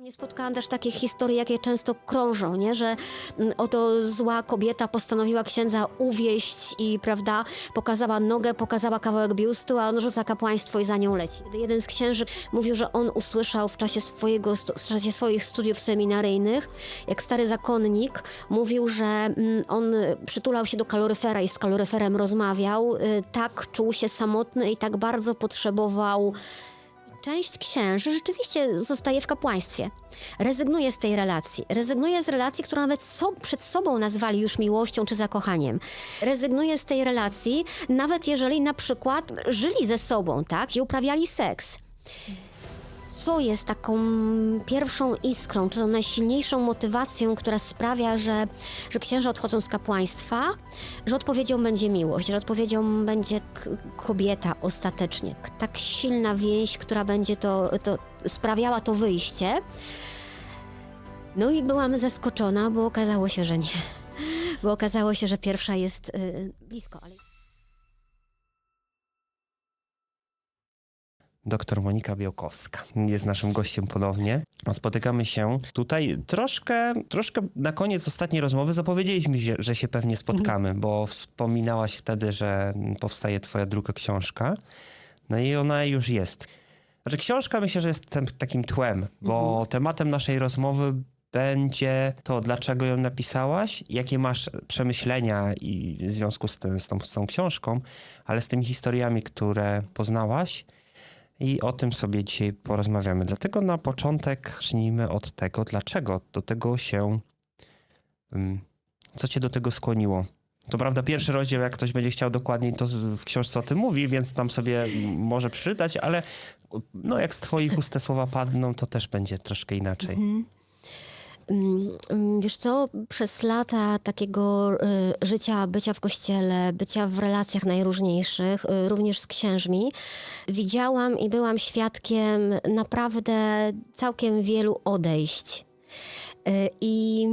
Nie spotkałam też takich historii, jakie często krążą, nie? Że oto zła kobieta postanowiła księdza uwieść i, prawda, pokazała nogę, pokazała kawałek biustu, a on rzuca kapłaństwo i za nią leci. Jeden z księży mówił, że on usłyszał w czasie swoich studiów seminaryjnych, jak stary zakonnik mówił, że on przytulał się do kaloryfera i z kaloryferem rozmawiał, tak czuł się samotny i tak bardzo potrzebował. Część księży rzeczywiście zostaje w kapłaństwie. Rezygnuje z tej relacji. Rezygnuje z relacji, którą nawet przed sobą nazwali już miłością czy zakochaniem. Rezygnuje z tej relacji, nawet jeżeli na przykład żyli ze sobą, tak? I uprawiali seks. Co jest taką pierwszą iskrą, czy tą najsilniejszą motywacją, która sprawia, że księża odchodzą z kapłaństwa, że odpowiedzią będzie miłość, że odpowiedzią będzie kobieta ostatecznie. Tak silna więź, która będzie to sprawiała to wyjście. No i byłam zaskoczona, bo okazało się, że nie. Bo okazało się, że pierwsza jest blisko, ale... Doktor Monika Białkowska jest naszym gościem ponownie. Spotykamy się tutaj troszkę na koniec ostatniej rozmowy zapowiedzieliśmy, że się pewnie spotkamy, bo wspominałaś wtedy, że powstaje twoja druga książka. No i ona już jest. Znaczy książka myślę, że jest takim tłem, bo tematem naszej rozmowy będzie to, dlaczego ją napisałaś, jakie masz przemyślenia i w związku z tą książką, ale z tymi historiami, które poznałaś. I o tym sobie dzisiaj porozmawiamy. Dlatego na początek zacznijmy od tego, dlaczego do tego się... Co cię do tego skłoniło? To prawda, pierwszy rozdział, jak ktoś będzie chciał dokładniej, to w książce o tym mówi, więc tam sobie może przeczytać, ale no, jak z twoich ust te słowa padną, to też będzie troszkę inaczej. Wiesz co, przez lata takiego życia, bycia w kościele, bycia w relacjach najróżniejszych, również z księżmi, widziałam i byłam świadkiem naprawdę całkiem wielu odejść. I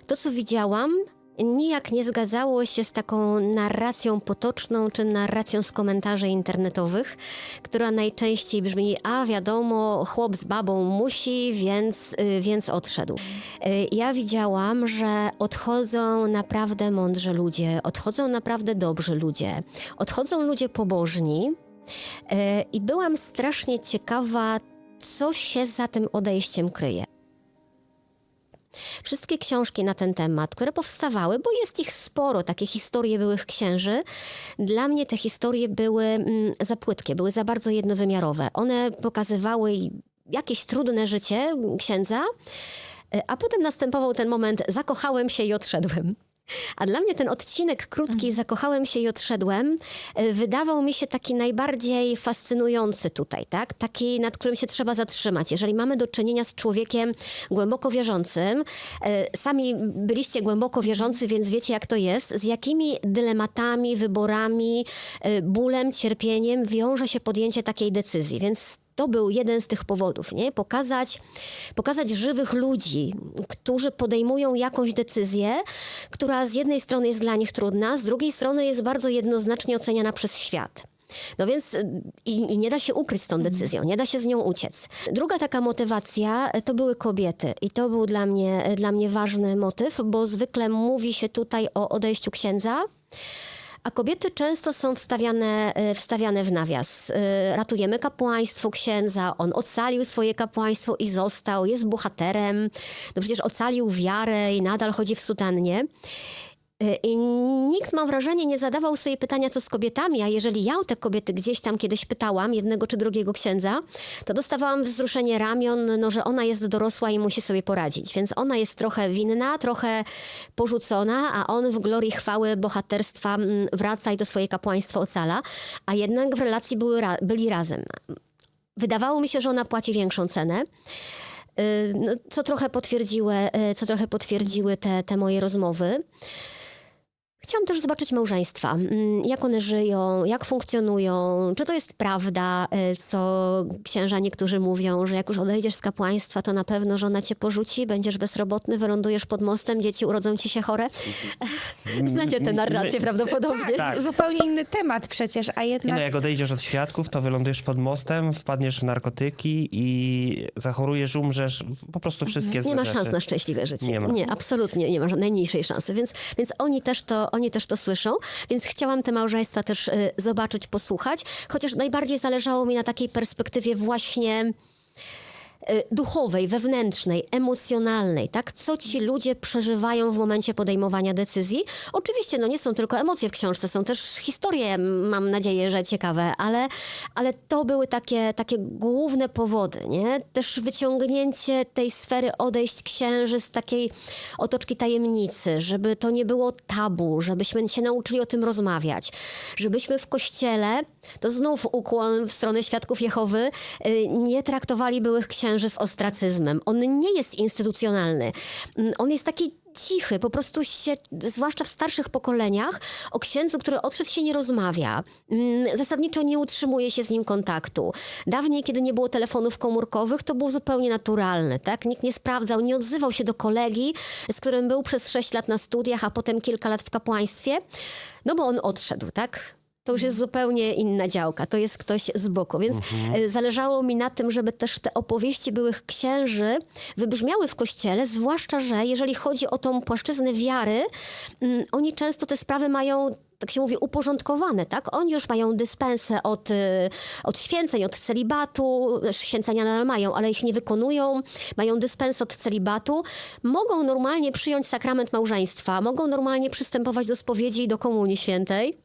to, co widziałam, nijak nie zgadzało się z taką narracją potoczną, czy narracją z komentarzy internetowych, która najczęściej brzmi, a wiadomo, chłop z babą musi, więc odszedł. Ja widziałam, że odchodzą naprawdę mądrzy ludzie, odchodzą naprawdę dobrzy ludzie, odchodzą ludzie pobożni i byłam strasznie ciekawa, co się za tym odejściem kryje. Wszystkie książki na ten temat, które powstawały, bo jest ich sporo, takie historie byłych księży, dla mnie te historie były za płytkie, były za bardzo jednowymiarowe. One pokazywały jakieś trudne życie księdza, a potem następował ten moment, zakochałem się i odszedłem. A dla mnie ten odcinek krótki, zakochałem się i odszedłem, wydawał mi się taki najbardziej fascynujący tutaj, tak? Taki, nad którym się trzeba zatrzymać. Jeżeli mamy do czynienia z człowiekiem głęboko wierzącym, sami byliście głęboko wierzący, więc wiecie, jak to jest, z jakimi dylematami, wyborami, bólem, cierpieniem wiąże się podjęcie takiej decyzji. Więc to był jeden z tych powodów, nie? Pokazać żywych ludzi, którzy podejmują jakąś decyzję, która z jednej strony jest dla nich trudna, z drugiej strony jest bardzo jednoznacznie oceniana przez świat. No więc i nie da się ukryć z tą decyzją, nie da się z nią uciec. Druga taka motywacja to były kobiety i to był dla mnie ważny motyw, bo zwykle mówi się tutaj o odejściu księdza, a kobiety często są wstawiane w nawias. Ratujemy kapłaństwo księdza, on ocalił swoje kapłaństwo i został, jest bohaterem. No przecież ocalił wiarę i nadal chodzi w sutannie. I nikt, mam wrażenie, nie zadawał sobie pytania, co z kobietami, a jeżeli ja o te kobiety gdzieś tam kiedyś pytałam, jednego czy drugiego księdza, to dostawałam wzruszenie ramion, no, że ona jest dorosła i musi sobie poradzić. Więc ona jest trochę winna, trochę porzucona, a on w glorii chwały bohaterstwa wraca i to swoje kapłaństwo ocala, a jednak w relacji byli razem. Wydawało mi się, że ona płaci większą cenę. No, co trochę potwierdziły te moje rozmowy. Chciałam też zobaczyć małżeństwa, jak one żyją, jak funkcjonują, czy to jest prawda, co księża niektórzy mówią, że jak już odejdziesz z kapłaństwa, to na pewno żona cię porzuci, będziesz bezrobotny, wylądujesz pod mostem, dzieci urodzą ci się chore. Znacie tę narrację prawdopodobnie. Tak. Zupełnie inny temat przecież, a Nie jednak... no, jak odejdziesz od świadków, to wylądujesz pod mostem, wpadniesz w narkotyki i zachorujesz, umrzesz, po prostu wszystkie złe Nie ma rzeczy. szans na szczęśliwe życie. Nie ma. Nie, absolutnie nie ma najmniejszej szansy, więc oni też to słyszą, więc chciałam te małżeństwa też zobaczyć, posłuchać, chociaż najbardziej zależało mi na takiej perspektywie właśnie duchowej, wewnętrznej, emocjonalnej, tak? Co ci ludzie przeżywają w momencie podejmowania decyzji. Oczywiście, no nie są tylko emocje w książce, są też historie, mam nadzieję, że ciekawe, ale to były takie główne powody, nie? Też wyciągnięcie tej sfery odejść księży z takiej otoczki tajemnicy, żeby to nie było tabu, żebyśmy się nauczyli o tym rozmawiać, żebyśmy w kościele, to znów ukłon w stronę Świadków Jehowy, nie traktowali byłych księży z ostracyzmem. On nie jest instytucjonalny. On jest taki cichy, po prostu się, zwłaszcza w starszych pokoleniach, o księdzu, który odszedł, się nie rozmawia. Zasadniczo nie utrzymuje się z nim kontaktu. Dawniej, kiedy nie było telefonów komórkowych, to było zupełnie naturalne, tak? Nikt nie sprawdzał, nie odzywał się do kolegi, z którym był przez 6 lat na studiach, a potem kilka lat w kapłaństwie, no bo on odszedł, tak? To już jest zupełnie inna działka, to jest ktoś z boku, więc zależało mi na tym, żeby też te opowieści byłych księży wybrzmiały w kościele, zwłaszcza, że jeżeli chodzi o tą płaszczyznę wiary, oni często te sprawy mają, tak się mówi, uporządkowane, tak? Oni już mają dyspensę od święceń, od celibatu, święcenia nadal mają, ale ich nie wykonują, mają dyspensę od celibatu, mogą normalnie przyjąć sakrament małżeństwa, mogą normalnie przystępować do spowiedzi i do komunii świętej,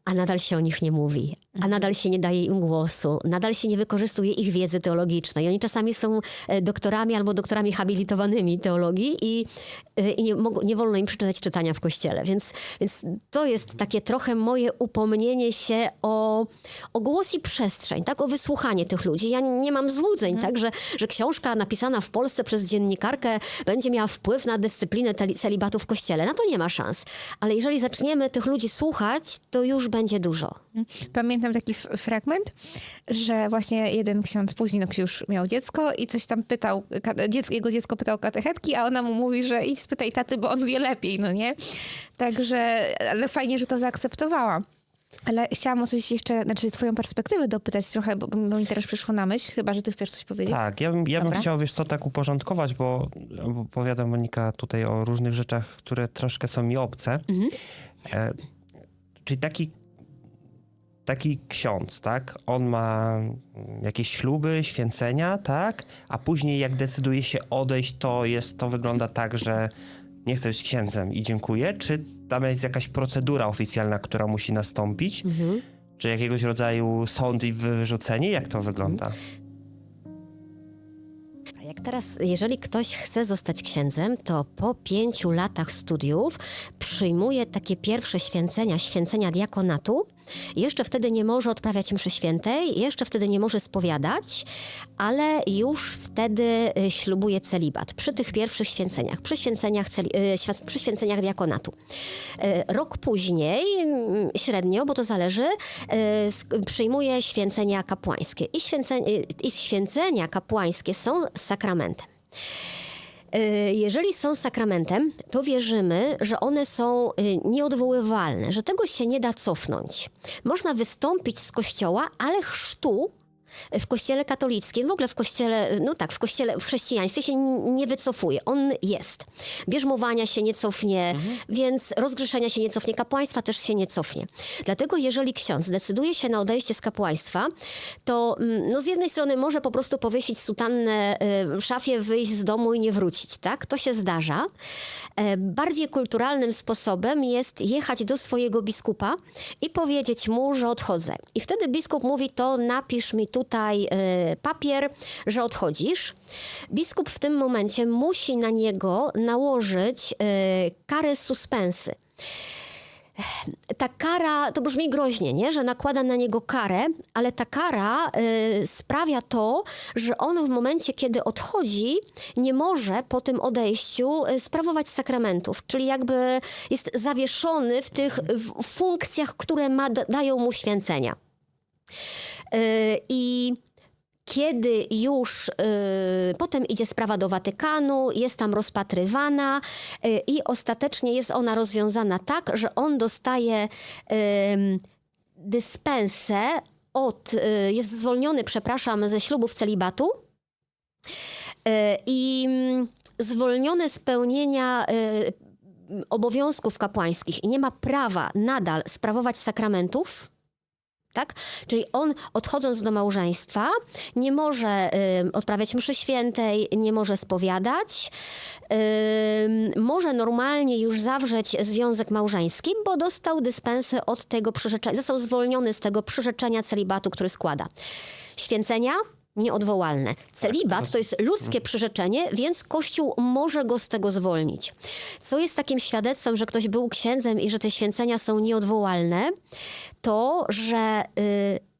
a nadal się o nich nie mówi, a nadal się nie daje im głosu, nadal się nie wykorzystuje ich wiedzy teologicznej. Oni czasami są doktorami albo doktorami habilitowanymi teologii i nie wolno im przeczytać czytania w kościele. Więc to jest takie trochę moje upomnienie się o głos i przestrzeń, tak? O wysłuchanie tych ludzi. Ja nie mam złudzeń, tak? Że książka napisana w Polsce przez dziennikarkę będzie miała wpływ na dyscyplinę celibatu w kościele. Na to nie ma szans. Ale jeżeli zaczniemy tych ludzi słuchać, to już będzie dużo. Pamiętam taki fragment, że właśnie jeden ksiądz później, no już miał dziecko i coś tam pytał, jego dziecko pytało katechetki, a ona mu mówi, że idź spytaj taty, bo on wie lepiej, no nie? Także, ale fajnie, że to zaakceptowała. Ale chciałam o coś jeszcze, znaczy twoją perspektywę dopytać trochę, bo mi teraz przyszło na myśl, chyba, że ty chcesz coś powiedzieć. Tak, ja bym Dobra. chciał, wiesz co, tak uporządkować, bo opowiada Monika tutaj o różnych rzeczach, które troszkę są mi obce. Czyli taki ksiądz, tak? On ma jakieś śluby, święcenia, tak? A później jak decyduje się odejść, to wygląda tak, że nie chcę być księdzem i dziękuję. Czy tam jest jakaś procedura oficjalna, która musi nastąpić? Czy jakiegoś rodzaju sąd i wyrzucenie? Jak to wygląda? Jak teraz, jeżeli ktoś chce zostać księdzem, to po 5 latach studiów przyjmuje takie pierwsze święcenia diakonatu. Jeszcze wtedy nie może odprawiać mszy świętej, jeszcze wtedy nie może spowiadać, ale już wtedy ślubuje celibat przy tych pierwszych święceniach, przy święceniach diakonatu. Rok później, średnio, bo to zależy, przyjmuje święcenia kapłańskie. I święcenia kapłańskie są sakramentem. Jeżeli są sakramentem, to wierzymy, że one są nieodwoływalne, że tego się nie da cofnąć. Można wystąpić z kościoła, ale chrztu w kościele katolickim, w ogóle w kościele, w chrześcijaństwie się nie wycofuje. On jest. Bierzmowania się nie cofnie, więc rozgrzeszenia się nie cofnie, kapłaństwa też się nie cofnie. Dlatego jeżeli ksiądz decyduje się na odejście z kapłaństwa, to z jednej strony może po prostu powiesić sutannę w szafie, wyjść z domu i nie wrócić, tak? To się zdarza. Bardziej kulturalnym sposobem jest jechać do swojego biskupa i powiedzieć mu, że odchodzę. I wtedy biskup mówi, to napisz mi tutaj papier, że odchodzisz. Biskup w tym momencie musi na niego nałożyć karę suspensy. ta kara, to brzmi groźnie, nie? Że nakłada na niego karę, ale ta kara sprawia to, że on w momencie, kiedy odchodzi, nie może po tym odejściu sprawować sakramentów, czyli jakby jest zawieszony w tych funkcjach, które dają mu święcenia. I kiedy już potem idzie sprawa do Watykanu, jest tam rozpatrywana i ostatecznie jest ona rozwiązana tak, że on dostaje dyspensę jest zwolniony, ze ślubów celibatu i zwolniony z pełnienia obowiązków kapłańskich i nie ma prawa nadal sprawować sakramentów. Tak? Czyli on, odchodząc do małżeństwa, nie może odprawiać mszy świętej, nie może spowiadać, może normalnie już zawrzeć związek małżeński, bo dostał dyspensę od tego przyrzeczenia, został zwolniony z tego przyrzeczenia celibatu, który składa. Święcenia nieodwołalne. Celibat to jest ludzkie przyrzeczenie, więc Kościół może go z tego zwolnić. Co jest takim świadectwem, że ktoś był księdzem i że te święcenia są nieodwołalne, to, że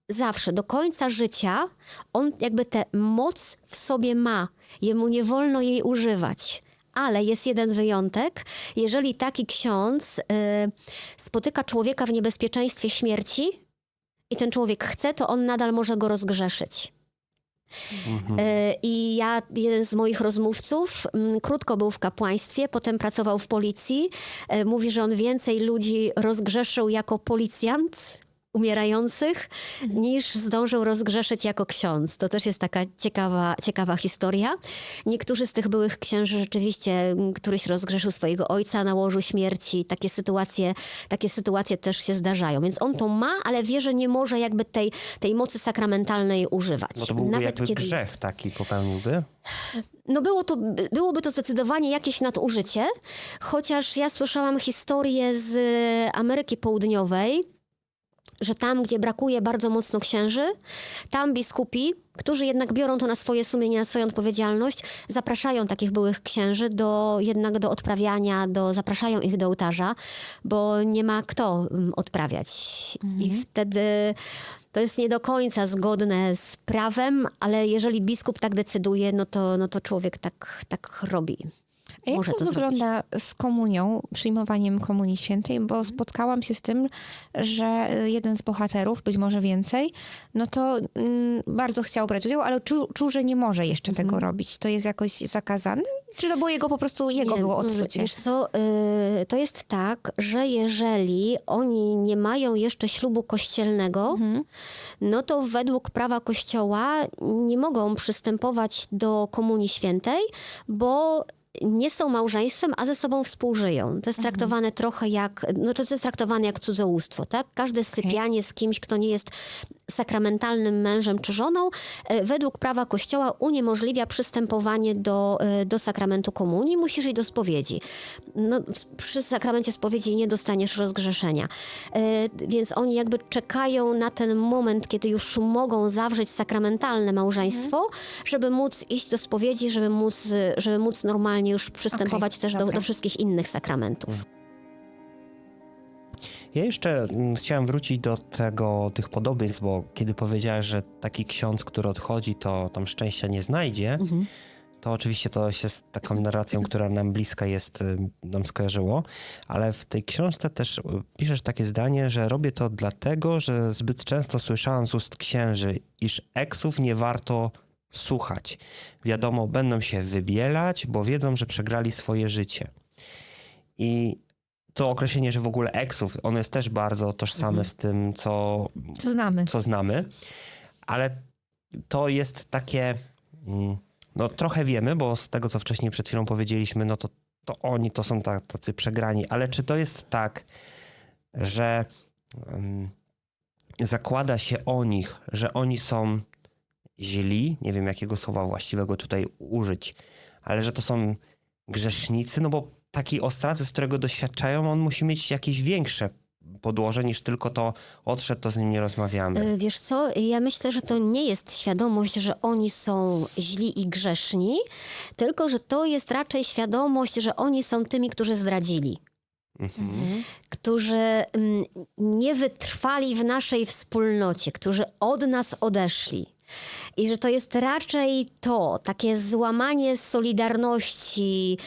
zawsze do końca życia on jakby tę moc w sobie ma. Jemu nie wolno jej używać. Ale jest jeden wyjątek. Jeżeli taki ksiądz spotyka człowieka w niebezpieczeństwie śmierci i ten człowiek chce, to on nadal może go rozgrzeszyć. I jeden z moich rozmówców krótko był w kapłaństwie, potem pracował w policji. Mówi, że on więcej ludzi rozgrzeszył jako policjant umierających, niż zdążył rozgrzeszyć jako ksiądz. To też jest taka ciekawa historia. Niektórzy z tych byłych księży rzeczywiście, któryś rozgrzeszył swojego ojca na łożu śmierci. Takie sytuacje też się zdarzają. Więc on to ma, ale wie, że nie może jakby tej mocy sakramentalnej używać. No to byłby Nawet jakby grzech taki popełniłby? No byłoby to zdecydowanie jakieś nadużycie, chociaż ja słyszałam historię z Ameryki Południowej, że tam, gdzie brakuje bardzo mocno księży, tam biskupi, którzy jednak biorą to na swoje sumienie, na swoją odpowiedzialność, zapraszają takich byłych księży jednak do odprawiania, zapraszają ich do ołtarza, bo nie ma kto odprawiać. I wtedy to jest nie do końca zgodne z prawem, ale jeżeli biskup tak decyduje, no to człowiek tak robi. A jak Może to to wygląda z komunią, przyjmowaniem Komunii Świętej? Bo spotkałam się z tym, że jeden z bohaterów, być może więcej, no to bardzo chciał brać udział, ale czuł, że nie może jeszcze tego robić. To jest jakoś zakazane? Czy to było było odczucie? Wiesz co, to jest tak, że jeżeli oni nie mają jeszcze ślubu kościelnego, no to według prawa Kościoła nie mogą przystępować do Komunii Świętej, bo nie są małżeństwem, a ze sobą współżyją. To jest traktowane trochę jak, to jest traktowane jak cudzołóstwo, tak? Każde sypianie z kimś, kto nie jest sakramentalnym mężem czy żoną, według prawa Kościoła uniemożliwia przystępowanie do sakramentu komunii. Musisz iść do spowiedzi. No, przy sakramencie spowiedzi nie dostaniesz rozgrzeszenia. Więc oni jakby czekają na ten moment, kiedy już mogą zawrzeć sakramentalne małżeństwo, żeby móc iść do spowiedzi, żeby móc normalnie już przystępować też do wszystkich innych sakramentów. Ja jeszcze chciałem wrócić do tych podobieństw, bo kiedy powiedziałeś, że taki ksiądz, który odchodzi, to tam szczęścia nie znajdzie, to oczywiście to się z taką narracją, która nam bliska jest, nam skojarzyło, ale w tej książce też piszesz takie zdanie, że robię to dlatego, że zbyt często słyszałam z ust księży, iż eksów nie warto słuchać. Wiadomo, będą się wybielać, bo wiedzą, że przegrali swoje życie. I to określenie, że w ogóle eksów, ono jest też bardzo tożsame z tym, co znamy, ale to jest takie, no trochę wiemy, bo z tego, co wcześniej przed chwilą powiedzieliśmy, no to oni to są tacy przegrani, ale czy to jest tak, że zakłada się o nich, że oni są źli, nie wiem jakiego słowa właściwego tutaj użyć, ale że to są grzesznicy, no bo taki ostracyzm, z którego doświadczają, on musi mieć jakieś większe podłoże niż tylko to odszedł, to z nim nie rozmawiamy. Wiesz co, ja myślę, że to nie jest świadomość, że oni są źli i grzeszni, tylko że to jest raczej świadomość, że oni są tymi, którzy zdradzili. którzy nie wytrwali w naszej wspólnocie, którzy od nas odeszli. I że to jest raczej to, takie złamanie solidarności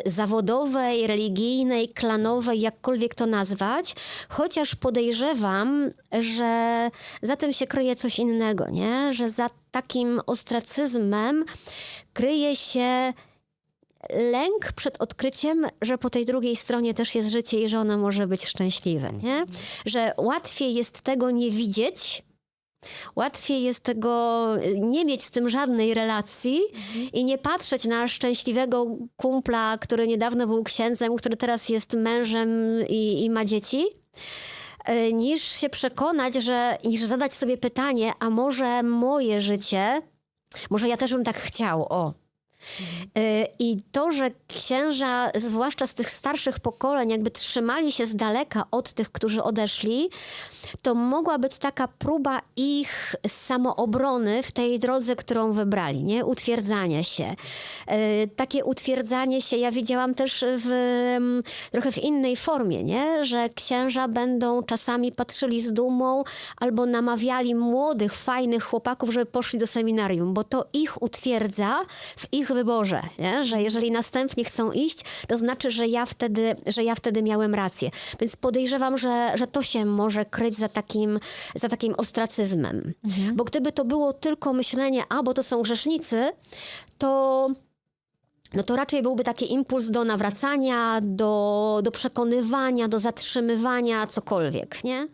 zawodowej, religijnej, klanowej, jakkolwiek to nazwać, chociaż podejrzewam, że za tym się kryje coś innego, nie? Że za takim ostracyzmem kryje się lęk przed odkryciem, że po tej drugiej stronie też jest życie i że ono może być szczęśliwe, nie? Że łatwiej jest tego nie widzieć, łatwiej jest tego nie mieć z tym żadnej relacji i nie patrzeć na szczęśliwego kumpla, który niedawno był księdzem, który teraz jest mężem i ma dzieci, niż się przekonać, niż zadać sobie pytanie, a może moje życie, może ja też bym tak chciał, I to, że księża, zwłaszcza z tych starszych pokoleń, jakby trzymali się z daleka od tych, którzy odeszli, to mogła być taka próba ich samoobrony w tej drodze, którą wybrali, nie? Utwierdzania się. Takie utwierdzanie się ja widziałam też trochę w innej formie, nie? Że księża będą czasami patrzyli z dumą albo namawiali młodych, fajnych chłopaków, żeby poszli do seminarium, bo to ich utwierdza w ich wyborze, nie? Że jeżeli następnie chcą iść, to znaczy, że ja wtedy miałem rację. Więc podejrzewam, że to się może kryć za takim ostracyzmem. Bo gdyby to było tylko myślenie, bo to są grzesznicy, to raczej byłby taki impuls do nawracania, do przekonywania, do zatrzymywania, cokolwiek, nie?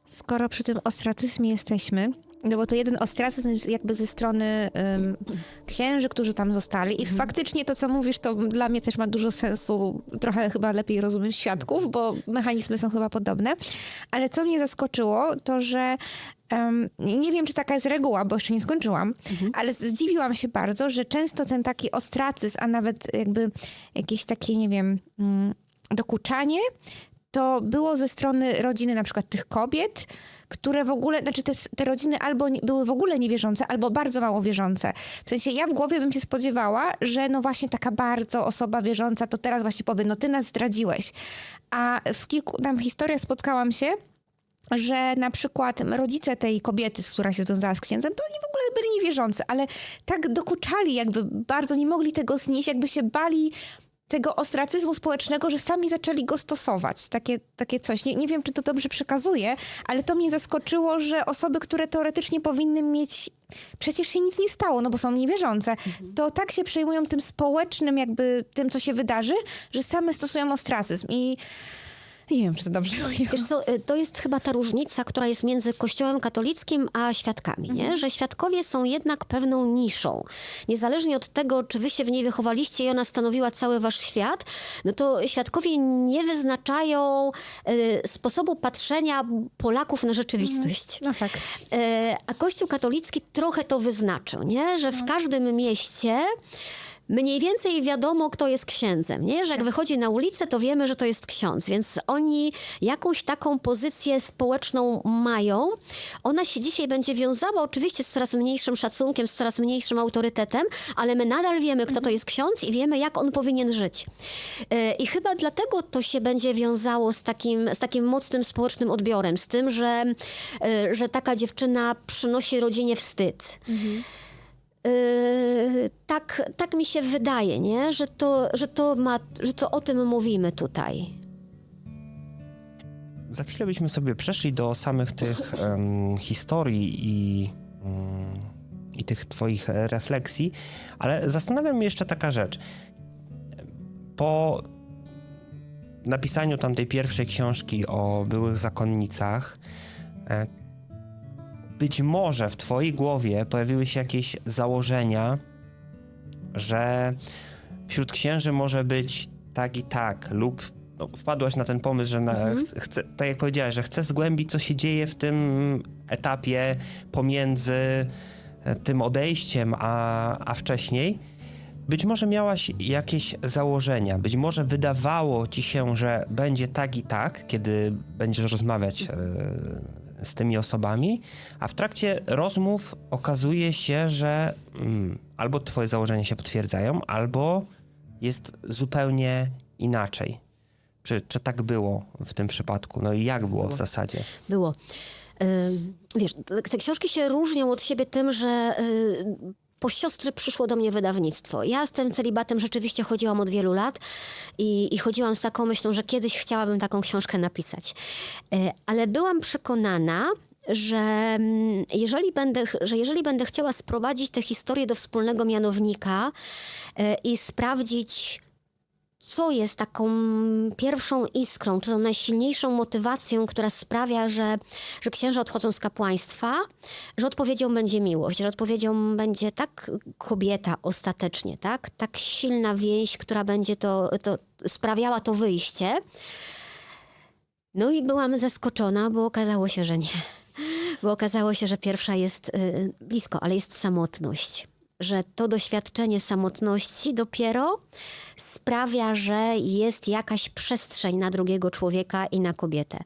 Skoro przy tym ostracyzmie jesteśmy, no bo to jeden ostracyzm jest jakby ze strony księży, którzy tam zostali i faktycznie to, co mówisz, to dla mnie też ma dużo sensu. Trochę chyba lepiej rozumiem świadków, bo mechanizmy są chyba podobne. Ale co mnie zaskoczyło, to że nie wiem, czy taka jest reguła, bo jeszcze nie skończyłam, ale zdziwiłam się bardzo, że często ten taki ostracyzm, a nawet jakby jakieś takie, nie wiem, dokuczanie, to było ze strony rodziny na przykład tych kobiet, które w ogóle, znaczy te rodziny albo były w ogóle niewierzące, albo bardzo mało wierzące. W sensie ja w głowie bym się spodziewała, że no właśnie taka bardzo osoba wierząca to teraz właśnie powie, no ty nas zdradziłeś. A w kilku tam historiach spotkałam się, że na przykład rodzice tej kobiety, która się związała z księdzem, to oni w ogóle byli niewierzący, ale tak dokuczali jakby, bardzo nie mogli tego znieść, jakby się bali tego ostracyzmu społecznego, że sami zaczęli go stosować. Takie coś. Nie wiem, czy to dobrze przekazuje, ale to mnie zaskoczyło, że osoby, które teoretycznie powinny mieć... Przecież się nic nie stało, no bo są niewierzące. To tak się przejmują tym społecznym jakby tym, co się wydarzy, że same stosują ostracyzm. I nie wiem, czy to dobrze ujęłam. Wiesz co, to jest chyba ta różnica, która jest między Kościołem katolickim a świadkami, nie? Że świadkowie są jednak pewną niszą. Niezależnie od tego, czy wy się w niej wychowaliście i ona stanowiła cały wasz świat, no to świadkowie nie wyznaczają sposobu patrzenia Polaków na rzeczywistość. No tak. A Kościół katolicki trochę to wyznaczył, nie? Że w każdym mieście mniej więcej wiadomo, kto jest księdzem, nie? Że jak wychodzi na ulicę, to wiemy, że to jest ksiądz, więc oni jakąś taką pozycję społeczną mają. Ona się dzisiaj będzie wiązała oczywiście z coraz mniejszym szacunkiem, z coraz mniejszym autorytetem, ale my nadal wiemy, kto to jest ksiądz i wiemy, jak on powinien żyć. I chyba dlatego to się będzie wiązało z takim mocnym społecznym odbiorem, z tym, że taka dziewczyna przynosi rodzinie wstyd. Tak mi się wydaje, nie? Że to o tym mówimy tutaj. Za chwilę byśmy sobie przeszli do samych tych historii i tych twoich refleksji, ale zastanawia mnie jeszcze taka rzecz. Po napisaniu tamtej pierwszej książki o byłych zakonnicach, być może w twojej głowie pojawiły się jakieś założenia, że wśród księży może być tak i tak, lub wpadłaś na ten pomysł, że chce, tak jak powiedziałaś, że chcesz zgłębić, co się dzieje w tym etapie pomiędzy tym odejściem a wcześniej. Być może miałaś jakieś założenia, być może wydawało ci się, że będzie tak i tak, kiedy będziesz rozmawiać z tymi osobami, a w trakcie rozmów okazuje się, że albo twoje założenia się potwierdzają, albo jest zupełnie inaczej? Czy tak było w tym przypadku? No i jak było w zasadzie? Było. Wiesz, te książki się różnią od siebie tym, że po siostry przyszło do mnie wydawnictwo. Ja z tym celibatem rzeczywiście chodziłam od wielu lat i chodziłam z taką myślą, że kiedyś chciałabym taką książkę napisać. Ale byłam przekonana, że jeżeli będę chciała sprowadzić tę historię do wspólnego mianownika i sprawdzić, co jest taką pierwszą iskrą, czy tą najsilniejszą motywacją, która sprawia, że księża odchodzą z kapłaństwa, że odpowiedzią będzie miłość, że odpowiedzią będzie tak kobieta ostatecznie, tak silna więź, która będzie to sprawiała to wyjście. No i byłam zaskoczona, bo okazało się, że nie. Bo okazało się, że pierwsza jest blisko, ale jest samotność. Że to doświadczenie samotności dopiero sprawia, że jest jakaś przestrzeń na drugiego człowieka i na kobietę.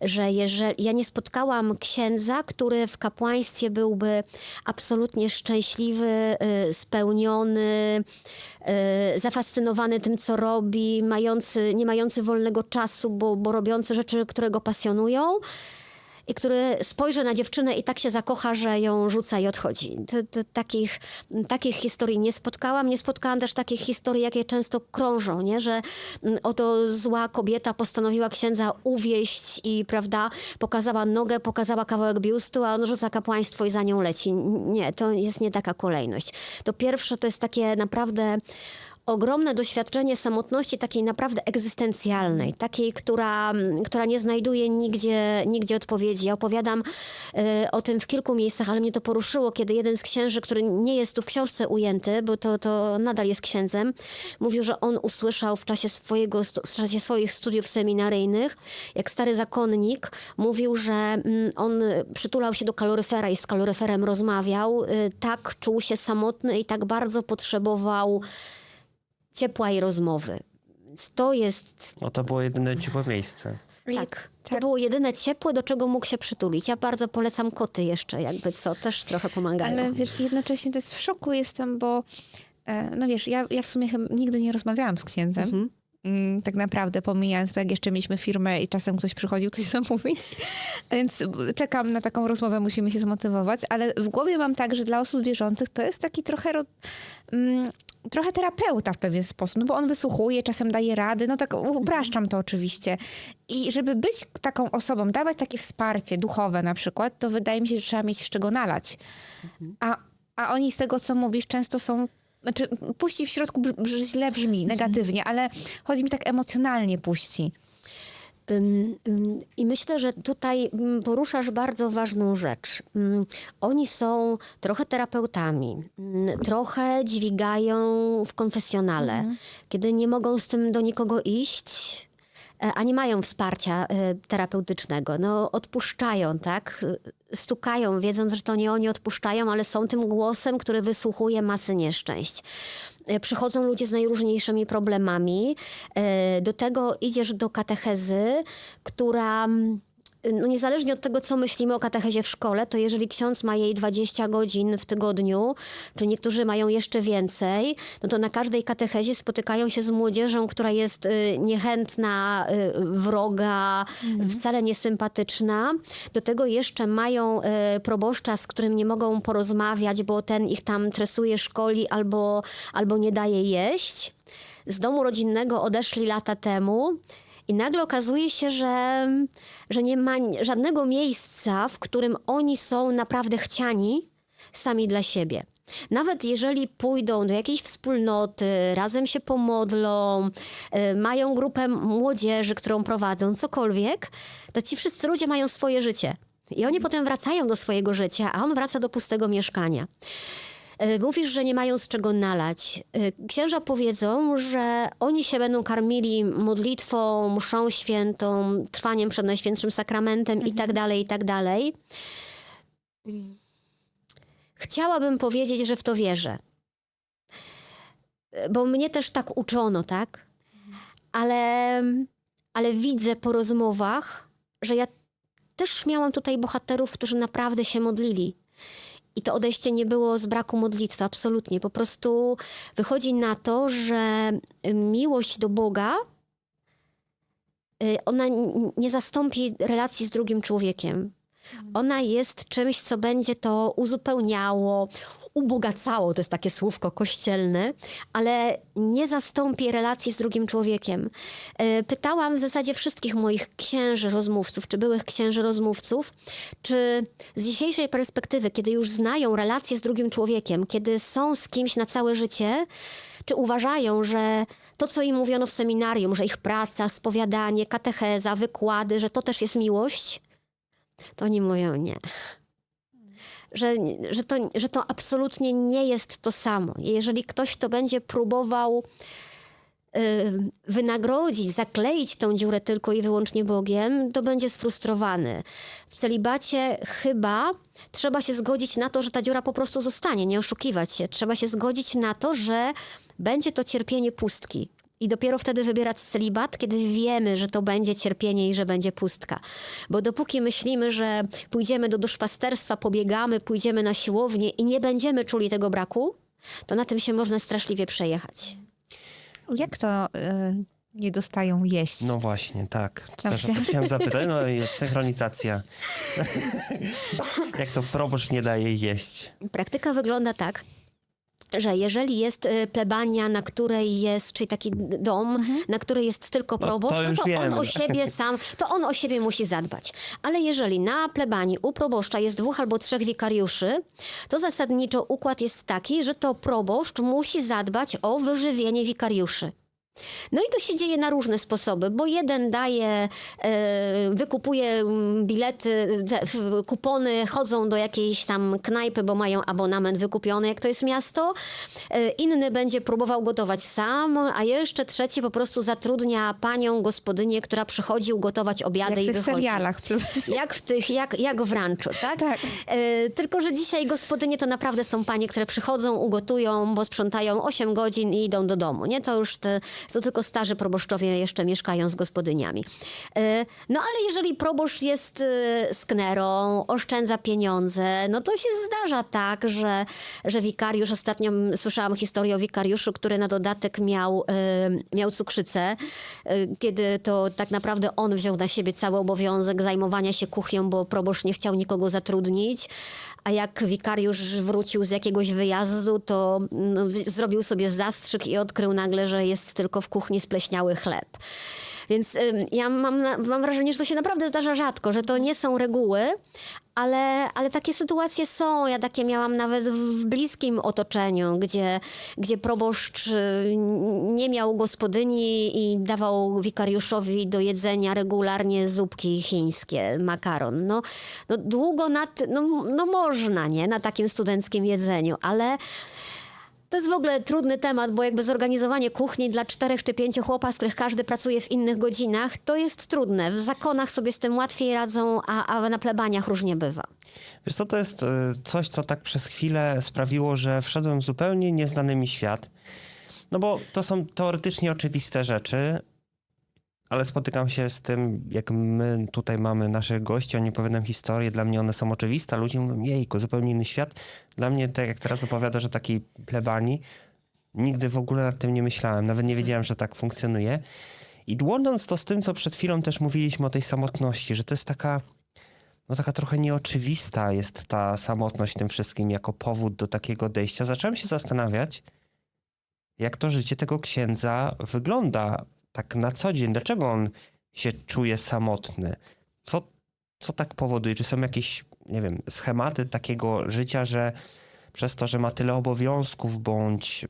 Że ja nie spotkałam księdza, który w kapłaństwie byłby absolutnie szczęśliwy, spełniony, zafascynowany tym, co robi, nie mający wolnego czasu, bo robiący rzeczy, które go pasjonują. I który spojrzy na dziewczynę i tak się zakocha, że ją rzuca i odchodzi. Takich historii nie spotkałam. Nie spotkałam też takich historii, jakie często krążą, nie? Że oto zła kobieta postanowiła księdza uwieść i, prawda, pokazała nogę, pokazała kawałek biustu, a on rzuca kapłaństwo i za nią leci. Nie, to jest nie taka kolejność. To pierwsze to jest takie naprawdę ogromne doświadczenie samotności takiej naprawdę egzystencjalnej, takiej, która nie znajduje nigdzie odpowiedzi. Ja opowiadam o tym w kilku miejscach, ale mnie to poruszyło, kiedy jeden z księży, który nie jest tu w książce ujęty, bo to nadal jest księdzem, mówił, że on usłyszał w czasie swoich studiów seminaryjnych, jak stary zakonnik mówił, że on przytulał się do kaloryfera i z kaloryferem rozmawiał, tak czuł się samotny i tak bardzo potrzebował ciepła i rozmowy. Więc to jest... No to było jedyne ciepłe miejsce. Tak. To było jedyne ciepłe, do czego mógł się przytulić. Ja bardzo polecam koty jeszcze, jakby co, też trochę pomagają. Ale wiesz, jednocześnie to jest w szoku jestem, bo no wiesz, ja w sumie chyba nigdy nie rozmawiałam z księdzem. Tak naprawdę, pomijając to, jak jeszcze mieliśmy firmę i czasem ktoś przychodził coś zamówić. Więc czekam na taką rozmowę, musimy się zmotywować. Ale w głowie mam tak, że dla osób wierzących to jest taki trochę terapeuta w pewien sposób, no bo on wysłuchuje, czasem daje rady, no tak upraszczam to oczywiście. I żeby być taką osobą, dawać takie wsparcie duchowe na przykład, to wydaje mi się, że trzeba mieć z czego nalać. A oni z tego, co mówisz, często są, znaczy puści w środku źle brzmi, negatywnie, ale chodzi mi tak emocjonalnie puści. I myślę, że tutaj poruszasz bardzo ważną rzecz. Oni są trochę terapeutami, trochę dźwigają w konfesjonale, kiedy nie mogą z tym do nikogo iść, a nie mają wsparcia terapeutycznego. No, odpuszczają, tak? Stukają, wiedząc, że to nie oni odpuszczają, ale są tym głosem, który wysłuchuje masy nieszczęść. Przychodzą ludzie z najróżniejszymi problemami. Do tego idziesz do katechezy, która... No niezależnie od tego, co myślimy o katechezie w szkole, to jeżeli ksiądz ma jej 20 godzin w tygodniu, czy niektórzy mają jeszcze więcej, no to na każdej katechezie spotykają się z młodzieżą, która jest niechętna, wroga, wcale niesympatyczna. Do tego jeszcze mają proboszcza, z którym nie mogą porozmawiać, bo ten ich tam tresuje, szkoli albo nie daje jeść. Z domu rodzinnego odeszli lata temu. I nagle okazuje się, że nie ma żadnego miejsca, w którym oni są naprawdę chciani sami dla siebie. Nawet jeżeli pójdą do jakiejś wspólnoty, razem się pomodlą, mają grupę młodzieży, którą prowadzą, cokolwiek, to ci wszyscy ludzie mają swoje życie. I oni potem wracają do swojego życia, a on wraca do pustego mieszkania. Mówisz, że nie mają z czego nalać. Księża powiedzą, że oni się będą karmili modlitwą, mszą świętą, trwaniem przed Najświętszym Sakramentem i tak dalej, i tak dalej. Chciałabym powiedzieć, że w to wierzę. Bo mnie też tak uczono, tak? Ale widzę po rozmowach, że ja też miałam tutaj bohaterów, którzy naprawdę się modlili. I to odejście nie było z braku modlitwy, absolutnie. Po prostu wychodzi na to, że miłość do Boga, ona nie zastąpi relacji z drugim człowiekiem. Ona jest czymś, co będzie to uzupełniało, ubogacało, to jest takie słówko kościelne, ale nie zastąpi relacji z drugim człowiekiem. Pytałam w zasadzie wszystkich moich księży rozmówców, czy byłych księży rozmówców, czy z dzisiejszej perspektywy, kiedy już znają relacje z drugim człowiekiem, kiedy są z kimś na całe życie, czy uważają, że to, co im mówiono w seminarium, że ich praca, spowiadanie, katecheza, wykłady, że to też jest miłość, to oni mówią nie. Że to absolutnie nie jest to samo. Jeżeli ktoś to będzie próbował wynagrodzić, zakleić tą dziurę tylko i wyłącznie Bogiem, to będzie sfrustrowany. W celibacie chyba trzeba się zgodzić na to, że ta dziura po prostu zostanie, nie oszukiwać się. Trzeba się zgodzić na to, że będzie to cierpienie pustki. I dopiero wtedy wybierać celibat, kiedy wiemy, że to będzie cierpienie i że będzie pustka. Bo dopóki myślimy, że pójdziemy do duszpasterstwa, pobiegamy, pójdziemy na siłownię i nie będziemy czuli tego braku, to na tym się można straszliwie przejechać. Jak to nie dostają jeść? No właśnie, tak. To też o Dobrze. to chciałem zapytać. No jest synchronizacja. Jak to proboszcz nie daje jeść? Praktyka wygląda tak, że jeżeli jest plebania, na której jest, czyli taki dom, na której jest tylko proboszcz, to już to on wiemy. o siebie sam, to on o siebie musi zadbać. Ale jeżeli na plebanii u proboszcza jest 2 albo 3 wikariuszy, to zasadniczo układ jest taki, że to proboszcz musi zadbać o wyżywienie wikariuszy. No i to się dzieje na różne sposoby, bo jeden daje, wykupuje bilety, kupony, chodzą do jakiejś tam knajpy, bo mają abonament wykupiony, jak to jest miasto. Inny będzie próbował gotować sam, a jeszcze trzeci po prostu zatrudnia panią gospodynię, która przychodzi ugotować obiady Jak i w tych wychodzi. serialach. Jak w ranchu, tak? Tak. Tylko, że dzisiaj gospodynie to naprawdę są panie, które przychodzą, ugotują, bo sprzątają 8 godzin i idą do domu, nie? To tylko starzy proboszczowie jeszcze mieszkają z gospodyniami. No ale jeżeli proboszcz jest sknerą, oszczędza pieniądze, no to się zdarza tak, że wikariusz, ostatnio słyszałam historię o wikariuszu, który na dodatek miał cukrzycę, kiedy to tak naprawdę on wziął na siebie cały obowiązek zajmowania się kuchnią, bo proboszcz nie chciał nikogo zatrudnić. A jak wikariusz wrócił z jakiegoś wyjazdu, to zrobił sobie zastrzyk i odkrył nagle, że jest tylko w kuchni spleśniały chleb. Więc ja mam wrażenie, że to się naprawdę zdarza rzadko, że to nie są reguły, ale takie sytuacje są. Ja takie miałam nawet w bliskim otoczeniu, gdzie proboszcz nie miał gospodyni i dawał wikariuszowi do jedzenia regularnie zupki chińskie, makaron. No długo można, nie? Na takim studenckim jedzeniu, ale to jest w ogóle trudny temat, bo jakby zorganizowanie kuchni dla 4 czy 5 chłopa, z których każdy pracuje w innych godzinach, to jest trudne. W zakonach sobie z tym łatwiej radzą, a na plebaniach różnie bywa. Wiesz co, to jest coś, co tak przez chwilę sprawiło, że wszedłem w zupełnie nieznany mi świat. No bo to są teoretycznie oczywiste rzeczy, ale spotykam się z tym, jak my tutaj mamy naszych gości, oni opowiadają historie, dla mnie one są oczywiste, a ludzie mówią, jejku, zupełnie inny świat. Dla mnie, tak jak teraz opowiada, że takiej plebanii, nigdy w ogóle nad tym nie myślałem, nawet nie wiedziałem, że tak funkcjonuje. I łącząc to z tym, co przed chwilą też mówiliśmy o tej samotności, że to jest taka trochę nieoczywista jest ta samotność tym wszystkim jako powód do takiego odejścia. Zacząłem się zastanawiać, jak to życie tego księdza wygląda tak na co dzień. Dlaczego on się czuje samotny? Co tak powoduje? Czy są jakieś, nie wiem, schematy takiego życia, że przez to, że ma tyle obowiązków bądź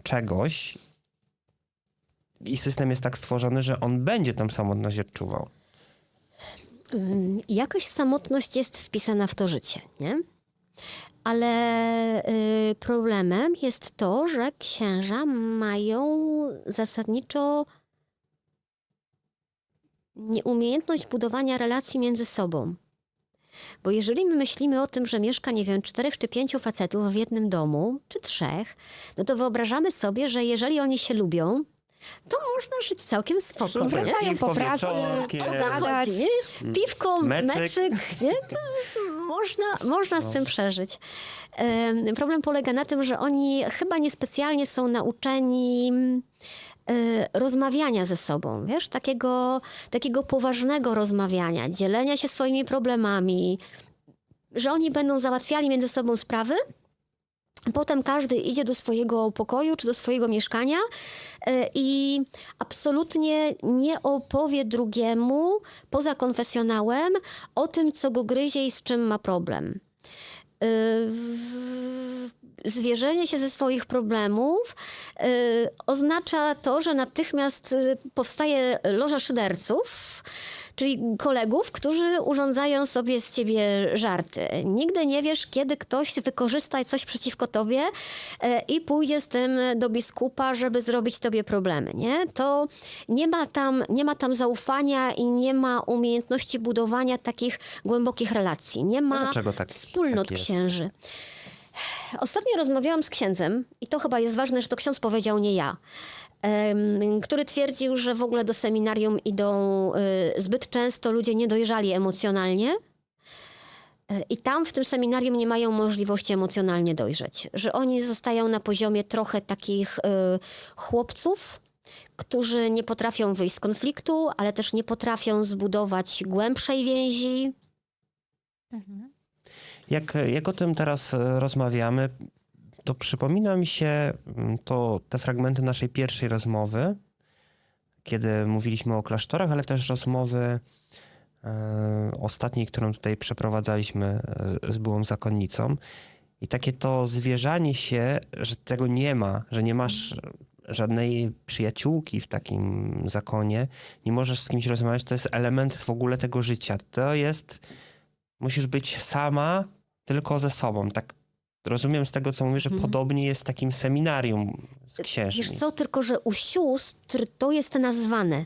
czegoś i system jest tak stworzony, że on będzie tą samotność odczuwał? Jakaś samotność jest wpisana w to życie, nie? Ale problemem jest to, że księża mają zasadniczo nieumiejętność budowania relacji między sobą. Bo jeżeli my myślimy o tym, że mieszka, 4 czy 5 facetów w jednym domu, czy 3, no to wyobrażamy sobie, że jeżeli oni się lubią, to można żyć całkiem spokojnie. Wracają po pracy, wieczorkiem, O co chodzi, nie? Piwko, Meczyk. meczyk, nie? To Można z tym przeżyć. Problem polega na tym, że oni chyba niespecjalnie są nauczeni rozmawiania ze sobą, wiesz, takiego poważnego rozmawiania, dzielenia się swoimi problemami, że oni będą załatwiali między sobą sprawy. Potem każdy idzie do swojego pokoju czy do swojego mieszkania i absolutnie nie opowie drugiemu, poza konfesjonałem, o tym, co go gryzie i z czym ma problem. Zwierzenie się ze swoich problemów oznacza to, że natychmiast powstaje loża szyderców, czyli kolegów, którzy urządzają sobie z ciebie żarty. Nigdy nie wiesz, kiedy ktoś wykorzysta coś przeciwko tobie i pójdzie z tym do biskupa, żeby zrobić tobie problemy, nie? To nie ma tam zaufania i nie ma umiejętności budowania takich głębokich relacji. Nie ma Dlaczego wspólnot tak jest? księży. Ostatnio rozmawiałam z księdzem i to chyba jest ważne, że to ksiądz powiedział, nie ja, który twierdził, że w ogóle do seminarium idą zbyt często ludzie niedojrzali emocjonalnie i tam w tym seminarium nie mają możliwości emocjonalnie dojrzeć. Że oni zostają na poziomie trochę takich chłopców, którzy nie potrafią wyjść z konfliktu, ale też nie potrafią zbudować głębszej więzi. Jak o tym teraz rozmawiamy, to przypomina mi się te fragmenty naszej pierwszej rozmowy, kiedy mówiliśmy o klasztorach, ale też rozmowy ostatniej, którą tutaj przeprowadzaliśmy z byłą zakonnicą. I takie to zwierzanie się, że tego nie ma, że nie masz żadnej przyjaciółki w takim zakonie, nie możesz z kimś rozmawiać, to jest element w ogóle tego życia. To jest, musisz być sama tylko ze sobą. Tak rozumiem z tego, co mówisz, że podobnie jest w takim seminarium z księżmi. Wiesz co, tylko że u sióstr to jest nazwane.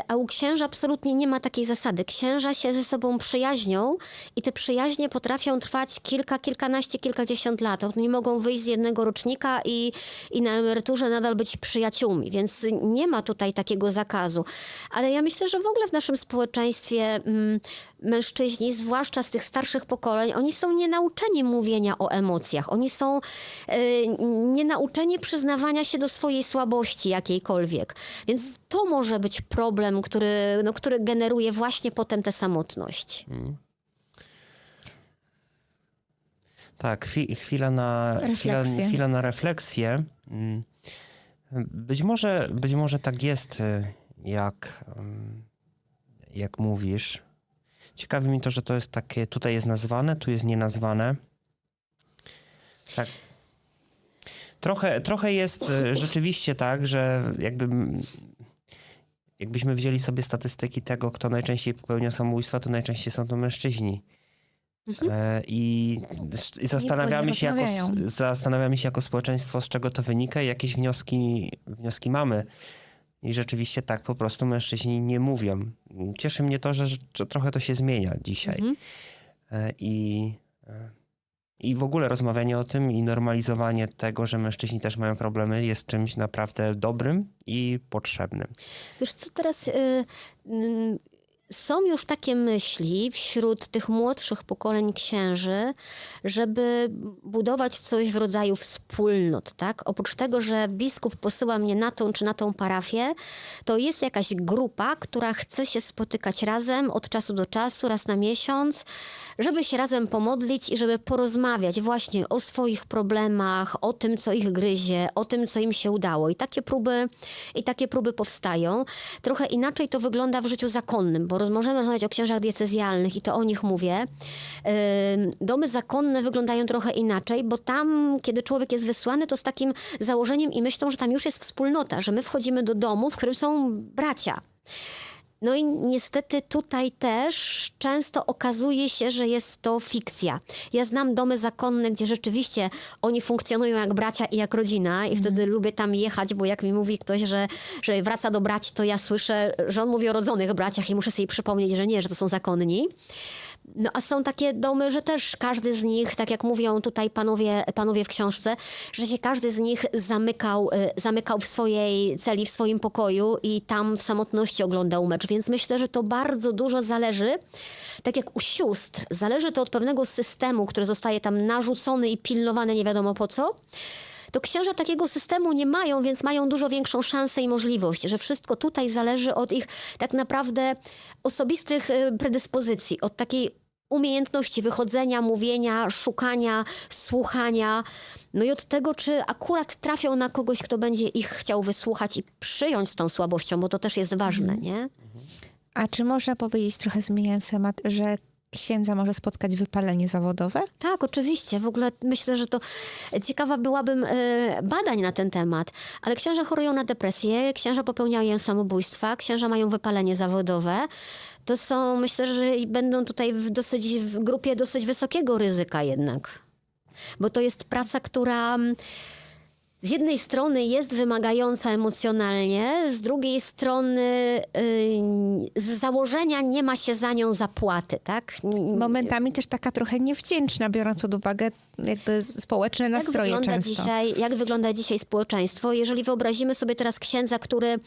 A u księży absolutnie nie ma takiej zasady. Księża się ze sobą przyjaźnią i te przyjaźnie potrafią trwać kilkanaście, kilkadziesiąt lat. Oni mogą wyjść z jednego rocznika i na emeryturze nadal być przyjaciółmi, więc nie ma tutaj takiego zakazu. Ale ja myślę, że w ogóle w naszym społeczeństwie mężczyźni, zwłaszcza z tych starszych pokoleń, oni są nienauczeni mówienia o emocjach. Oni są nienauczeni przyznawania się do swojej słabości jakiejkolwiek. Więc to może być problem, który generuje właśnie potem tę samotność. Tak, chwila na refleksję. Być może tak jest, jak mówisz. Ciekawi mnie to, że to jest takie, tutaj jest nazwane, tu jest nienazwane. Tak. Trochę jest rzeczywiście tak, że jakbyśmy wzięli sobie statystyki tego, kto najczęściej popełnia samobójstwa, to najczęściej są to mężczyźni. I zastanawiamy się jako społeczeństwo, z czego to wynika i jakieś wnioski mamy. I rzeczywiście tak, po prostu mężczyźni nie mówią. Cieszy mnie to, że trochę to się zmienia dzisiaj. I w ogóle rozmawianie o tym i normalizowanie tego, że mężczyźni też mają problemy, jest czymś naprawdę dobrym i potrzebnym. Wiesz co, teraz są już takie myśli wśród tych młodszych pokoleń księży, żeby budować coś w rodzaju wspólnot, tak? Oprócz tego, że biskup posyła mnie na tą czy na tą parafię, to jest jakaś grupa, która chce się spotykać razem od czasu do czasu, raz na miesiąc, żeby się razem pomodlić i żeby porozmawiać właśnie o swoich problemach, o tym, co ich gryzie, o tym, co im się udało. I takie próby powstają. Trochę inaczej to wygląda w życiu zakonnym, bo możemy rozmawiać o księżach diecezjalnych i to o nich mówię. Domy zakonne wyglądają trochę inaczej, bo tam, kiedy człowiek jest wysłany, to z takim założeniem i myślą, że tam już jest wspólnota, że my wchodzimy do domu, w którym są bracia. No i niestety tutaj też często okazuje się, że jest to fikcja. Ja znam domy zakonne, gdzie rzeczywiście oni funkcjonują jak bracia i jak rodzina i wtedy lubię tam jechać, bo jak mi mówi ktoś, że wraca do braci, to ja słyszę, że on mówi o rodzonych braciach i muszę sobie przypomnieć, że nie, że to są zakonni. No a są takie domy, że też każdy z nich, tak jak mówią tutaj panowie w książce, że się każdy z nich zamykał w swojej celi, w swoim pokoju i tam w samotności oglądał mecz. Więc myślę, że to bardzo dużo zależy, tak jak u sióstr, zależy to od pewnego systemu, który zostaje tam narzucony i pilnowany nie wiadomo po co. To księża takiego systemu nie mają, więc mają dużo większą szansę i możliwość, że wszystko tutaj zależy od ich tak naprawdę osobistych predyspozycji, od takiej umiejętności wychodzenia, mówienia, szukania, słuchania, no i od tego, czy akurat trafią na kogoś, kto będzie ich chciał wysłuchać i przyjąć z tą słabością, bo to też jest ważne, nie? A czy można powiedzieć, trochę zmieniając temat, że księdza może spotkać wypalenie zawodowe? Tak, oczywiście. W ogóle myślę, że to ciekawa byłabym badań na ten temat. Ale księża chorują na depresję, księża popełniają samobójstwa, księża mają wypalenie zawodowe. To są, myślę, że będą tutaj w grupie dosyć wysokiego ryzyka jednak. Bo to jest praca, która z jednej strony jest wymagająca emocjonalnie, z drugiej strony z założenia nie ma się za nią zapłaty, tak? Momentami też taka trochę niewdzięczna, biorąc pod uwagę jakby społeczne nastroje często. Jak wygląda dzisiaj społeczeństwo? Jeżeli wyobrazimy sobie teraz księdza, który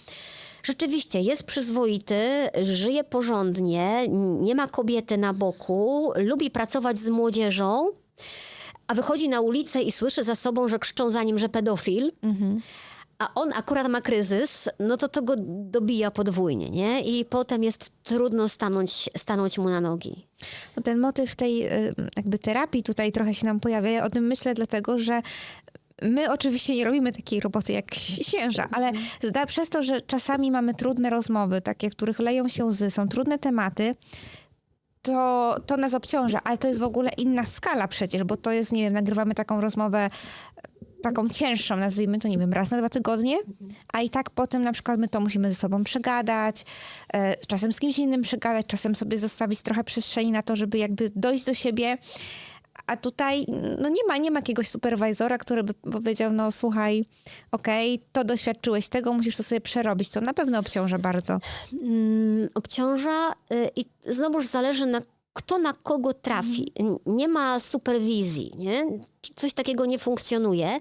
rzeczywiście jest przyzwoity, żyje porządnie, nie ma kobiety na boku, lubi pracować z młodzieżą, a wychodzi na ulicę i słyszy za sobą, że krzyczą za nim, że pedofil, a on akurat ma kryzys, no to go dobija podwójnie, nie? I potem jest trudno stanąć mu na nogi. No ten motyw tej jakby terapii tutaj trochę się nam pojawia. Ja o tym myślę dlatego, że my oczywiście nie robimy takiej roboty jak księża, ale przez to, że czasami mamy trudne rozmowy, takie, w których leją się łzy, są trudne tematy, to nas obciąża, ale to jest w ogóle inna skala przecież, bo to jest, nie wiem, nagrywamy taką rozmowę taką cięższą, nazwijmy to, nie wiem, raz na 2 tygodnie, a i tak potem na przykład my to musimy ze sobą przegadać, czasem z kimś innym przegadać, czasem sobie zostawić trochę przestrzeni na to, żeby jakby dojść do siebie. A tutaj no nie ma jakiegoś superwajzora, który by powiedział, no słuchaj, okej, to doświadczyłeś tego, musisz to sobie przerobić. To na pewno obciąża bardzo. Obciąża i znowuż zależy kto na kogo trafi. Nie ma superwizji, nie? Coś takiego nie funkcjonuje.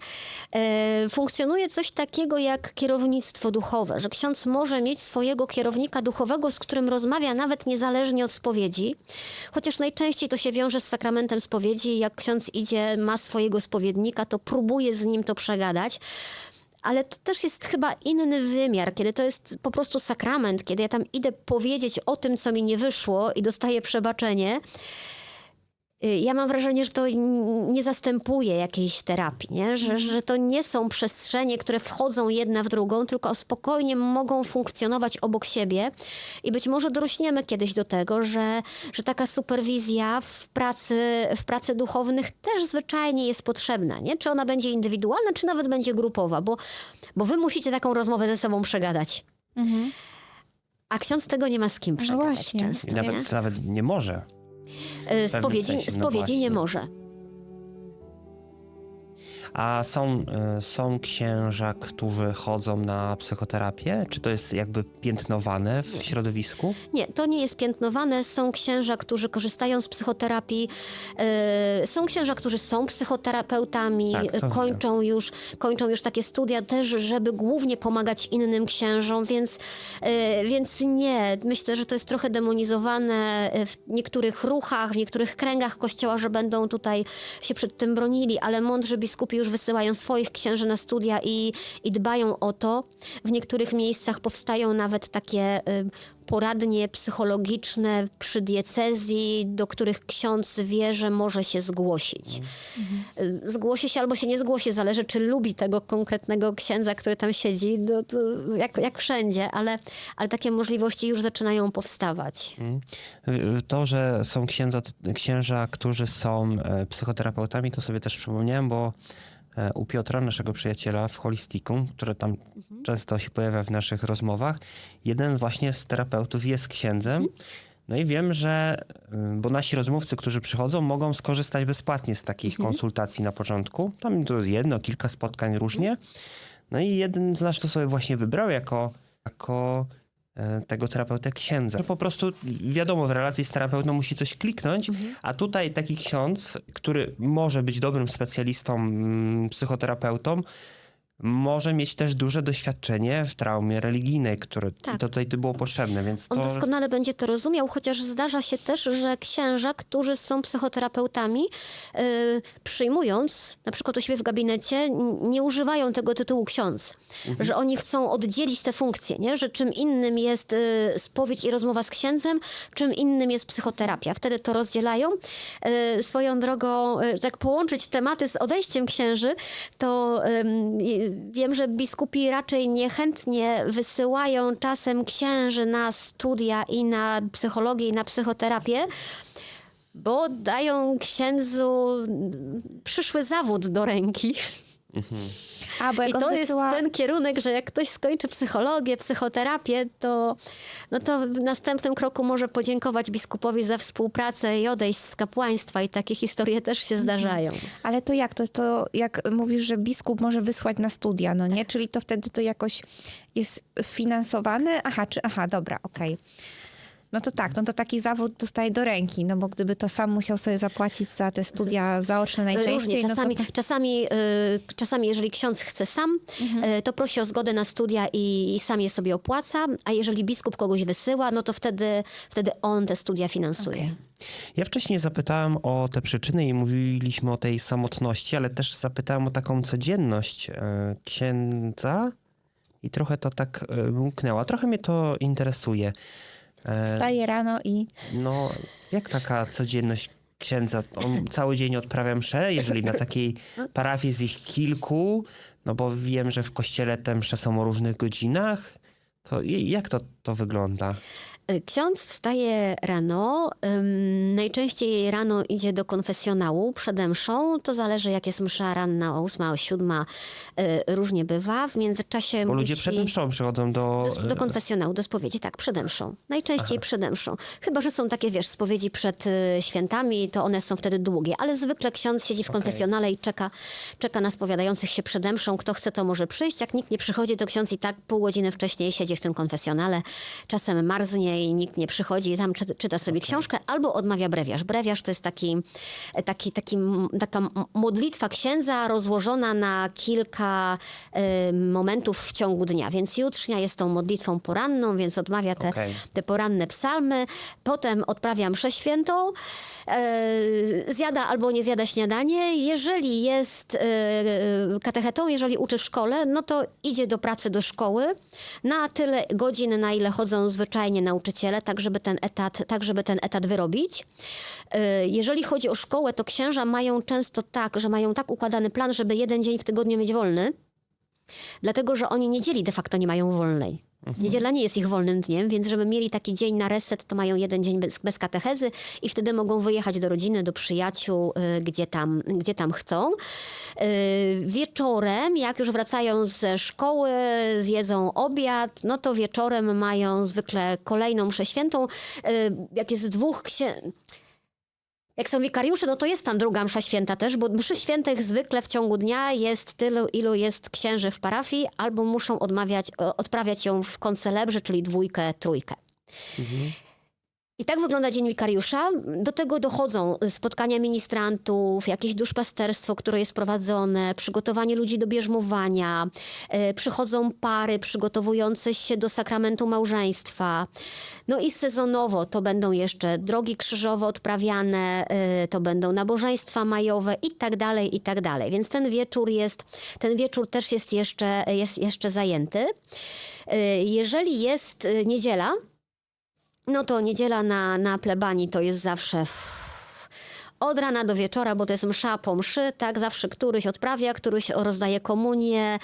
Funkcjonuje coś takiego jak kierownictwo duchowe, że ksiądz może mieć swojego kierownika duchowego, z którym rozmawia nawet niezależnie od spowiedzi, chociaż najczęściej to się wiąże z sakramentem spowiedzi. Jak ksiądz ma swojego spowiednika, to próbuje z nim to przegadać. Ale to też jest chyba inny wymiar, kiedy to jest po prostu sakrament, kiedy ja tam idę powiedzieć o tym, co mi nie wyszło i dostaję przebaczenie. Ja mam wrażenie, że to nie zastępuje jakiejś terapii, nie? Że to nie są przestrzenie, które wchodzą jedna w drugą, tylko spokojnie mogą funkcjonować obok siebie i być może dorośniemy kiedyś do tego, że taka superwizja w pracy duchownych też zwyczajnie jest potrzebna, nie? Czy ona będzie indywidualna, czy nawet będzie grupowa, bo wy musicie taką rozmowę ze sobą przegadać. A ksiądz tego nie ma z kim przegadać często. I nawet nie może. Spowiedzi nie może. A są księża, którzy chodzą na psychoterapię? Czy to jest jakby piętnowane w środowisku? Nie, to nie jest piętnowane. Są księża, którzy korzystają z psychoterapii. Są księża, którzy są psychoterapeutami, tak, kończą już takie studia też, żeby głównie pomagać innym księżom, więc nie. Myślę, że to jest trochę demonizowane w niektórych ruchach, w niektórych kręgach Kościoła, że będą tutaj się przed tym bronili, ale mądrzy biskupi już wysyłają swoich księży na studia i dbają o to. W niektórych miejscach powstają nawet takie poradnie psychologiczne przy diecezji, do których ksiądz wie, że może się zgłosić. Zgłosi się albo się nie zgłosi, zależy czy lubi tego konkretnego księdza, który tam siedzi, to jak wszędzie, ale takie możliwości już zaczynają powstawać. To, że są księża, którzy są psychoterapeutami, to sobie też przypomniałem, bo u Piotra, naszego przyjaciela w Holistikum, które tam często się pojawia w naszych rozmowach, jeden właśnie z terapeutów jest księdzem. No i wiem, że, bo nasi rozmówcy, którzy przychodzą, mogą skorzystać bezpłatnie z takich konsultacji na początku. Tam to jest kilka spotkań różnie. No i jeden z nas to sobie właśnie wybrał jako tego terapeutę księdza. Że po prostu wiadomo, w relacji z terapeutą musi coś kliknąć, a tutaj taki ksiądz, który może być dobrym specjalistą, psychoterapeutą, może mieć też duże doświadczenie w traumie religijnej, które Tak. to tutaj było potrzebne, więc On to... doskonale będzie to rozumiał, chociaż zdarza się też, że księża, którzy są psychoterapeutami, przyjmując, na przykład u siebie w gabinecie, nie używają tego tytułu ksiądz. Że oni chcą oddzielić te funkcje, nie? Że czym innym jest spowiedź i rozmowa z księdzem, czym innym jest psychoterapia. Wtedy to rozdzielają. Swoją drogą, jak połączyć tematy z odejściem księży, to wiem, że biskupi raczej niechętnie wysyłają czasem księży na studia i na psychologię i na psychoterapię, bo dają księdzu przyszły zawód do ręki. A, bo jak I on to wysyła... jest ten kierunek, że jak ktoś skończy psychologię, psychoterapię, to, no to w następnym kroku może podziękować biskupowi za współpracę i odejść z kapłaństwa i takie historie też się zdarzają. Ale to jak? To jak mówisz, że biskup może wysłać na studia, no nie? Czyli to wtedy to jakoś jest finansowane? Aha, dobra, okej. No to tak, no to taki zawód dostaje do ręki, no bo gdyby to sam musiał sobie zapłacić za te studia zaoczne najczęściej, Różnie. no to... Czasami, jeżeli ksiądz chce sam, to prosi o zgodę na studia i sam je sobie opłaca, a jeżeli biskup kogoś wysyła, no to wtedy on te studia finansuje. Okej. Ja wcześniej zapytałem o te przyczyny i mówiliśmy o tej samotności, ale też zapytałem o taką codzienność księdza i trochę to tak umknęło. Trochę mnie to interesuje. Wstaje rano i... No, jak taka codzienność księdza? On cały dzień odprawia mszę, jeżeli na takiej parafii jest ich kilku, no bo wiem, że w kościele te msze są o różnych godzinach, to jak to wygląda? Ksiądz wstaje rano, najczęściej rano idzie do konfesjonału przed mszą, to zależy jak jest msza ranna, o 8, o 7, różnie bywa. W międzyczasie Bo ludzie przed mszą przychodzą do konfesjonału, do spowiedzi, tak, przed mszą. Najczęściej przed mszą. Chyba, że są takie, spowiedzi przed świętami, to one są wtedy długie, ale zwykle ksiądz siedzi w konfesjonale i czeka na spowiadających się przed mszą. Kto chce, to może przyjść. Jak nikt nie przychodzi, to ksiądz i tak pół godziny wcześniej siedzi w tym konfesjonale. Czasem marznie i nikt nie przychodzi, tam czyta sobie książkę albo odmawia brewiarz. Brewiarz to jest taka modlitwa księdza rozłożona na kilka momentów w ciągu dnia. Więc jutrznia jest tą modlitwą poranną, więc odmawia te poranne psalmy. Potem odprawia mszę świętą, zjada albo nie zjada śniadanie. Jeżeli jest katechetą, jeżeli uczy w szkole, no to idzie do pracy, do szkoły na tyle godzin, na ile chodzą zwyczajnie nauczyciele, tak żeby ten etat wyrobić. Jeżeli chodzi o szkołę, to księża mają często tak, że mają tak układany plan, żeby jeden dzień w tygodniu mieć wolny, dlatego że oni niedzieli de facto nie mają wolnej. Niedziela nie jest ich wolnym dniem, więc żeby mieli taki dzień na reset, to mają jeden dzień bez katechezy i wtedy mogą wyjechać do rodziny, do przyjaciół, gdzie tam chcą. Wieczorem, jak już wracają ze szkoły, zjedzą obiad, no to wieczorem mają zwykle kolejną mszę świętą. Jak jest jak są wikariusze, no to jest tam druga msza święta też, bo mszy świętych zwykle w ciągu dnia jest tylu, ilu jest księży w parafii, albo muszą odprawiać ją w koncelebrze, czyli 2, 3. I tak wygląda dzień wikariusza. Do tego dochodzą spotkania ministrantów, jakieś duszpasterstwo, które jest prowadzone, przygotowanie ludzi do bierzmowania. Przychodzą pary przygotowujące się do sakramentu małżeństwa. No i sezonowo to będą jeszcze drogi krzyżowe odprawiane, to będą nabożeństwa majowe i tak dalej, i tak dalej. Więc ten wieczór też jest jeszcze zajęty. Jeżeli jest niedziela, no to niedziela na plebanii to jest zawsze od rana do wieczora, bo to jest msza po mszy, tak? Zawsze któryś odprawia, któryś rozdaje komunię.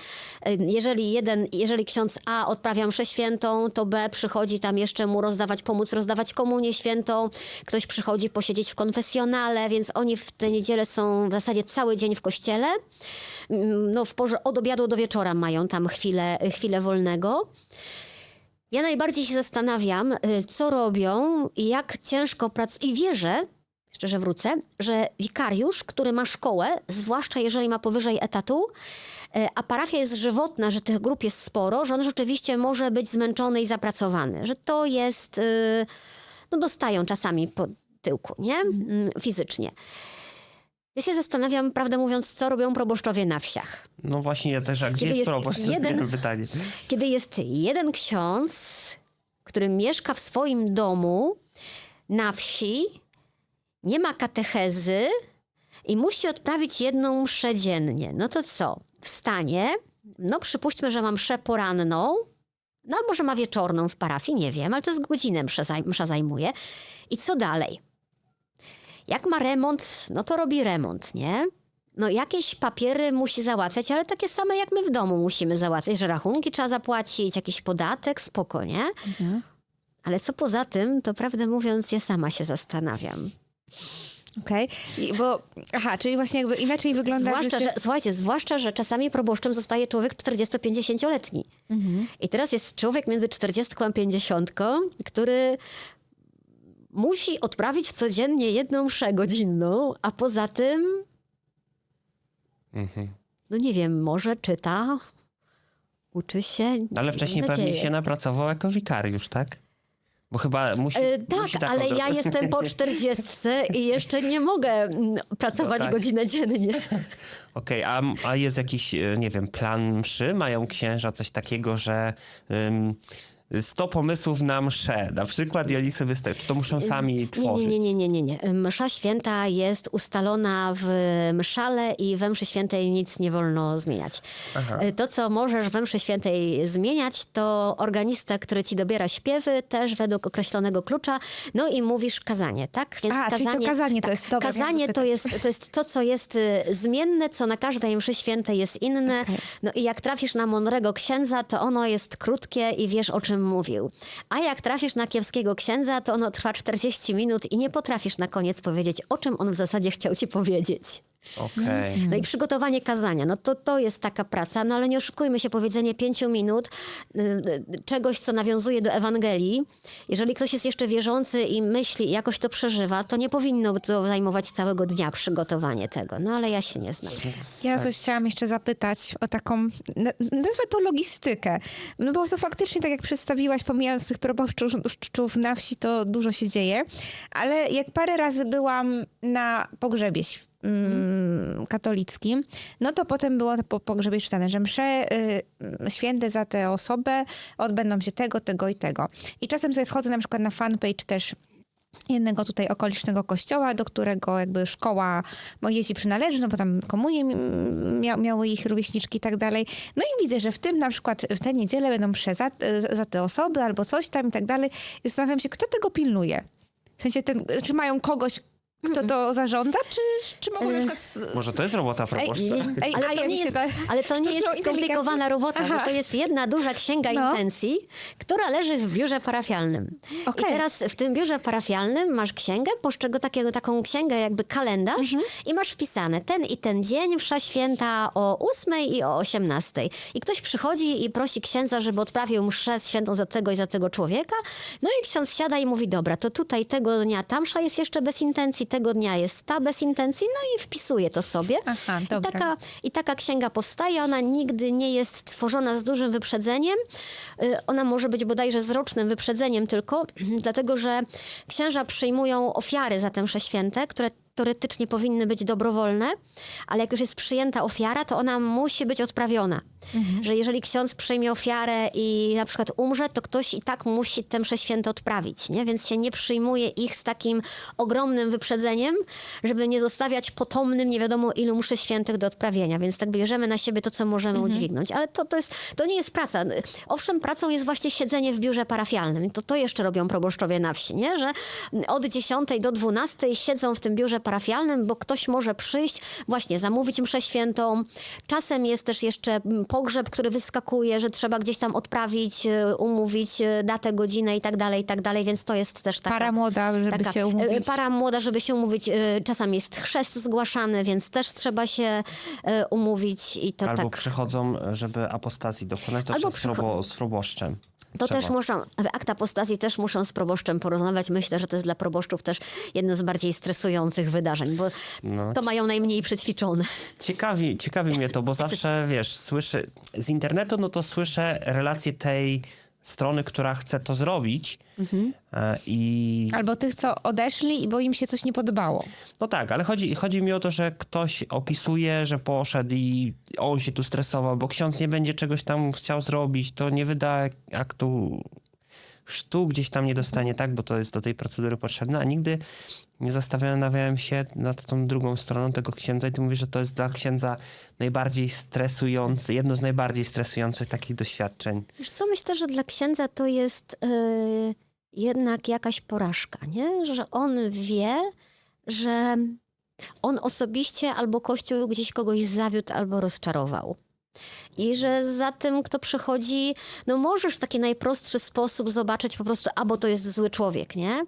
Jeżeli ksiądz A odprawia mszę świętą, to B przychodzi tam jeszcze mu pomóc rozdawać komunię świętą. Ktoś przychodzi posiedzieć w konfesjonale, więc oni w tę niedzielę są w zasadzie cały dzień w kościele. No w porze od obiadu do wieczora mają tam chwilę wolnego. Ja najbardziej się zastanawiam, co robią i jak ciężko pracują. I wierzę, szczerze wrócę, że wikariusz, który ma szkołę, zwłaszcza jeżeli ma powyżej etatu, a parafia jest żywotna, że tych grup jest sporo, że on rzeczywiście może być zmęczony i zapracowany. Że to jest, no dostają czasami po tyłku, nie? Fizycznie. Ja się zastanawiam, prawdę mówiąc, co robią proboszczowie na wsiach. No właśnie, ja też, a gdzie Kiedy jest jest proboszcz? jeden- Pytanie. Kiedy jest jeden ksiądz, który mieszka w swoim domu na wsi, nie ma katechezy i musi odprawić jedną mszę dziennie. No to co? Wstanie, no przypuśćmy, że ma mszę poranną, no może ma wieczorną w parafii, nie wiem, ale to jest godzinę msza zajmuje. I co dalej? Jak ma remont, no to robi remont, nie? No jakieś papiery musi załatwiać, ale takie same jak my w domu musimy załatwiać, że rachunki trzeba zapłacić, jakiś podatek, spoko, nie? Ale co poza tym, to prawdę mówiąc, ja sama się zastanawiam. Okej, czyli właśnie jakby inaczej wygląda życie. Zwłaszcza, że czasami proboszczem zostaje człowiek 40-50-letni. I teraz jest człowiek między 40 a 50, który musi odprawić codziennie jedną mszę godzinną, a poza tym, no nie wiem, może czyta, uczy się. Ale wcześniej mam pewnie nadzieję. się napracował jako wikariusz, tak? Bo chyba musi... musi Tak, ale ja jestem po 40 i jeszcze nie mogę pracować No tak. godzinę dziennie. Okej, a jest jakiś, nie wiem, plan mszy? Mają księża coś takiego, że 100 pomysłów na mszę, na przykład i oni sobie czy to muszą sami tworzyć? Nie. Msza święta jest ustalona w mszale i we mszy świętej nic nie wolno zmieniać. Aha. To, co możesz we mszy świętej zmieniać, to organista, który ci dobiera śpiewy, też według określonego klucza, no i mówisz kazanie, tak? Więc czyli to kazanie to jest dobre. Kazanie to jest to, co jest zmienne, co na każdej mszy świętej jest inne. Okej. No i jak trafisz na mądrego księdza, to ono jest krótkie i wiesz, o czym mówił. A jak trafisz na kiepskiego księdza, to ono trwa 40 minut i nie potrafisz na koniec powiedzieć, o czym on w zasadzie chciał ci powiedzieć. Okej. No i przygotowanie kazania, no to jest taka praca, no ale nie oszukujmy się, powiedzenie 5 minut czegoś, co nawiązuje do Ewangelii. Jeżeli ktoś jest jeszcze wierzący i myśli i jakoś to przeżywa, to nie powinno to zajmować całego dnia przygotowanie tego. No ale ja się nie znam. Ja coś chciałam jeszcze zapytać o taką, nazwę to logistykę. No bo to faktycznie, tak jak przedstawiłaś, pomijając tych proboszczów na wsi, to dużo się dzieje. Ale jak parę razy byłam na pogrzebie katolickim, no to potem było po pogrzebie czytane, że msze święte za tę osobę odbędą się tego, tego i tego. I czasem sobie wchodzę na przykład na fanpage też jednego tutaj okolicznego kościoła, do którego jakby szkoła mojej dzieci przynależy, no bo tam komunie miały ich rówieśniczki i tak dalej. No i widzę, że w tym na przykład w tę niedzielę będą msze za te osoby albo coś tam i tak dalej. I zastanawiam się, kto tego pilnuje? W sensie, czy mają kogoś, kto to zażąda, czy mogą na przykład... Może to jest robota proboszcza? Ale to nie jest skomplikowana robota, bo to jest jedna duża księga intencji, która leży w biurze parafialnym. Okej. I teraz w tym biurze parafialnym masz księgę, taką księgę jakby kalendarz i masz wpisane ten i ten dzień, msza święta o 8 i o 18. I ktoś przychodzi i prosi księdza, żeby odprawił mszę świętą za tego i za tego człowieka. No i ksiądz siada i mówi, dobra, to tutaj tego dnia ta msza jest jeszcze bez intencji, tego dnia jest ta bez intencji, no i wpisuje to sobie. Aha, dobra. I taka księga powstaje, ona nigdy nie jest tworzona z dużym wyprzedzeniem. Ona może być bodajże z rocznym wyprzedzeniem tylko, dlatego że księża przyjmują ofiary za te msze święte, które teoretycznie powinny być dobrowolne, ale jak już jest przyjęta ofiara, to ona musi być odprawiona. Że jeżeli ksiądz przyjmie ofiarę i na przykład umrze, to ktoś i tak musi tę mszę świętą odprawić, nie? Więc się nie przyjmuje ich z takim ogromnym wyprzedzeniem, żeby nie zostawiać potomnym nie wiadomo ilu mszy świętych do odprawienia. Więc tak bierzemy na siebie to, co możemy udźwignąć. Ale to nie jest praca. Owszem, pracą jest właśnie siedzenie w biurze parafialnym. To jeszcze robią proboszczowie na wsi, nie? Że od 10 do 12 siedzą w tym biurze parafialnym, bo ktoś może przyjść, właśnie zamówić mszę świętą. Czasem jest też jeszcze pogrzeb, który wyskakuje, że trzeba gdzieś tam odprawić, umówić datę, godzinę i tak dalej, więc to jest też taka... Para młoda, żeby się umówić. Para młoda, żeby się umówić. Czasem jest chrzest zgłaszany, więc też trzeba się umówić i to Albo tak... przychodzą, żeby apostazji dokonać, to Albo z proboszczem. To Trzeba. też muszą, akt apostazji też muszą z proboszczem porozmawiać. Myślę, że to jest dla proboszczów też jedno z bardziej stresujących wydarzeń, bo No, to mają najmniej przećwiczone. Ciekawi mnie to, bo zawsze, wiesz, słyszę z internetu, no to słyszę relację tej strony, która chce to zrobić i Albo tych, co odeszli, bo im się coś nie podobało. no tak, ale chodzi mi o to, że ktoś opisuje, że poszedł i on się tu stresował, bo ksiądz nie będzie czegoś tam chciał zrobić, to nie wyda aktu chrztu, gdzieś tam nie dostanie, tak, bo to jest do tej procedury potrzebne, a nigdy nie zastanawiałem się nad tą drugą stroną tego księdza i ty mówisz, że to jest dla księdza najbardziej stresujący, jedno z najbardziej stresujących takich doświadczeń. Wiesz co, myślę, że dla księdza to jest jednak jakaś porażka, nie? Że on wie, że on osobiście albo Kościół gdzieś kogoś zawiódł albo rozczarował. I że za tym, kto przychodzi, no możesz w taki najprostszy sposób zobaczyć po prostu, bo to jest zły człowiek, nie?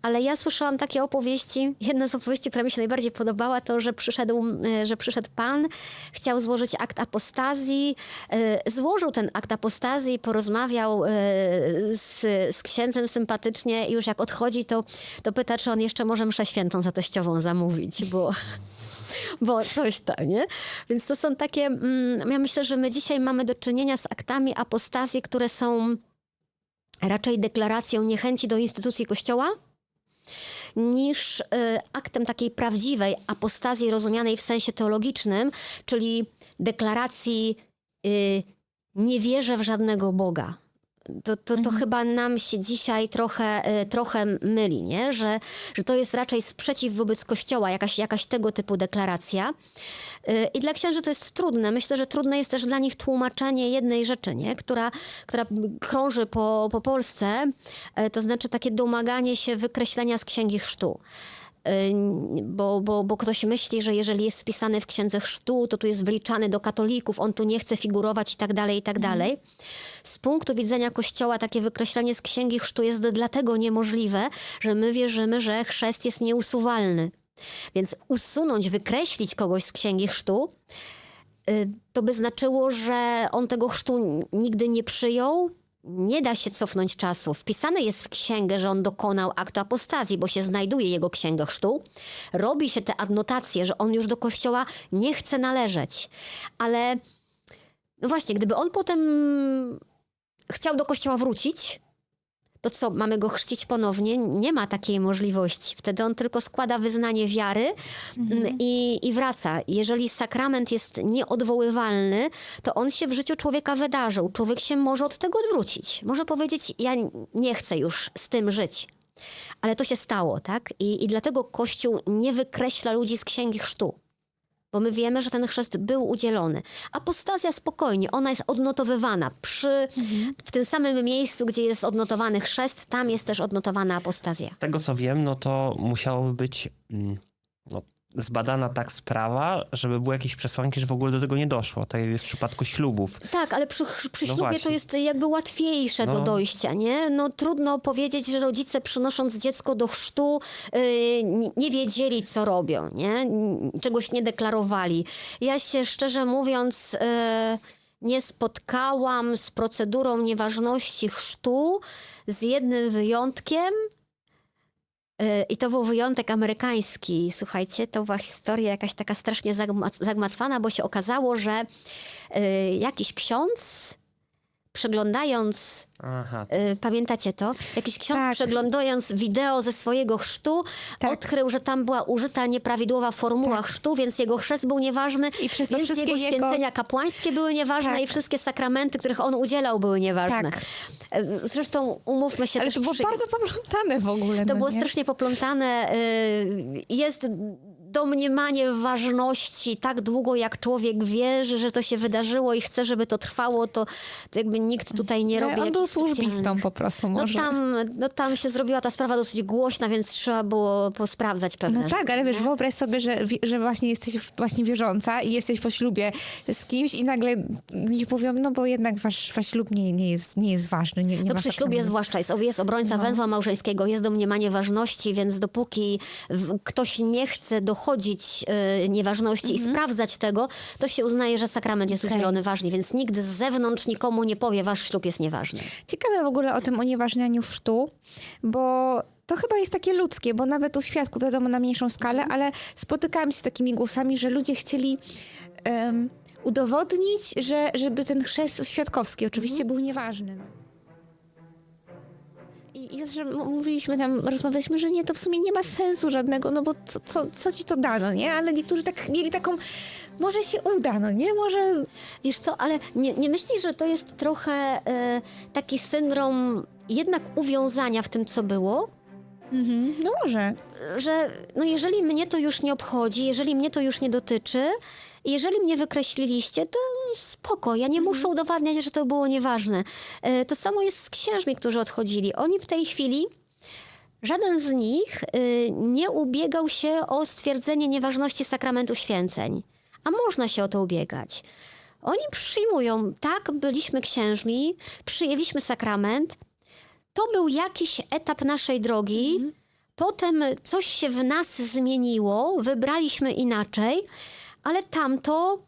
Ale ja słyszałam takie opowieści, jedna z opowieści, która mi się najbardziej podobała, to, że przyszedł pan, chciał złożyć akt apostazji, złożył ten akt apostazji, porozmawiał z księdzem sympatycznie i już jak odchodzi, to pyta, czy on jeszcze może mszę świętą za teściową zamówić, bo coś tam, nie? Więc to są takie, ja myślę, że my dzisiaj mamy do czynienia z aktami apostazji, które są raczej deklaracją niechęci do instytucji Kościoła, niż aktem takiej prawdziwej apostazji rozumianej w sensie teologicznym, czyli deklaracji nie wierzę w żadnego Boga. To chyba nam się dzisiaj trochę myli, nie? Że to jest raczej sprzeciw wobec Kościoła, jakaś tego typu deklaracja. I dla księży to jest trudne. Myślę, że trudne jest też dla nich tłumaczenie jednej rzeczy, nie? Która krąży po Polsce, to znaczy takie domaganie się wykreślenia z księgi chrztu. Bo ktoś myśli, że jeżeli jest wpisany w księdze chrztu, to tu jest wliczany do katolików, on tu nie chce figurować i tak dalej, i tak dalej. Z punktu widzenia Kościoła takie wykreślenie z księgi chrztu jest dlatego niemożliwe, że my wierzymy, że chrzest jest nieusuwalny. Więc usunąć, wykreślić kogoś z księgi chrztu, to by znaczyło, że on tego chrztu nigdy nie przyjął. Nie da się cofnąć czasu. Wpisane jest w księgę, że on dokonał aktu apostazji, bo się znajduje jego księga chrztu. Robi się te adnotacje, że on już do Kościoła nie chce należeć. Ale no właśnie, gdyby on potem chciał do Kościoła wrócić, to co, mamy go chrzcić ponownie? Nie ma takiej możliwości. Wtedy on tylko składa wyznanie wiary i wraca. Jeżeli sakrament jest nieodwoływalny, to on się w życiu człowieka wydarzył. Człowiek się może od tego odwrócić. Może powiedzieć, ja nie chcę już z tym żyć. Ale to się stało, tak? I dlatego Kościół nie wykreśla ludzi z księgi chrztu. Bo my wiemy, że ten chrzest był udzielony. Apostazja spokojnie, ona jest odnotowywana. W tym samym miejscu, gdzie jest odnotowany chrzest, tam jest też odnotowana apostazja. Z tego co wiem, no to musiałoby być zbadana tak sprawa, żeby były jakieś przesłanki, że w ogóle do tego nie doszło. Tak jak jest w przypadku ślubów. Tak, ale przy ślubie właśnie. to jest jakby łatwiejsze do dojścia, nie? No trudno powiedzieć, że rodzice przynosząc dziecko do chrztu nie wiedzieli, co robią, nie? Czegoś nie deklarowali. Ja się szczerze mówiąc nie spotkałam z procedurą nieważności chrztu z jednym wyjątkiem. I to był wyjątek amerykański. Słuchajcie, to była historia jakaś taka strasznie zagmatwana, bo się okazało, że jakiś ksiądz przeglądając, pamiętacie to? Jakiś ksiądz przeglądając wideo ze swojego chrztu, odkrył, że tam była użyta nieprawidłowa formuła chrztu, więc jego chrzest był nieważny, I przez to więc wszystkie jego święcenia kapłańskie były nieważne i wszystkie sakramenty, których on udzielał, były nieważne. Tak. Zresztą umówmy się Ale też to było bardzo poplątane w ogóle. To było nie? strasznie poplątane. Jest domniemanie ważności tak długo, jak człowiek wierzy, że to się wydarzyło i chce, żeby to trwało, to jakby nikt tutaj nie robi On był jakichś służbistą specjalnych- po prostu może. tam się zrobiła ta sprawa dosyć głośna, więc trzeba było posprawdzać pewne No tak, rzeczy, ale wiesz, nie? wyobraź sobie, że właśnie jesteś właśnie wierząca i jesteś po ślubie z kimś i nagle ci powią, no bo jednak wasz ślub nie jest ważny. Nie No ma przy ślubie sakramentu. zwłaszcza jest obrońca węzła małżeńskiego, jest domniemanie ważności, więc dopóki ktoś nie chce dochodzić obchodzić nieważności i sprawdzać tego, to się uznaje, że sakrament jest udzielony ważnie, więc nikt z zewnątrz nikomu nie powie, wasz ślub jest nieważny. Ciekawe w ogóle o tym unieważnianiu chrztu, bo to chyba jest takie ludzkie, bo nawet u świadków, wiadomo, na mniejszą skalę, ale spotykałam się z takimi głosami, że ludzie chcieli udowodnić, żeby ten chrzest świadkowski oczywiście był nieważny. No. I zawsze mówiliśmy tam, rozmawialiśmy, że nie, to w sumie nie ma sensu żadnego, no bo co ci to da, no nie? Ale niektórzy tak mieli taką, może się uda, no nie? Może... Wiesz co, ale nie myślisz, że to jest trochę taki syndrom jednak uwiązania w tym, co było? No może. Że no jeżeli mnie to już nie obchodzi, jeżeli mnie to już nie dotyczy, jeżeli mnie wykreśliliście, to spoko, ja nie muszę udowadniać, że to było nieważne. To samo jest z księżmi, którzy odchodzili. Oni w tej chwili, żaden z nich nie ubiegał się o stwierdzenie nieważności sakramentu święceń. A można się o to ubiegać. Oni przyjmują, tak, byliśmy księżmi, przyjęliśmy sakrament, to był jakiś etap naszej drogi, potem coś się w nas zmieniło, wybraliśmy inaczej, ale tamto,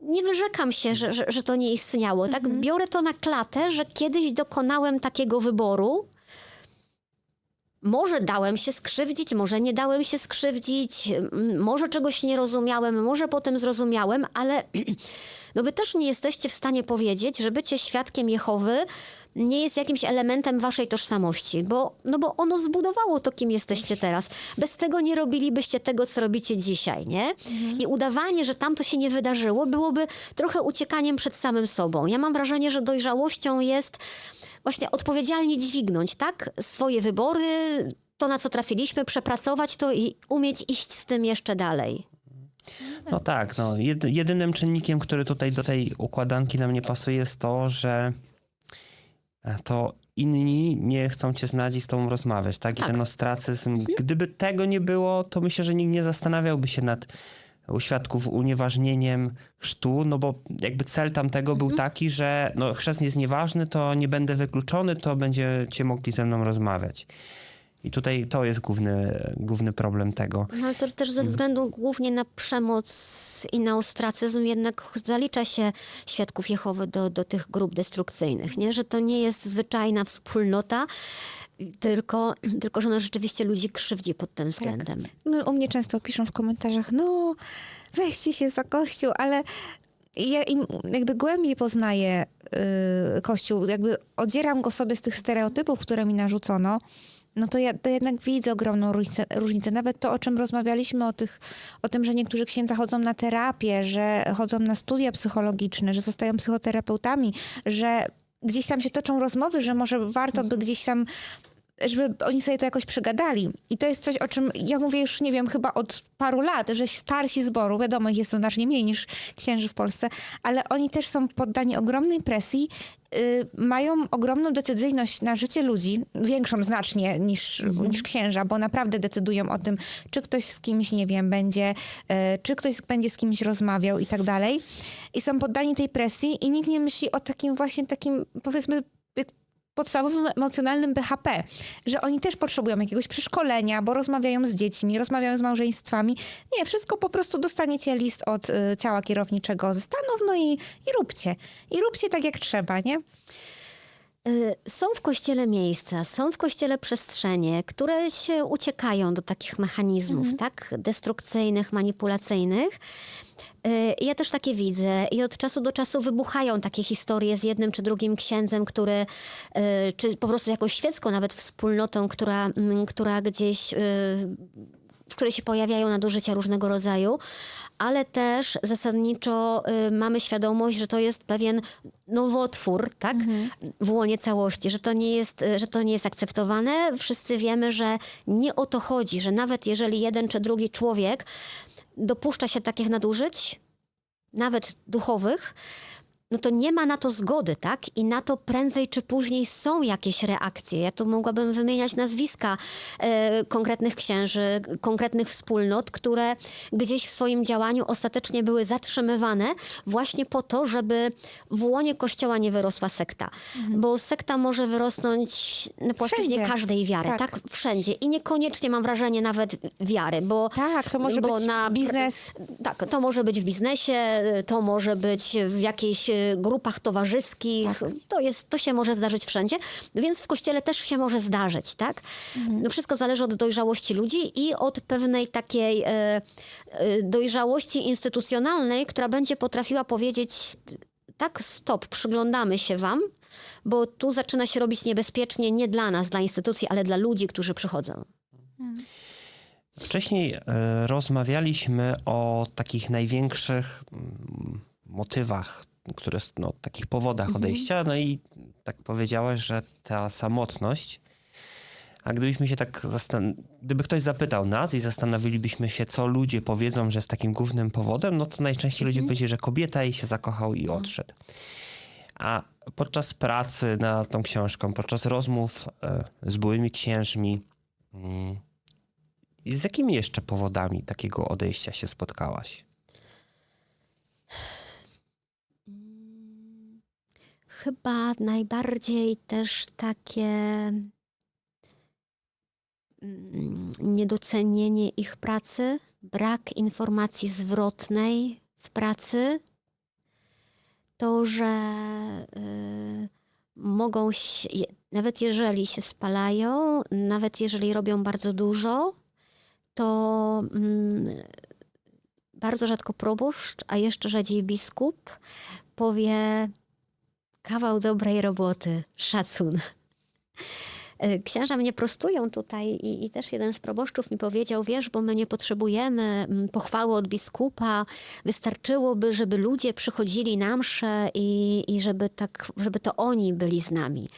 nie wyrzekam się, że to nie istniało. Tak? Biorę to na klatę, że kiedyś dokonałem takiego wyboru. Może dałem się skrzywdzić, może nie dałem się skrzywdzić, może czegoś nie rozumiałem, może potem zrozumiałem, ale no wy też nie jesteście w stanie powiedzieć, że bycie świadkiem Jehowy nie jest jakimś elementem waszej tożsamości, bo ono zbudowało to, kim jesteście teraz. Bez tego nie robilibyście tego, co robicie dzisiaj, nie? I udawanie, że tamto się nie wydarzyło, byłoby trochę uciekaniem przed samym sobą. Ja mam wrażenie, że dojrzałością jest właśnie odpowiedzialnie dźwignąć, tak? Swoje wybory, to na co trafiliśmy, przepracować to i umieć iść z tym jeszcze dalej. No tak, no. Jedynym czynnikiem, który tutaj do tej układanki nam nie pasuje, jest to, że to inni nie chcą cię znać i z tobą rozmawiać, tak? I ten ostracyzm, gdyby tego nie było, to myślę, że nikt nie zastanawiałby się nad u świadków unieważnieniem chrztu, no bo jakby cel tamtego był taki, że no, chrzest jest nieważny, to nie będę wykluczony, to będziecie mogli ze mną rozmawiać. I tutaj to jest główny problem tego. No, ale to też ze względu głównie na przemoc i na ostracyzm jednak zalicza się świadków Jehowy do tych grup destrukcyjnych, nie? Że to nie jest zwyczajna wspólnota, tylko że ona rzeczywiście ludzi krzywdzi pod tym względem. No, u mnie często piszą w komentarzach, no weźcie się za Kościół, ale ja im jakby głębiej poznaję Kościół, jakby odzieram go sobie z tych stereotypów, które mi narzucono, no to jednak widzę ogromną różnicę. Nawet to, o czym rozmawialiśmy, o tym, że niektórzy księdza chodzą na terapię, że chodzą na studia psychologiczne, że zostają psychoterapeutami, że gdzieś tam się toczą rozmowy, że może warto by gdzieś tam, żeby oni sobie to jakoś przegadali. I to jest coś, o czym ja mówię już, nie wiem, chyba od paru lat, że starsi zboru, wiadomo, ich jest to znacznie mniej niż księży w Polsce, ale oni też są poddani ogromnej presji, mają ogromną decyzyjność na życie ludzi, większą znacznie niż księża, bo naprawdę decydują o tym, czy ktoś z kimś, nie wiem, będzie, czy ktoś będzie z kimś rozmawiał i tak dalej. I są poddani tej presji i nikt nie myśli o takim właśnie powiedzmy podstawowym emocjonalnym BHP, że oni też potrzebują jakiegoś przeszkolenia, bo rozmawiają z dziećmi, rozmawiają z małżeństwami. Nie, wszystko po prostu dostaniecie list od ciała kierowniczego ze Stanów, no i róbcie. I róbcie tak, jak trzeba, nie? Są w Kościele miejsca, są w Kościele przestrzenie, które się uciekają do takich mechanizmów, tak? Destrukcyjnych, manipulacyjnych. Ja też takie widzę i od czasu do czasu wybuchają takie historie z jednym czy drugim księdzem, który, czy po prostu jakąś świecką nawet wspólnotą, która gdzieś, w której się pojawiają nadużycia różnego rodzaju, ale też zasadniczo mamy świadomość, że to jest pewien nowotwór, tak? W łonie całości, że to nie jest akceptowane. Wszyscy wiemy, że nie o to chodzi, że nawet jeżeli jeden czy drugi człowiek dopuszcza się takich nadużyć, nawet duchowych, no to nie ma na to zgody, tak? I na to prędzej czy później są jakieś reakcje. Ja tu mogłabym wymieniać nazwiska konkretnych księży, konkretnych wspólnot, które gdzieś w swoim działaniu ostatecznie były zatrzymywane właśnie po to, żeby w łonie Kościoła nie wyrosła sekta. Bo sekta może wyrosnąć na płaszczyźnie Wszędzie. każdej wiary, Tak. tak? Wszędzie. I niekoniecznie mam wrażenie nawet wiary, bo... Tak, to może bo być biznes. Tak, to może być w biznesie, to może być w jakichś grupach towarzyskich, to się może zdarzyć wszędzie, więc w kościele też się może zdarzyć, tak? No wszystko zależy od dojrzałości ludzi i od pewnej takiej dojrzałości instytucjonalnej, która będzie potrafiła powiedzieć tak, stop, przyglądamy się wam, bo tu zaczyna się robić niebezpiecznie nie dla nas, dla instytucji, ale dla ludzi, którzy przychodzą. Wcześniej rozmawialiśmy o takich największych motywach, takich powodach odejścia. No i tak powiedziałaś, że ta samotność. A gdybyśmy się tak gdyby ktoś zapytał nas i zastanowilibyśmy się, co ludzie powiedzą, że jest takim głównym powodem, no to najczęściej ludzie powiedzieli, że kobieta i się zakochał i odszedł. A podczas pracy nad tą książką, podczas rozmów z byłymi księżmi, z jakimi jeszcze powodami takiego odejścia się spotkałaś? Chyba najbardziej też takie niedocenienie ich pracy, brak informacji zwrotnej w pracy, to, że mogą się, nawet jeżeli się spalają, nawet jeżeli robią bardzo dużo, to bardzo rzadko proboszcz, a jeszcze rzadziej biskup powie: kawał dobrej roboty, szacun. Księża mnie prostują tutaj i też jeden z proboszczów mi powiedział: wiesz, bo my nie potrzebujemy pochwały od biskupa, wystarczyłoby, żeby ludzie przychodzili na mszę i żeby to oni byli z nami.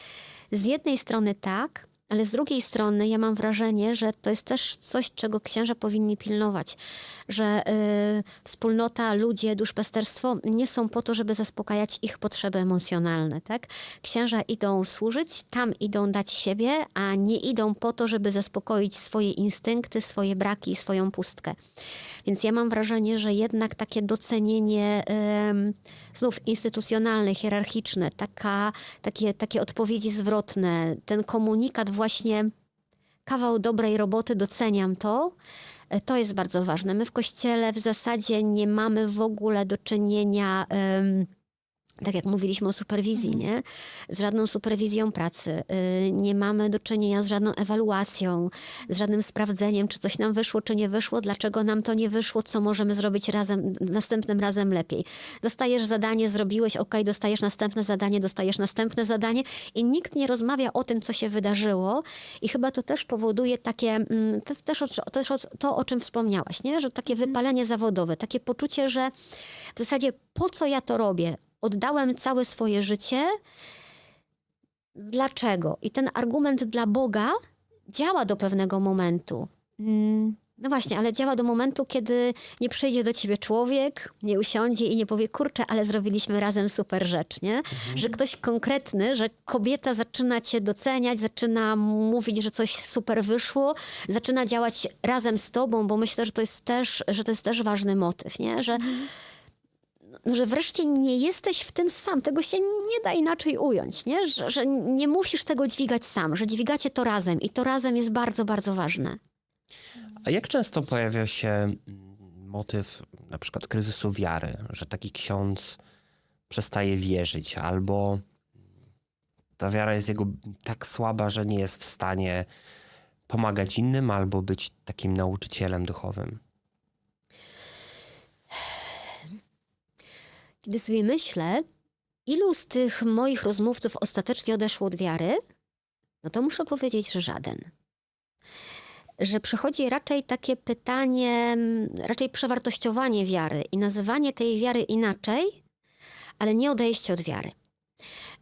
Z jednej strony tak, ale z drugiej strony ja mam wrażenie, że to jest też coś, czego księża powinni pilnować, że wspólnota, ludzie, duszpasterstwo nie są po to, żeby zaspokajać ich potrzeby emocjonalne, tak? Księża idą służyć, tam idą dać siebie, a nie idą po to, żeby zaspokoić swoje instynkty, swoje braki i swoją pustkę. Więc ja mam wrażenie, że jednak takie docenienie znów instytucjonalne, hierarchiczne, takie odpowiedzi zwrotne, ten komunikat właśnie kawał dobrej roboty, doceniam to, to jest bardzo ważne. My w Kościele w zasadzie nie mamy w ogóle do czynienia, tak jak mówiliśmy o superwizji, nie? Z żadną superwizją pracy. Nie mamy do czynienia z żadną ewaluacją, z żadnym sprawdzeniem, czy coś nam wyszło, czy nie wyszło, dlaczego nam to nie wyszło, co możemy zrobić następnym razem lepiej. Dostajesz zadanie, zrobiłeś, dostajesz następne zadanie i nikt nie rozmawia o tym, co się wydarzyło i chyba to też powoduje takie, to o czym wspomniałaś, nie? Że takie wypalenie zawodowe, takie poczucie, że w zasadzie po co ja to robię? Oddałem całe swoje życie. Dlaczego? I ten argument dla Boga działa do pewnego momentu. No właśnie, ale działa do momentu, kiedy nie przyjdzie do ciebie człowiek, nie usiądzie i nie powie: kurczę, ale zrobiliśmy razem super rzecz, nie? Że ktoś konkretny, że kobieta zaczyna cię doceniać, zaczyna mówić, że coś super wyszło, zaczyna działać razem z tobą, bo myślę, że to jest też ważny motyw, nie? Że wreszcie nie jesteś w tym sam. Tego się nie da inaczej ująć, nie? Że nie musisz tego dźwigać sam, że dźwigacie to razem i to razem jest bardzo, bardzo ważne. A jak często pojawia się motyw na przykład kryzysu wiary, że taki ksiądz przestaje wierzyć albo ta wiara jest jego tak słaba, że nie jest w stanie pomagać innym albo być takim nauczycielem duchowym? Kiedy sobie myślę, ilu z tych moich rozmówców ostatecznie odeszło od wiary, no to muszę powiedzieć, że żaden. Że przychodzi raczej takie pytanie, raczej przewartościowanie wiary i nazywanie tej wiary inaczej, ale nie odejście od wiary.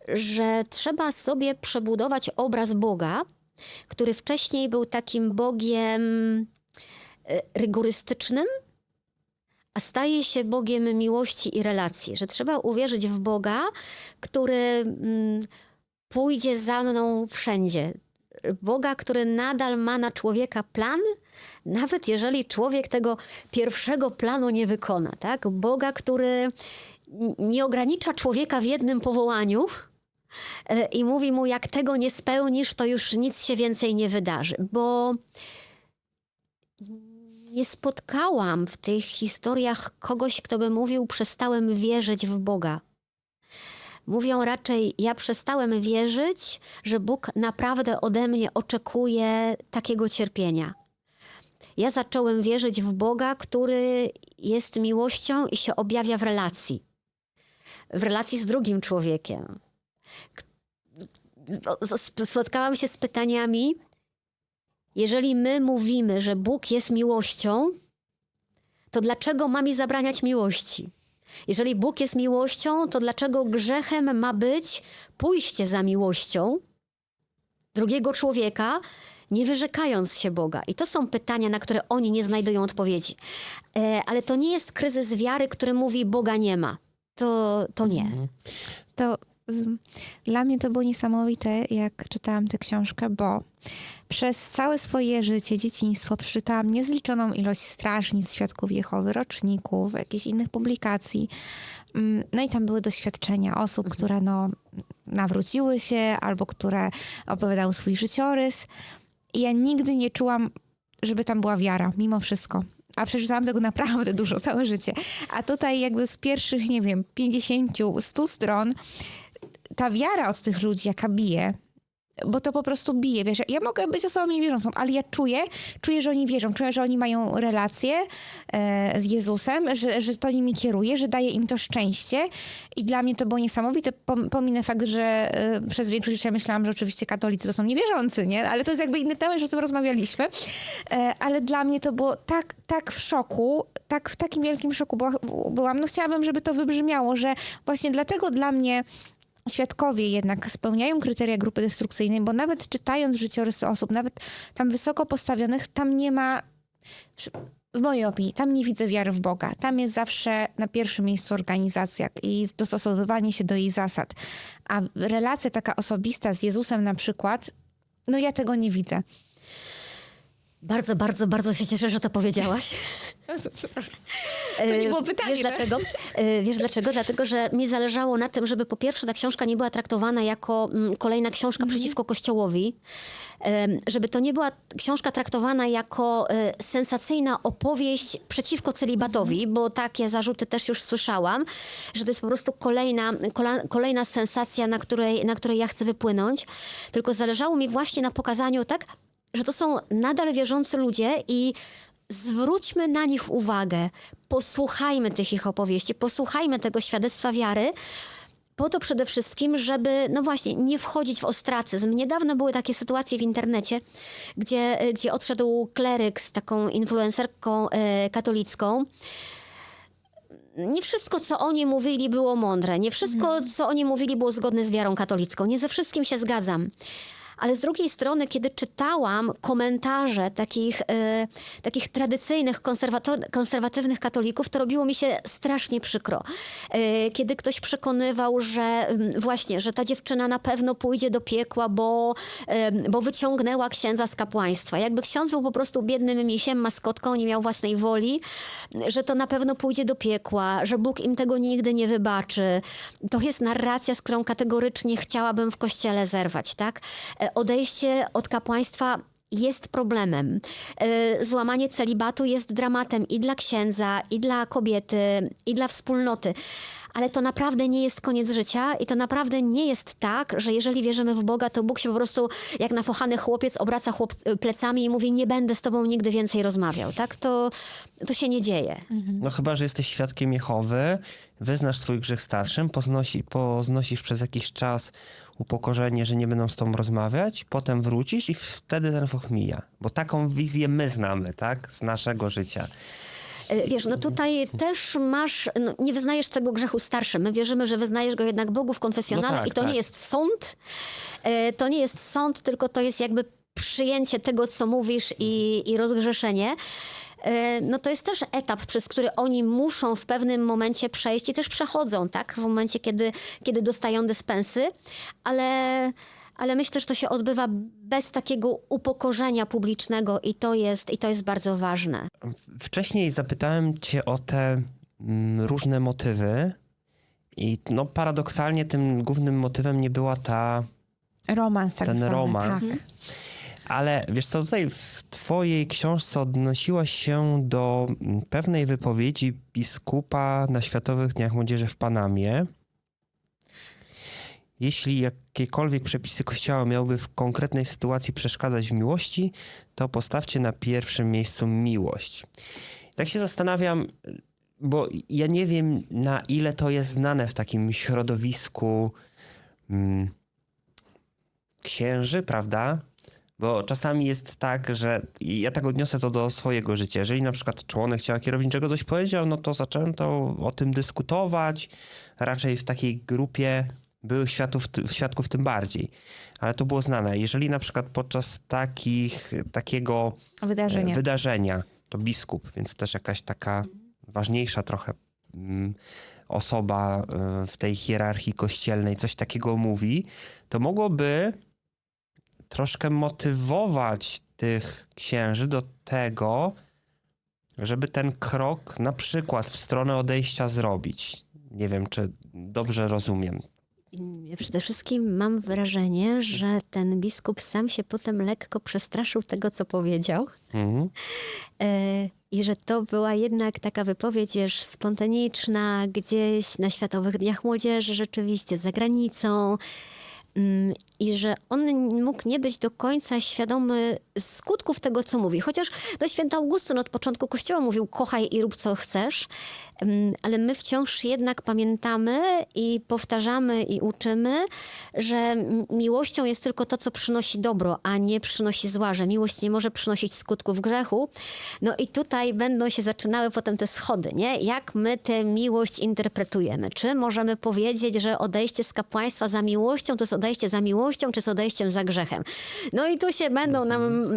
Że trzeba sobie przebudować obraz Boga, który wcześniej był takim Bogiem rygorystycznym, a staje się Bogiem miłości i relacji. Że trzeba uwierzyć w Boga, który pójdzie za mną wszędzie. Boga, który nadal ma na człowieka plan, nawet jeżeli człowiek tego pierwszego planu nie wykona. Tak? Boga, który nie ogranicza człowieka w jednym powołaniu i mówi mu, jak tego nie spełnisz, to już nic się więcej nie wydarzy. Bo nie spotkałam w tych historiach kogoś, kto by mówił, przestałem wierzyć w Boga. Mówią raczej, ja przestałem wierzyć, że Bóg naprawdę ode mnie oczekuje takiego cierpienia. Ja zacząłem wierzyć w Boga, który jest miłością i się objawia w relacji. W relacji z drugim człowiekiem. Spotkałam się z pytaniami, jeżeli my mówimy, że Bóg jest miłością, to dlaczego ma mi zabraniać miłości? Jeżeli Bóg jest miłością, to dlaczego grzechem ma być pójście za miłością drugiego człowieka, nie wyrzekając się Boga? I to są pytania, na które oni nie znajdują odpowiedzi. Ale to nie jest kryzys wiary, który mówi, Boga nie ma. To nie. To dla mnie to było niesamowite, jak czytałam tę książkę, bo przez całe swoje życie, dzieciństwo przeczytałam niezliczoną ilość strażnic, świadków Jehowy, roczników, jakichś innych publikacji. No i tam były doświadczenia osób, które nawróciły się albo które opowiadały swój życiorys. I ja nigdy nie czułam, żeby tam była wiara, mimo wszystko. A przeczytałam tego naprawdę dużo, całe życie. A tutaj jakby z pierwszych, 50, 100 stron ta wiara od tych ludzi, jaka bije, bo to po prostu bije, wiesz, ja mogę być osobą niewierzącą, ale ja czuję, że oni wierzą, czuję, że oni mają relację z Jezusem, że to nimi kieruje, że daje im to szczęście i dla mnie to było niesamowite, pominę fakt, że przez większość życia myślałam, że oczywiście katolicy to są niewierzący, nie? Ale to jest jakby inny temat, że o tym rozmawialiśmy, ale dla mnie to było tak w szoku, w takim wielkim szoku byłam, chciałabym, żeby to wybrzmiało, że właśnie dlatego dla mnie świadkowie jednak spełniają kryteria grupy destrukcyjnej, bo nawet czytając życiorysy osób, nawet tam wysoko postawionych, tam nie ma, w mojej opinii, tam nie widzę wiary w Boga. Tam jest zawsze na pierwszym miejscu organizacja i dostosowywanie się do jej zasad. A relacja taka osobista z Jezusem na przykład, ja tego nie widzę. Bardzo, bardzo, bardzo się cieszę, że to powiedziałaś. To nie było pytanie. Wiesz dlaczego? Wiesz dlaczego? Dlatego, że mi zależało na tym, żeby po pierwsze ta książka nie była traktowana jako kolejna książka przeciwko Kościołowi. Żeby to nie była książka traktowana jako sensacyjna opowieść przeciwko celibatowi, bo takie zarzuty też już słyszałam, że to jest po prostu kolejna sensacja, na której ja chcę wypłynąć. Tylko zależało mi właśnie na pokazaniu, tak, że to są nadal wierzący ludzie i zwróćmy na nich uwagę, posłuchajmy tych ich opowieści, posłuchajmy tego świadectwa wiary, po to przede wszystkim, żeby, właśnie, nie wchodzić w ostracyzm. Niedawno były takie sytuacje w internecie, gdzie odszedł kleryk z taką influencerką katolicką. Nie wszystko, co oni mówili, było mądre. Nie wszystko, co oni mówili, było zgodne z wiarą katolicką. Nie ze wszystkim się zgadzam. Ale z drugiej strony, kiedy czytałam komentarze takich tradycyjnych, konserwatywnych katolików, to robiło mi się strasznie przykro. Kiedy ktoś przekonywał, że ta dziewczyna na pewno pójdzie do piekła, bo wyciągnęła księdza z kapłaństwa. Jakby ksiądz był po prostu biednym misiem, maskotką, nie miał własnej woli, że to na pewno pójdzie do piekła, że Bóg im tego nigdy nie wybaczy. To jest narracja, z którą kategorycznie chciałabym w Kościele zerwać, tak? Odejście od kapłaństwa jest problemem. Złamanie celibatu jest dramatem i dla księdza, i dla kobiety, i dla wspólnoty. Ale to naprawdę nie jest koniec życia i to naprawdę nie jest tak, że jeżeli wierzymy w Boga, to Bóg się po prostu jak nafochany chłopiec obraca plecami i mówi, nie będę z tobą nigdy więcej rozmawiał. Tak? To się nie dzieje. Chyba, że jesteś świadkiem Jehowy, wyznasz swój grzech starszym, poznosisz przez jakiś czas upokorzenie, że nie będą z tobą rozmawiać, potem wrócisz i wtedy ten foch mija. Bo taką wizję my znamy, tak? Z naszego życia. Wiesz, tutaj też nie wyznajesz tego grzechu starszym. My wierzymy, że wyznajesz go jednak Bogu w konfesjonale i to nie jest sąd. To nie jest sąd, tylko to jest jakby przyjęcie tego, co mówisz i rozgrzeszenie. no to jest też etap, przez który oni muszą w pewnym momencie przejść i też przechodzą, tak? W momencie, kiedy dostają dyspensy, ale myślę, że to się odbywa bez takiego upokorzenia publicznego i to jest bardzo ważne. Wcześniej zapytałem cię o te różne motywy i no paradoksalnie tym głównym motywem nie była Romans tak ten zwany. romans. Tak. Ale wiesz co, tutaj w twojej książce odnosiłaś się do pewnej wypowiedzi biskupa na Światowych Dniach Młodzieży w Panamie. Jeśli jakiekolwiek przepisy Kościoła miałyby w konkretnej sytuacji przeszkadzać w miłości, to postawcie na pierwszym miejscu miłość. Tak się zastanawiam, bo ja nie wiem, na ile to jest znane w takim środowisku księży, prawda? Bo czasami jest tak, że ja tak odniosę to do swojego życia. Jeżeli na przykład członek ciała kierowniczego coś powiedział, no to zaczęto o tym dyskutować, raczej w takiej grupie byłych świadków tym bardziej. Ale to było znane. Jeżeli na przykład podczas takiego wydarzenia to biskup, więc też jakaś taka ważniejsza trochę osoba w tej hierarchii kościelnej coś takiego mówi, to mogłoby troszkę motywować tych księży do tego, żeby ten krok na przykład w stronę odejścia zrobić. Nie wiem, czy dobrze rozumiem. Ja przede wszystkim mam wrażenie, że ten biskup sam się potem lekko przestraszył tego, co powiedział. I że to była jednak taka wypowiedź, wiesz, spontaniczna, gdzieś na Światowych Dniach Młodzieży, rzeczywiście za granicą. I że on mógł nie być do końca świadomy skutków tego, co mówi. Chociaż święty Augustyn od początku Kościoła mówił: kochaj i rób, co chcesz. Ale my wciąż jednak pamiętamy i powtarzamy i uczymy, że miłością jest tylko to, co przynosi dobro, a nie przynosi zła, że miłość nie może przynosić skutków grzechu. No i tutaj będą się zaczynały potem te schody, nie? Jak my tę miłość interpretujemy? Czy możemy powiedzieć, że odejście z kapłaństwa za miłością to jest odejście za miłością, czy z odejściem za grzechem? No i tu się będą nam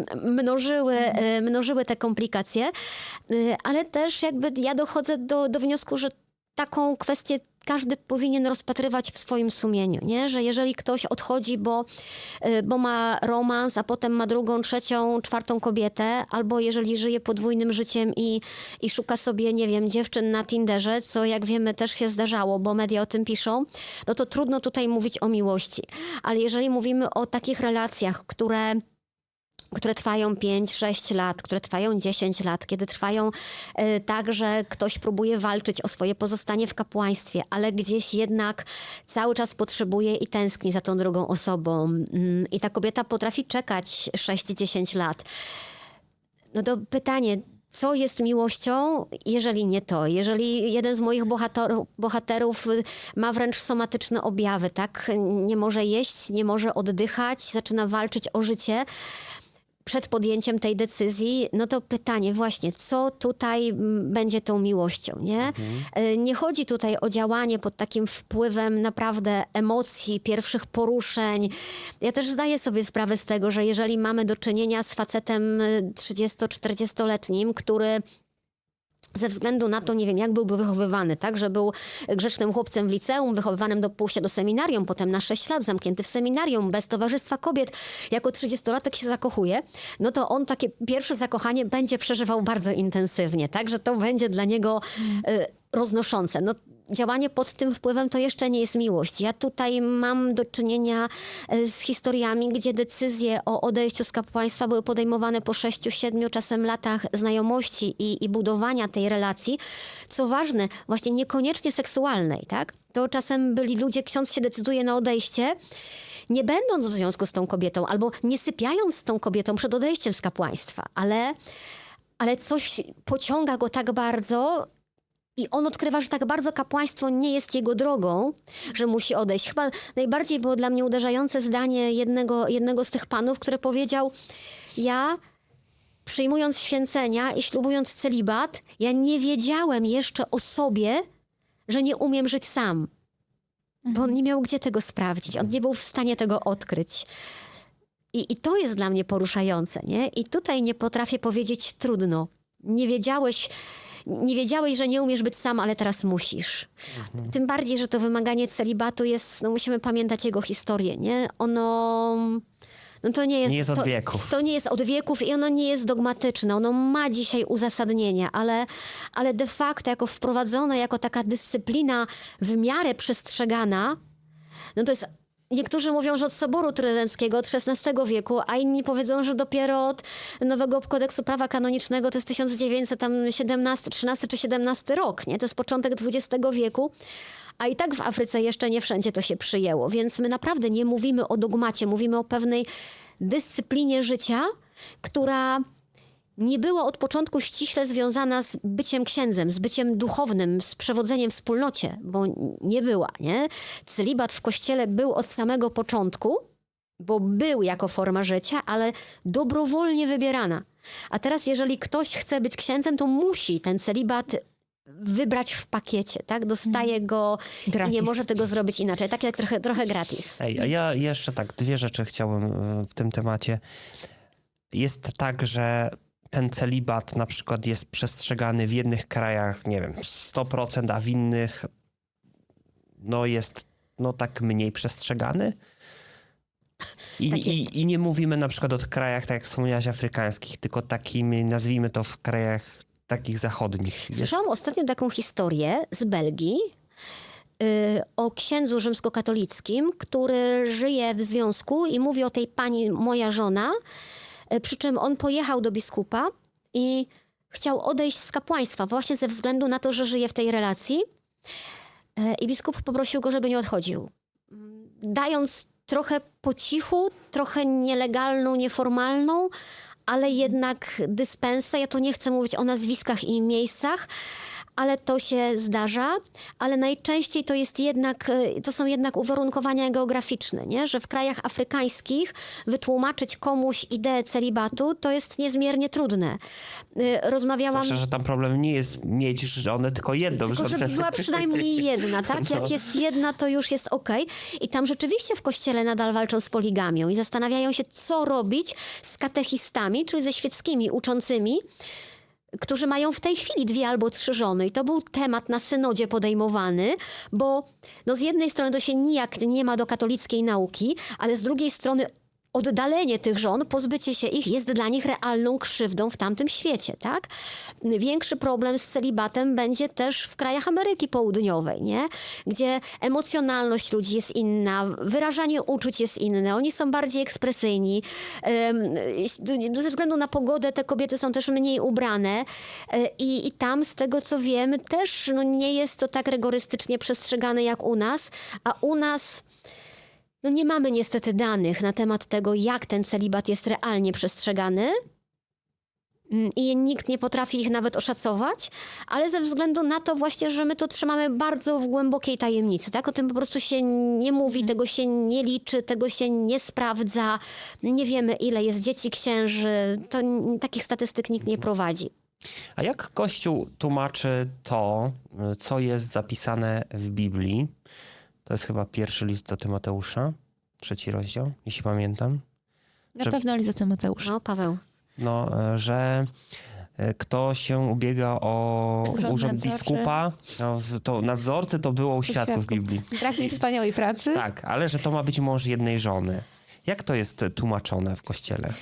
mnożyły te komplikacje, ale też jakby ja dochodzę do wniosku, że taką kwestię każdy powinien rozpatrywać w swoim sumieniu, nie? Że jeżeli ktoś odchodzi, bo ma romans, a potem ma drugą, trzecią, czwartą kobietę, albo jeżeli żyje podwójnym życiem i szuka sobie, nie wiem, dziewczyn na Tinderze, co jak wiemy też się zdarzało, bo media o tym piszą, no to trudno tutaj mówić o miłości. Ale jeżeli mówimy o takich relacjach, które trwają 5-6 lat, które trwają 10 lat, kiedy trwają tak, że ktoś próbuje walczyć o swoje pozostanie w kapłaństwie, ale gdzieś jednak cały czas potrzebuje i tęskni za tą drugą osobą. I ta kobieta potrafi czekać 6-10 lat. No to pytanie, co jest miłością, jeżeli nie to? Jeżeli jeden z moich bohaterów ma wręcz somatyczne objawy, tak? Nie może jeść, nie może oddychać, zaczyna walczyć o życie przed podjęciem tej decyzji, no to pytanie właśnie, co tutaj będzie tą miłością, nie? Nie chodzi tutaj o działanie pod takim wpływem naprawdę emocji, pierwszych poruszeń. Ja też zdaję sobie sprawę z tego, że jeżeli mamy do czynienia z facetem 30-40-letnim, który ze względu na to, nie wiem, jak byłby wychowywany, tak, że był grzecznym chłopcem w liceum, wychowywanym do pójścia do seminarium, potem na 6 lat zamknięty w seminarium, bez towarzystwa kobiet, jako 30-latek się zakochuje, no to on takie pierwsze zakochanie będzie przeżywał bardzo intensywnie, tak, że to będzie dla niego roznoszące. No, działanie pod tym wpływem to jeszcze nie jest miłość. Ja tutaj mam do czynienia z historiami, gdzie decyzje o odejściu z kapłaństwa były podejmowane po 6-7 czasem latach znajomości i budowania tej relacji. Co ważne, właśnie niekoniecznie seksualnej, tak? To czasem byli ludzie, ksiądz się decyduje na odejście, nie będąc w związku z tą kobietą albo nie sypiając z tą kobietą przed odejściem z kapłaństwa, ale coś pociąga go tak bardzo i on odkrywa, że tak bardzo kapłaństwo nie jest jego drogą, że musi odejść. Chyba najbardziej było dla mnie uderzające zdanie jednego z tych panów, który powiedział: ja przyjmując święcenia i ślubując celibat, ja nie wiedziałem jeszcze o sobie, że nie umiem żyć sam. Bo on nie miał gdzie tego sprawdzić. On nie był w stanie tego odkryć. I to jest dla mnie poruszające, nie? I tutaj nie potrafię powiedzieć trudno. nie wiedziałeś, że nie umiesz być sam, ale teraz musisz. Tym bardziej, że to wymaganie celibatu jest, no musimy pamiętać jego historię, nie? No to nie jest od wieków. To nie jest od wieków i ono nie jest dogmatyczne. Ono ma dzisiaj uzasadnienie, ale de facto jako wprowadzone, jako taka dyscyplina w miarę przestrzegana, no to jest... Niektórzy mówią, że od Soboru Trydenckiego, od XVI wieku, a inni powiedzą, że dopiero od nowego kodeksu prawa kanonicznego to jest 1917, 13 czy 17 rok, nie? To jest początek XX wieku. A i tak w Afryce jeszcze nie wszędzie to się przyjęło. Więc my naprawdę nie mówimy o dogmacie, mówimy o pewnej dyscyplinie życia, która nie była od początku ściśle związana z byciem księdzem, z byciem duchownym, z przewodzeniem w wspólnocie, bo nie była, nie? Celibat w Kościele był od samego początku, bo był jako forma życia, ale dobrowolnie wybierana. A teraz jeżeli ktoś chce być księdzem, to musi ten celibat wybrać w pakiecie, tak? Dostaje go i nie może tego zrobić inaczej. Tak jak trochę gratis. A ja jeszcze tak, 2 rzeczy chciałbym w tym temacie. Jest tak, że ten celibat na przykład jest przestrzegany w jednych krajach, nie wiem, 100%, a w innych jest tak mniej przestrzegany. I nie mówimy na przykład o krajach, tak jak wspomniałaś, afrykańskich, tylko takimi, nazwijmy to, w krajach takich zachodnich. Słyszałam ostatnio taką historię z Belgii o księdzu rzymskokatolickim, który żyje w związku i mówi o tej pani moja żona, przy czym on pojechał do biskupa i chciał odejść z kapłaństwa właśnie ze względu na to, że żyje w tej relacji. I biskup poprosił go, żeby nie odchodził. Dając trochę po cichu, trochę nielegalną, nieformalną, ale jednak dyspensę. Ja tu nie chcę mówić o nazwiskach i miejscach, ale to się zdarza, ale najczęściej to są jednak uwarunkowania geograficzne, nie? Że w krajach afrykańskich wytłumaczyć komuś ideę celibatu to jest niezmiernie trudne. Rozmawiałam... Zwłaszcza, że tam problem nie jest mieć żonę, tylko jedną Tylko, żonę. żeby była przynajmniej jedna, tak? Jak jest jedna, to już jest okej. I tam rzeczywiście w kościele nadal walczą z poligamią i zastanawiają się, co robić z katechistami, czyli ze świeckimi uczącymi, którzy mają w tej chwili 2 albo 3 żony. I to był temat na synodzie podejmowany, bo z jednej strony to się nijak nie ma do katolickiej nauki, ale z drugiej strony oddalenie tych żon, pozbycie się ich jest dla nich realną krzywdą w tamtym świecie, tak? Większy problem z celibatem będzie też w krajach Ameryki Południowej, nie? Gdzie emocjonalność ludzi jest inna, wyrażanie uczuć jest inne, oni są bardziej ekspresyjni. Ze względu na pogodę te kobiety są też mniej ubrane i tam z tego co wiem też nie jest to tak rygorystycznie przestrzegane jak u nas, a u nas nie mamy niestety danych na temat tego, jak ten celibat jest realnie przestrzegany i nikt nie potrafi ich nawet oszacować, ale ze względu na to właśnie, że my to trzymamy bardzo w głębokiej tajemnicy, tak? O tym po prostu się nie mówi, tego się nie liczy, tego się nie sprawdza. Nie wiemy, ile jest dzieci księży, to takich statystyk nikt nie prowadzi. A jak Kościół tłumaczy to, co jest zapisane w Biblii? To jest chyba 1 list do Tymoteusza, 3 rozdział, jeśli pamiętam. Na pewno list do Tymoteusza. Paweł. Że kto się ubiega o urząd biskupa, to nadzorcy to było u świadków Biblii. Brak mi wspaniałej pracy. Tak, ale że to ma być mąż jednej żony. Jak to jest tłumaczone w Kościele?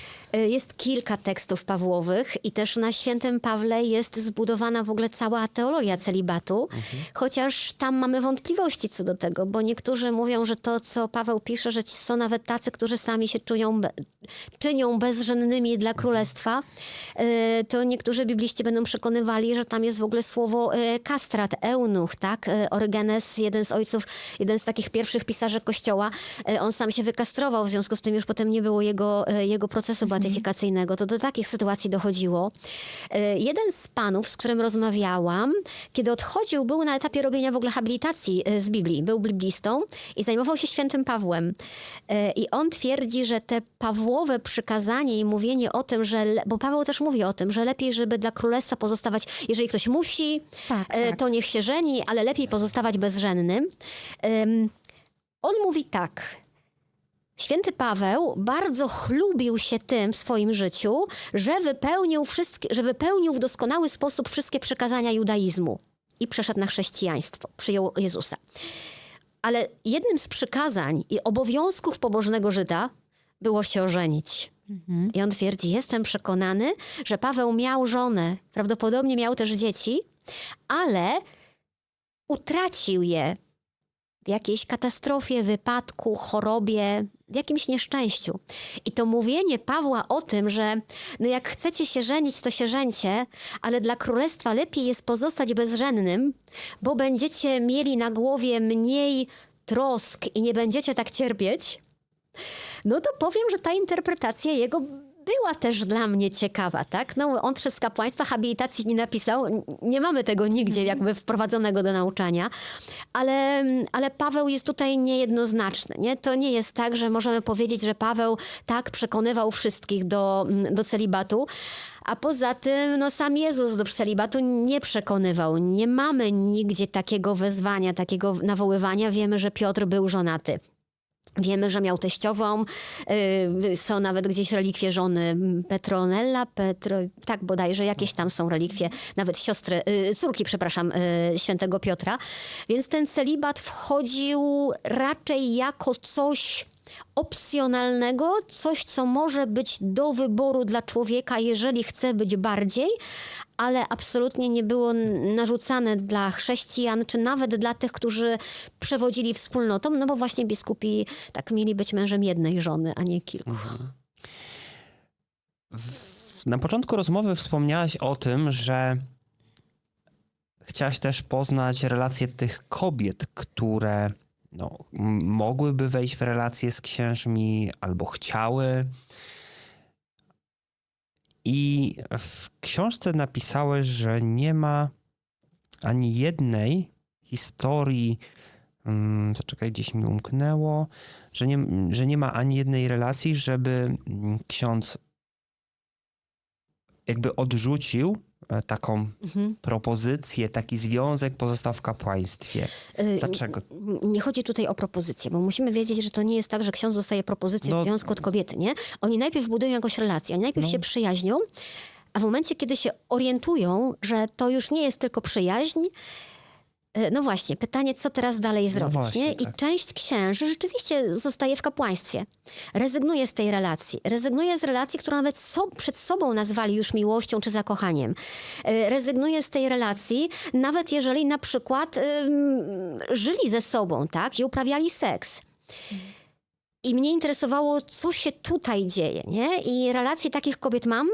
Jest kilka tekstów Pawłowych i też na Świętym Pawle jest zbudowana w ogóle cała teologia celibatu, chociaż tam mamy wątpliwości co do tego, bo niektórzy mówią, że to, co Paweł pisze, że są nawet tacy, którzy sami się czynią bezżennymi dla królestwa, to niektórzy bibliści będą przekonywali, że tam jest w ogóle słowo kastrat, eunuch, tak? Orygenes, jeden z ojców, jeden z takich pierwszych pisarzy Kościoła, on sam się wykastrował, w związku z tym już potem nie było jego procesu beatyfikacyjnego. To do takich sytuacji dochodziło. Jeden z panów, z którym rozmawiałam, kiedy odchodził, był na etapie robienia w ogóle habilitacji z Biblii. Był biblistą i zajmował się Świętym Pawłem. I on twierdzi, że te Pawłowe przykazanie i mówienie o tym, bo Paweł też mówi o tym, że lepiej, żeby dla królestwa pozostawać, jeżeli ktoś musi, to niech się żeni, ale lepiej pozostawać bezżennym. On mówi tak. Święty Paweł bardzo chlubił się tym w swoim życiu, że wypełnił w doskonały sposób wszystkie przykazania judaizmu i przeszedł na chrześcijaństwo, przyjął Jezusa. Ale jednym z przykazań i obowiązków pobożnego Żyda było się ożenić. I on twierdzi, jestem przekonany, że Paweł miał żonę, prawdopodobnie miał też dzieci, ale utracił je w jakiejś katastrofie, wypadku, chorobie, w jakimś nieszczęściu. I to mówienie Pawła o tym, że no jak chcecie się żenić, to się żeńcie, ale dla królestwa lepiej jest pozostać bezżennym, bo będziecie mieli na głowie mniej trosk i nie będziecie tak cierpieć, no to powiem, że ta interpretacja jego była też dla mnie ciekawa, tak? No, on przez kapłaństwa habilitacji nie napisał, nie mamy tego nigdzie jakby wprowadzonego do nauczania, ale Paweł jest tutaj niejednoznaczny, nie? To nie jest tak, że możemy powiedzieć, że Paweł tak przekonywał wszystkich do celibatu, a poza tym no, sam Jezus do celibatu nie przekonywał. Nie mamy nigdzie takiego wezwania, takiego nawoływania. Wiemy, że Piotr był żonaty. Wiemy, że miał teściową, są nawet gdzieś relikwie żony Petronella, tak bodajże, jakieś tam są relikwie, nawet córki, świętego Piotra. Więc ten celibat wchodził raczej jako coś opcjonalnego, coś, co może być do wyboru dla człowieka, jeżeli chce być bardziej, ale absolutnie nie było narzucane dla chrześcijan, czy nawet dla tych, którzy przewodzili wspólnotą, no bo właśnie biskupi tak mieli być mężem jednej żony, a nie kilku. Na początku rozmowy wspomniałaś o tym, że chciałaś też poznać relacje tych kobiet, które no, mogłyby wejść w relacje z księżmi albo chciały. I w książce napisałeś, że nie ma ani jednej historii, to czekaj, gdzieś mi umknęło, że nie ma ani jednej relacji, żeby ksiądz jakby odrzucił taką propozycję, taki związek, pozostał w kapłaństwie. Dlaczego? Nie chodzi tutaj o propozycję, bo musimy wiedzieć, że to nie jest tak, że ksiądz dostaje propozycję związku od kobiety, nie? Oni najpierw budują jakąś relację, oni najpierw się przyjaźnią, a w momencie, kiedy się orientują, że to już nie jest tylko przyjaźń, no właśnie, pytanie, co teraz dalej zrobić, właśnie, nie? tak. I część księży rzeczywiście zostaje w kapłaństwie. Rezygnuje z tej relacji. Rezygnuje z relacji, którą nawet przed sobą nazwali już miłością czy zakochaniem. Rezygnuje z tej relacji, nawet jeżeli na przykład żyli ze sobą, tak? I uprawiali seks. I mnie interesowało, co się tutaj dzieje, nie? I relacje takich kobiet mam,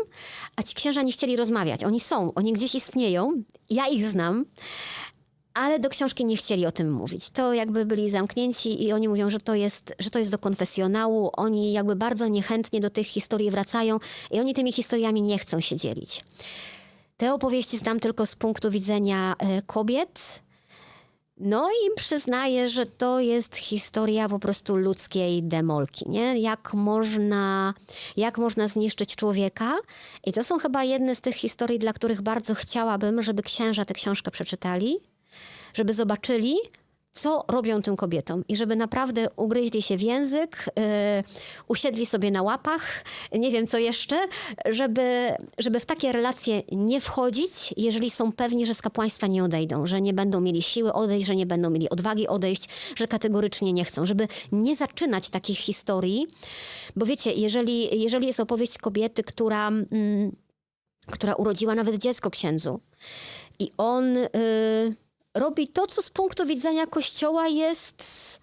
a ci księża nie chcieli rozmawiać. Oni są, oni gdzieś istnieją, ja ich znam, ale do książki nie chcieli o tym mówić. To jakby byli zamknięci i oni mówią, że to jest do konfesjonału. Oni jakby bardzo niechętnie do tych historii wracają i oni tymi historiami nie chcą się dzielić. Te opowieści znam tylko z punktu widzenia kobiet. No i przyznaję, że to jest historia po prostu ludzkiej demolki, nie? Jak można zniszczyć człowieka. I to są chyba jedne z tych historii, dla których bardzo chciałabym, żeby księża tę książkę przeczytali, żeby zobaczyli, co robią tym kobietom i żeby naprawdę ugryźli się w język, usiedli sobie na łapach, nie wiem co jeszcze, żeby w takie relacje nie wchodzić, jeżeli są pewni, że z kapłaństwa nie odejdą, że nie będą mieli siły odejść, że nie będą mieli odwagi odejść, że kategorycznie nie chcą, żeby nie zaczynać takich historii, bo wiecie, jeżeli jest opowieść kobiety, która urodziła nawet dziecko księdzu i on robi to, co z punktu widzenia Kościoła jest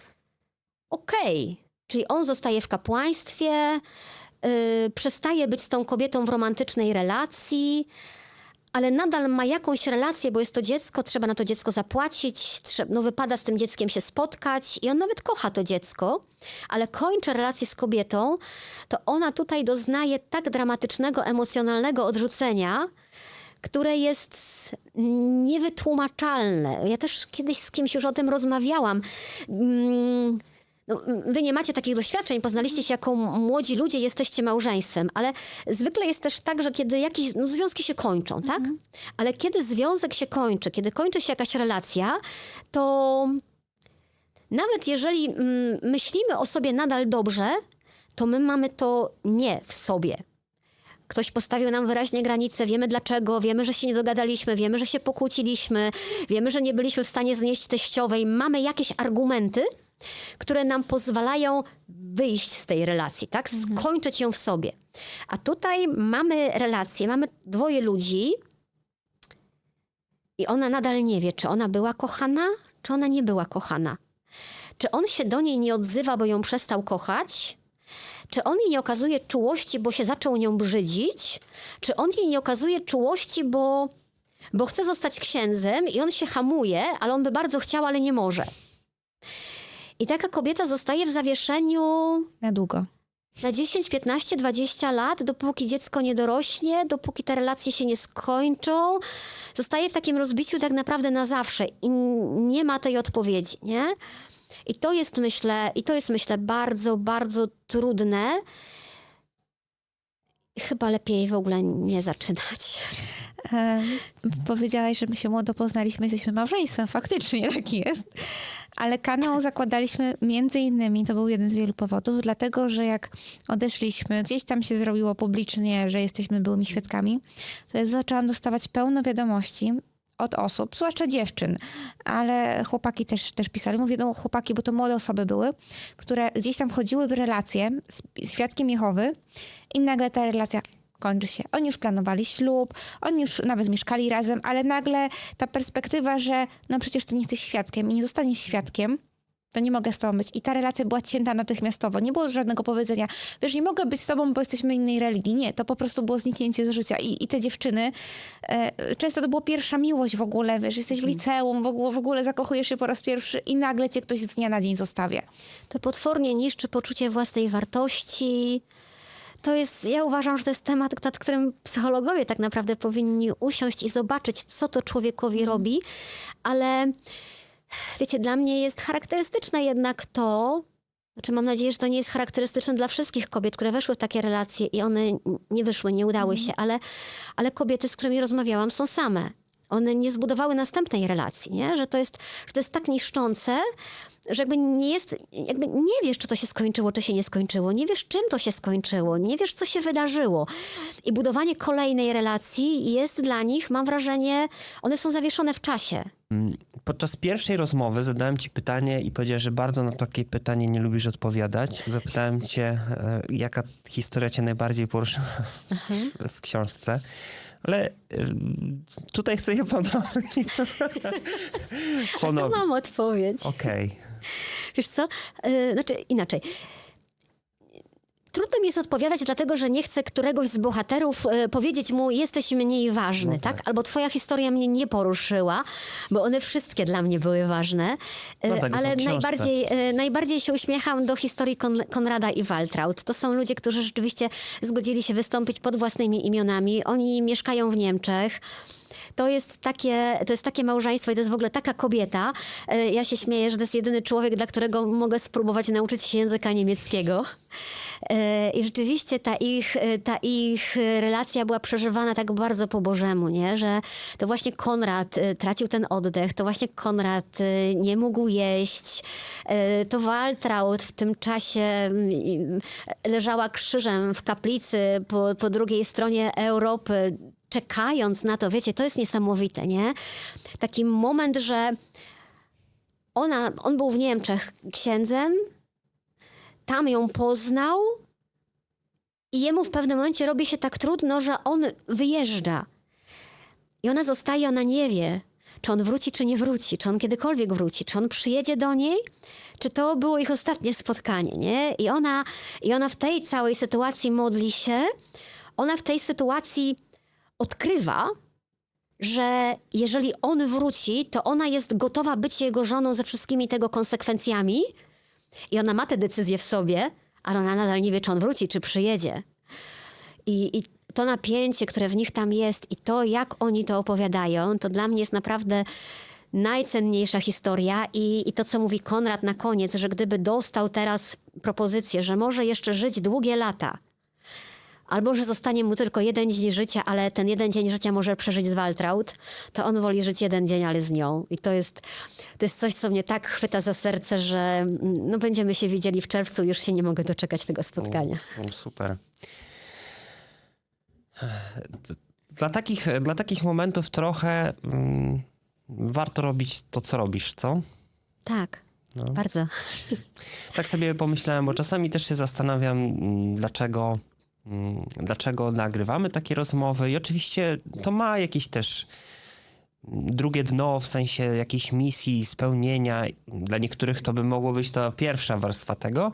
okej. Czyli on zostaje w kapłaństwie, przestaje być z tą kobietą w romantycznej relacji, ale nadal ma jakąś relację, bo jest to dziecko, trzeba na to dziecko zapłacić, wypada z tym dzieckiem się spotkać i on nawet kocha to dziecko, ale kończy relację z kobietą, to ona tutaj doznaje tak dramatycznego, emocjonalnego odrzucenia, które jest niewytłumaczalne. Ja też kiedyś z kimś już o tym rozmawiałam. No, wy nie macie takich doświadczeń, poznaliście się jako młodzi ludzie, jesteście małżeństwem, ale zwykle jest też tak, że kiedy jakieś związki się kończą, tak? Ale kiedy związek się kończy, kiedy kończy się jakaś relacja, to nawet jeżeli myślimy o sobie nadal dobrze, to my mamy to nie w sobie. Ktoś postawił nam wyraźnie granice, wiemy dlaczego, wiemy, że się nie dogadaliśmy, wiemy, że się pokłóciliśmy, wiemy, że nie byliśmy w stanie znieść teściowej. Mamy jakieś argumenty, które nam pozwalają wyjść z tej relacji, tak? Skończyć ją w sobie. A tutaj mamy relację, mamy dwoje ludzi i ona nadal nie wie, czy ona była kochana, czy ona nie była kochana. Czy on się do niej nie odzywa, bo ją przestał kochać? Czy on jej nie okazuje czułości, bo się zaczął nią brzydzić? Czy on jej nie okazuje czułości, bo chce zostać księdzem i on się hamuje, ale on by bardzo chciał, ale nie może? I taka kobieta zostaje w zawieszeniu Na długo. na 10, 15, 20 lat, dopóki dziecko nie dorośnie, dopóki te relacje się nie skończą. Zostaje w takim rozbiciu tak naprawdę na zawsze i nie ma tej odpowiedzi, nie? I to jest, myślę, bardzo, bardzo trudne. Chyba lepiej w ogóle nie zaczynać. Powiedziałaś, że my się młodo poznaliśmy, jesteśmy małżeństwem, faktycznie tak jest. Ale kanał zakładaliśmy między innymi, to był jeden z wielu powodów, dlatego, że jak odeszliśmy, gdzieś tam się zrobiło publicznie, że jesteśmy byłymi świadkami, to ja zaczęłam dostawać pełno wiadomości od osób, zwłaszcza dziewczyn, ale chłopaki też pisali. Mówię, no chłopaki, bo to młode osoby były, które gdzieś tam wchodziły w relację z świadkiem Jehowy i nagle ta relacja kończy się. Oni już planowali ślub, oni już nawet mieszkali razem, ale nagle ta perspektywa, że no przecież ty nie jesteś świadkiem i nie zostaniesz świadkiem, to nie mogę z tobą być. I ta relacja była cięta natychmiastowo. Nie było żadnego powiedzenia, wiesz, nie mogę być z tobą, bo jesteśmy innej religii. Nie, to po prostu było zniknięcie z życia. I te dziewczyny, często to była pierwsza miłość w ogóle, wiesz, jesteś w liceum, w ogóle zakochujesz się po raz pierwszy i nagle cię ktoś z dnia na dzień zostawia. To potwornie niszczy poczucie własnej wartości. To jest, ja uważam, że to jest temat, nad którym psychologowie tak naprawdę powinni usiąść i zobaczyć, co to człowiekowi robi, ale wiecie, dla mnie jest charakterystyczne jednak to, znaczy mam nadzieję, że to nie jest charakterystyczne dla wszystkich kobiet, które weszły w takie relacje i one nie wyszły, nie udały się, ale kobiety, z którymi rozmawiałam, są same. One nie zbudowały następnej relacji, nie? Że to jest tak niszczące, że jakby nie wiesz, czy to się skończyło, czy się nie skończyło. Nie wiesz, czym to się skończyło. Nie wiesz, co się wydarzyło. I budowanie kolejnej relacji jest dla nich, mam wrażenie, one są zawieszone w czasie. Podczas pierwszej rozmowy zadałem ci pytanie i powiedziałeś, że bardzo na takie pytanie nie lubisz odpowiadać. Zapytałem cię, jaka historia cię najbardziej poruszyła w książce. Ale tutaj chcę je ponownie. To mam odpowiedź. Okej. Wiesz co? Znaczy inaczej. Trudno mi jest odpowiadać, dlatego że nie chcę któregoś z bohaterów powiedzieć mu, jesteś mniej ważny, No tak? Albo twoja historia mnie nie poruszyła, bo one wszystkie dla mnie były ważne. Dlatego Ale są w książce. najbardziej się uśmiecham do historii Konrada i Waltraud. To są ludzie, którzy rzeczywiście zgodzili się wystąpić pod własnymi imionami. Oni mieszkają w Niemczech. To jest takie małżeństwo i to jest w ogóle taka kobieta. Ja się śmieję, że to jest jedyny człowiek, dla którego mogę spróbować nauczyć się języka niemieckiego. I rzeczywiście ta ich relacja była przeżywana tak bardzo po Bożemu, nie? Że to właśnie Konrad tracił ten oddech, to właśnie Konrad nie mógł jeść, to Waltraud w tym czasie leżała krzyżem w kaplicy po drugiej stronie Europy, czekając na to, wiecie, to jest niesamowite, nie? Taki moment, że on był w Niemczech księdzem, tam ją poznał i jemu w pewnym momencie robi się tak trudno, że on wyjeżdża. I ona zostaje, ona nie wie, czy on wróci, czy nie wróci, czy on kiedykolwiek wróci, czy on przyjedzie do niej, czy to było ich ostatnie spotkanie, nie? I ona w tej całej sytuacji modli się, ona w tej sytuacji odkrywa, że jeżeli on wróci, to ona jest gotowa być jego żoną ze wszystkimi tego konsekwencjami i ona ma te decyzje w sobie, ale ona nadal nie wie, czy on wróci, czy przyjedzie. I to napięcie, które w nich tam jest i to, jak oni to opowiadają, to dla mnie jest naprawdę najcenniejsza historia i to, co mówi Konrad na koniec, że gdyby dostał teraz propozycję, że może jeszcze żyć długie lata, albo że zostanie mu tylko jeden dzień życia, ale ten jeden dzień życia może przeżyć z Waltraud, to on woli żyć jeden dzień, ale z nią. I to jest coś, co mnie tak chwyta za serce, że no, będziemy się widzieli w czerwcu, już się nie mogę doczekać tego spotkania. Super. Dla takich momentów trochę warto robić to, co robisz, co? Tak, bardzo. Tak sobie pomyślałem, bo czasami też się zastanawiam, dlaczego nagrywamy takie rozmowy i oczywiście to ma jakieś też drugie dno, w sensie jakiejś misji, spełnienia. Dla niektórych to by mogło być ta pierwsza warstwa tego,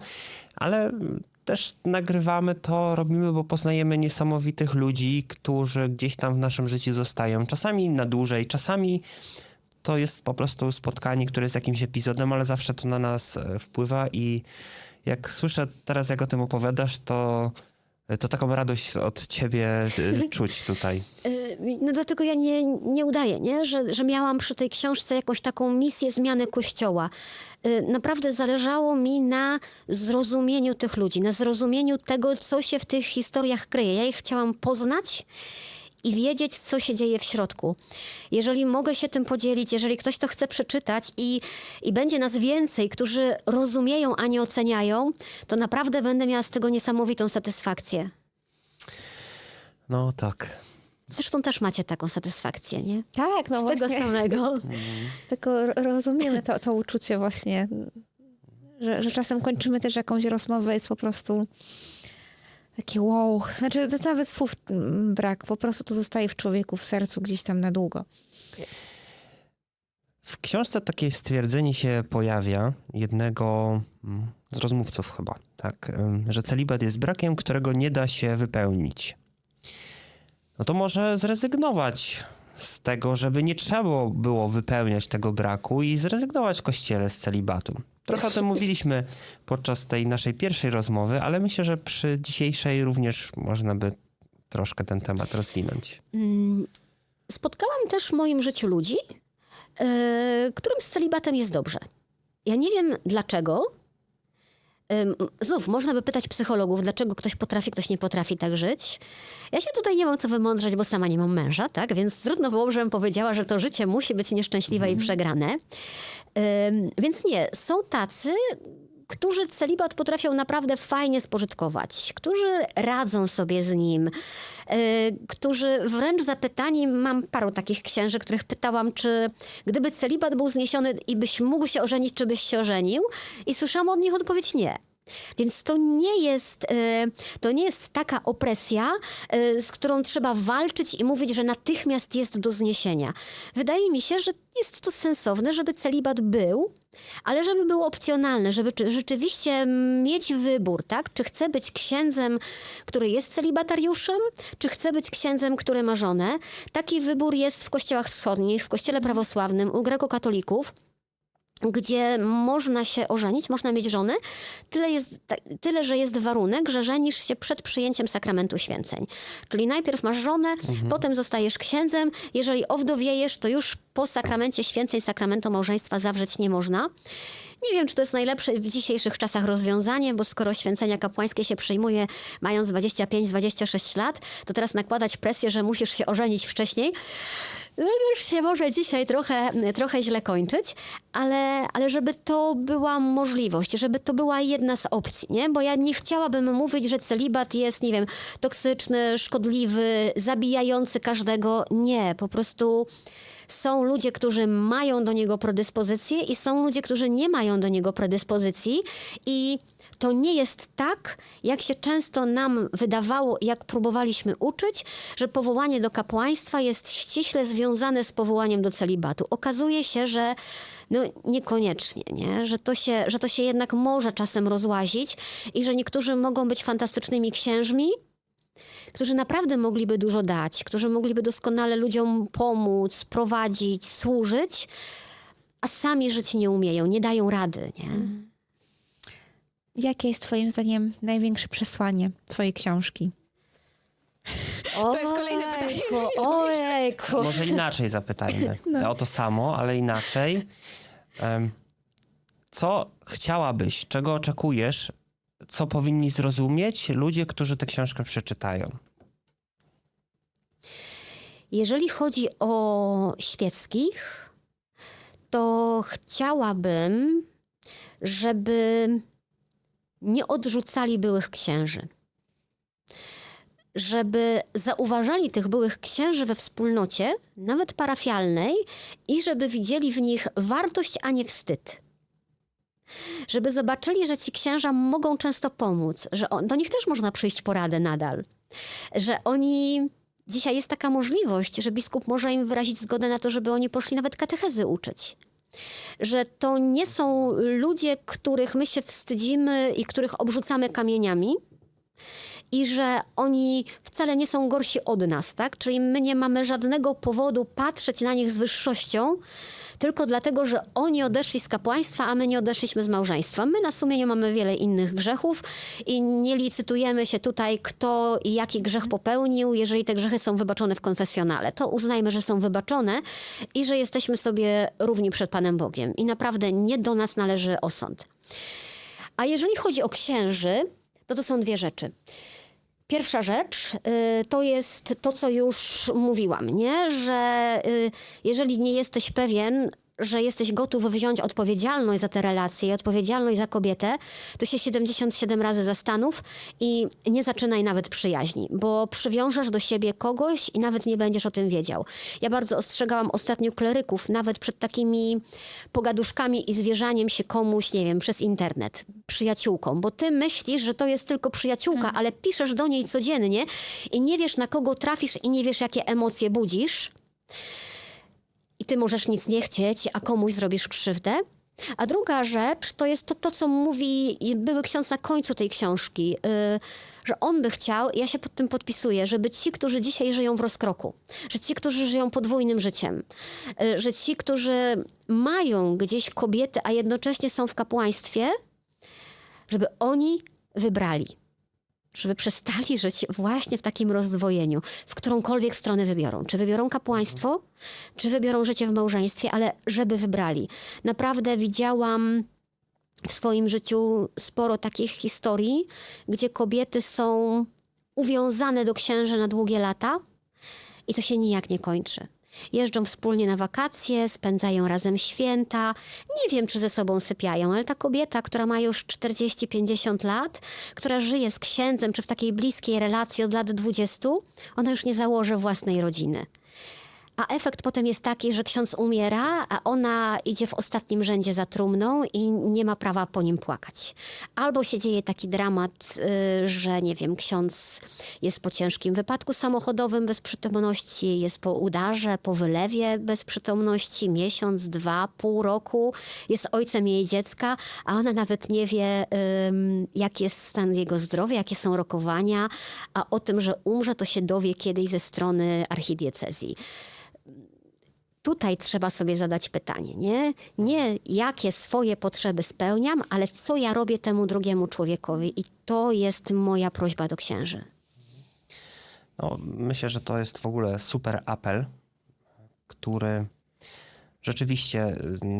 ale też nagrywamy to, robimy, bo poznajemy niesamowitych ludzi, którzy gdzieś tam w naszym życiu zostają. Czasami na dłużej, czasami to jest po prostu spotkanie, które jest jakimś epizodem, ale zawsze to na nas wpływa i jak słyszę teraz, jak o tym opowiadasz, to taką radość od ciebie czuć tutaj. No dlatego ja nie udaję, nie? Że miałam przy tej książce jakąś taką misję zmiany Kościoła. Naprawdę zależało mi na zrozumieniu tych ludzi, na zrozumieniu tego, co się w tych historiach kryje. Ja ich chciałam poznać i wiedzieć, co się dzieje w środku. Jeżeli mogę się tym podzielić, jeżeli ktoś to chce przeczytać i będzie nas więcej, którzy rozumieją, a nie oceniają, to naprawdę będę miała z tego niesamowitą satysfakcję. No tak. Zresztą też macie taką satysfakcję, nie? Tak, no Z właśnie. tego samego. Tylko rozumiemy to uczucie właśnie, że czasem kończymy też jakąś rozmowę, jest po prostu takie wow. Znaczy to nawet słów brak, po prostu to zostaje w człowieku, w sercu gdzieś tam na długo. W książce takie stwierdzenie się pojawia jednego z rozmówców chyba, tak, że celibat jest brakiem, którego nie da się wypełnić. No to może zrezygnować z tego, żeby nie trzeba było wypełniać tego braku i zrezygnować w Kościele z celibatu. Trochę o tym mówiliśmy podczas tej naszej pierwszej rozmowy, ale myślę, że przy dzisiejszej również można by troszkę ten temat rozwinąć. Spotkałam też w moim życiu ludzi, którym z celibatem jest dobrze. Ja nie wiem dlaczego. Znów można by pytać psychologów, dlaczego ktoś potrafi, ktoś nie potrafi tak żyć. Ja się tutaj nie mam co wymądrzeć, bo sama nie mam męża, tak? Więc trudno byłoby, żebym powiedziała, że to życie musi być nieszczęśliwe i przegrane. Więc nie, są tacy, którzy celibat potrafią naprawdę fajnie spożytkować, którzy radzą sobie z nim, którzy wręcz zapytani, mam paru takich księży, których pytałam, czy gdyby celibat był zniesiony i byś mógł się ożenić, czy byś się ożenił? I słyszałam od nich odpowiedź nie. Więc to nie jest taka opresja, z którą trzeba walczyć i mówić, że natychmiast jest do zniesienia. Wydaje mi się, że jest to sensowne, żeby celibat był, ale żeby był opcjonalny, żeby rzeczywiście mieć wybór, tak? Czy chcę być księdzem, który jest celibatariuszem, czy chcę być księdzem, który ma żonę. Taki wybór jest w kościołach wschodnich, w kościele prawosławnym, u grekokatolików, gdzie można się ożenić, można mieć żonę, tyle, że jest warunek, że żenisz się przed przyjęciem sakramentu święceń. Czyli najpierw masz żonę, potem zostajesz księdzem. Jeżeli owdowiejesz, to już po sakramencie święceń sakramentu małżeństwa zawrzeć nie można. Nie wiem, czy to jest najlepsze w dzisiejszych czasach rozwiązanie, bo skoro święcenia kapłańskie się przyjmuje mając 25-26 lat, to teraz nakładać presję, że musisz się ożenić wcześniej, no już się może dzisiaj trochę źle kończyć, ale żeby to była możliwość, żeby to była jedna z opcji, nie? Bo ja nie chciałabym mówić, że celibat jest, nie wiem, toksyczny, szkodliwy, zabijający każdego. Nie, po prostu są ludzie, którzy mają do niego predyspozycje i są ludzie, którzy nie mają do niego predyspozycji i to nie jest tak, jak się często nam wydawało, jak próbowaliśmy uczyć, że powołanie do kapłaństwa jest ściśle związane z powołaniem do celibatu. Okazuje się, że no niekoniecznie, nie? Że to się jednak może czasem rozłazić i że niektórzy mogą być fantastycznymi księżmi, którzy naprawdę mogliby dużo dać, którzy mogliby doskonale ludziom pomóc, prowadzić, służyć, a sami żyć nie umieją, nie dają rady, nie? Jakie jest twoim zdaniem największe przesłanie twojej książki? To jest kolejne pytanie. Ojejku. Może inaczej zapytajmy. O to samo, ale inaczej. Co chciałabyś, czego oczekujesz co powinni zrozumieć ludzie, którzy tę książkę przeczytają? Jeżeli chodzi o świeckich, to chciałabym, żeby nie odrzucali byłych księży. Żeby zauważali tych byłych księży we wspólnocie, nawet parafialnej, i żeby widzieli w nich wartość, a nie wstyd. Żeby zobaczyli, że ci księża mogą często pomóc, że do nich też można przyjść po radę nadal. Że oni... Dzisiaj jest taka możliwość, że biskup może im wyrazić zgodę na to, żeby oni poszli nawet katechezy uczyć. Że to nie są ludzie, których my się wstydzimy i których obrzucamy kamieniami, i że oni wcale nie są gorsi od nas, tak? Czyli my nie mamy żadnego powodu patrzeć na nich z wyższością, tylko dlatego, że oni odeszli z kapłaństwa, a my nie odeszliśmy z małżeństwa. My na sumieniu mamy wiele innych grzechów i nie licytujemy się tutaj, kto i jaki grzech popełnił. Jeżeli te grzechy są wybaczone w konfesjonale, to uznajmy, że są wybaczone i że jesteśmy sobie równi przed Panem Bogiem. I naprawdę nie do nas należy osąd. A jeżeli chodzi o księży, to są dwie rzeczy. Pierwsza rzecz to jest to, co już mówiłam, nie? Że jeżeli nie jesteś pewien, że jesteś gotów wziąć odpowiedzialność za te relacje i odpowiedzialność za kobietę, to się 77 razy zastanów i nie zaczynaj nawet przyjaźni, bo przywiążesz do siebie kogoś i nawet nie będziesz o tym wiedział. Ja bardzo ostrzegałam ostatnio kleryków, nawet przed takimi pogaduszkami i zwierzaniem się komuś, nie wiem, przez internet, przyjaciółką, bo ty myślisz, że to jest tylko przyjaciółka, ale piszesz do niej codziennie i nie wiesz, na kogo trafisz i nie wiesz, jakie emocje budzisz. I ty możesz nic nie chcieć, a komuś zrobisz krzywdę. A druga rzecz to jest to, co mówi były ksiądz na końcu tej książki, że on by chciał, ja się pod tym podpisuję, żeby ci, którzy dzisiaj żyją w rozkroku, że ci, którzy żyją podwójnym życiem, że ci, którzy mają gdzieś kobiety, a jednocześnie są w kapłaństwie, żeby oni wybrali. Żeby przestali żyć właśnie w takim rozdwojeniu, w którąkolwiek stronę wybiorą. Czy wybiorą kapłaństwo, czy wybiorą życie w małżeństwie, ale żeby wybrali. Naprawdę widziałam w swoim życiu sporo takich historii, gdzie kobiety są uwiązane do księży na długie lata i to się nijak nie kończy. Jeżdżą wspólnie na wakacje, spędzają razem święta. Nie wiem, czy ze sobą sypiają, ale ta kobieta, która ma już 40-50 lat, która żyje z księdzem, czy w takiej bliskiej relacji od lat 20, ona już nie założy własnej rodziny. A efekt potem jest taki, że ksiądz umiera, a ona idzie w ostatnim rzędzie za trumną i nie ma prawa po nim płakać. Albo się dzieje taki dramat, że nie wiem, ksiądz jest po ciężkim wypadku samochodowym bez przytomności, jest po udarze, po wylewie bez przytomności, miesiąc, 2, pół roku, jest ojcem jej dziecka, a ona nawet nie wie, jaki jest stan jego zdrowia, jakie są rokowania, a o tym, że umrze, to się dowie kiedyś ze strony archidiecezji. Tutaj trzeba sobie zadać pytanie, nie jakie swoje potrzeby spełniam, ale co ja robię temu drugiemu człowiekowi. I to jest moja prośba do księży. No, myślę, że to jest w ogóle super apel, który rzeczywiście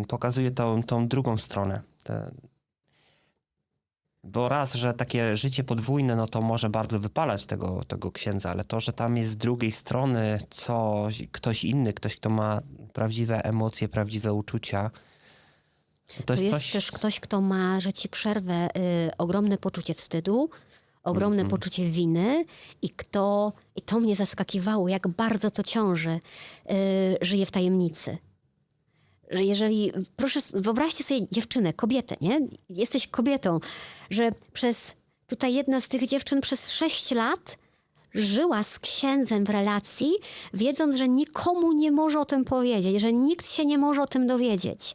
pokazuje tą drugą stronę. Bo raz, że takie życie podwójne, no to może bardzo wypalać tego księdza, ale to, że tam jest z drugiej strony ktoś inny, ktoś, kto ma prawdziwe emocje, prawdziwe uczucia, to jest coś... też ktoś, kto ma, że ci przerwę, ogromne poczucie wstydu, ogromne poczucie winy i to mnie zaskakiwało, jak bardzo to ciąży, żyje w tajemnicy. Że jeżeli, proszę, wyobraźcie sobie dziewczynę, kobietę, nie? Jesteś kobietą, że tutaj jedna z tych dziewczyn przez 6 lat żyła z księdzem w relacji, wiedząc, że nikomu nie może o tym powiedzieć, że nikt się nie może o tym dowiedzieć.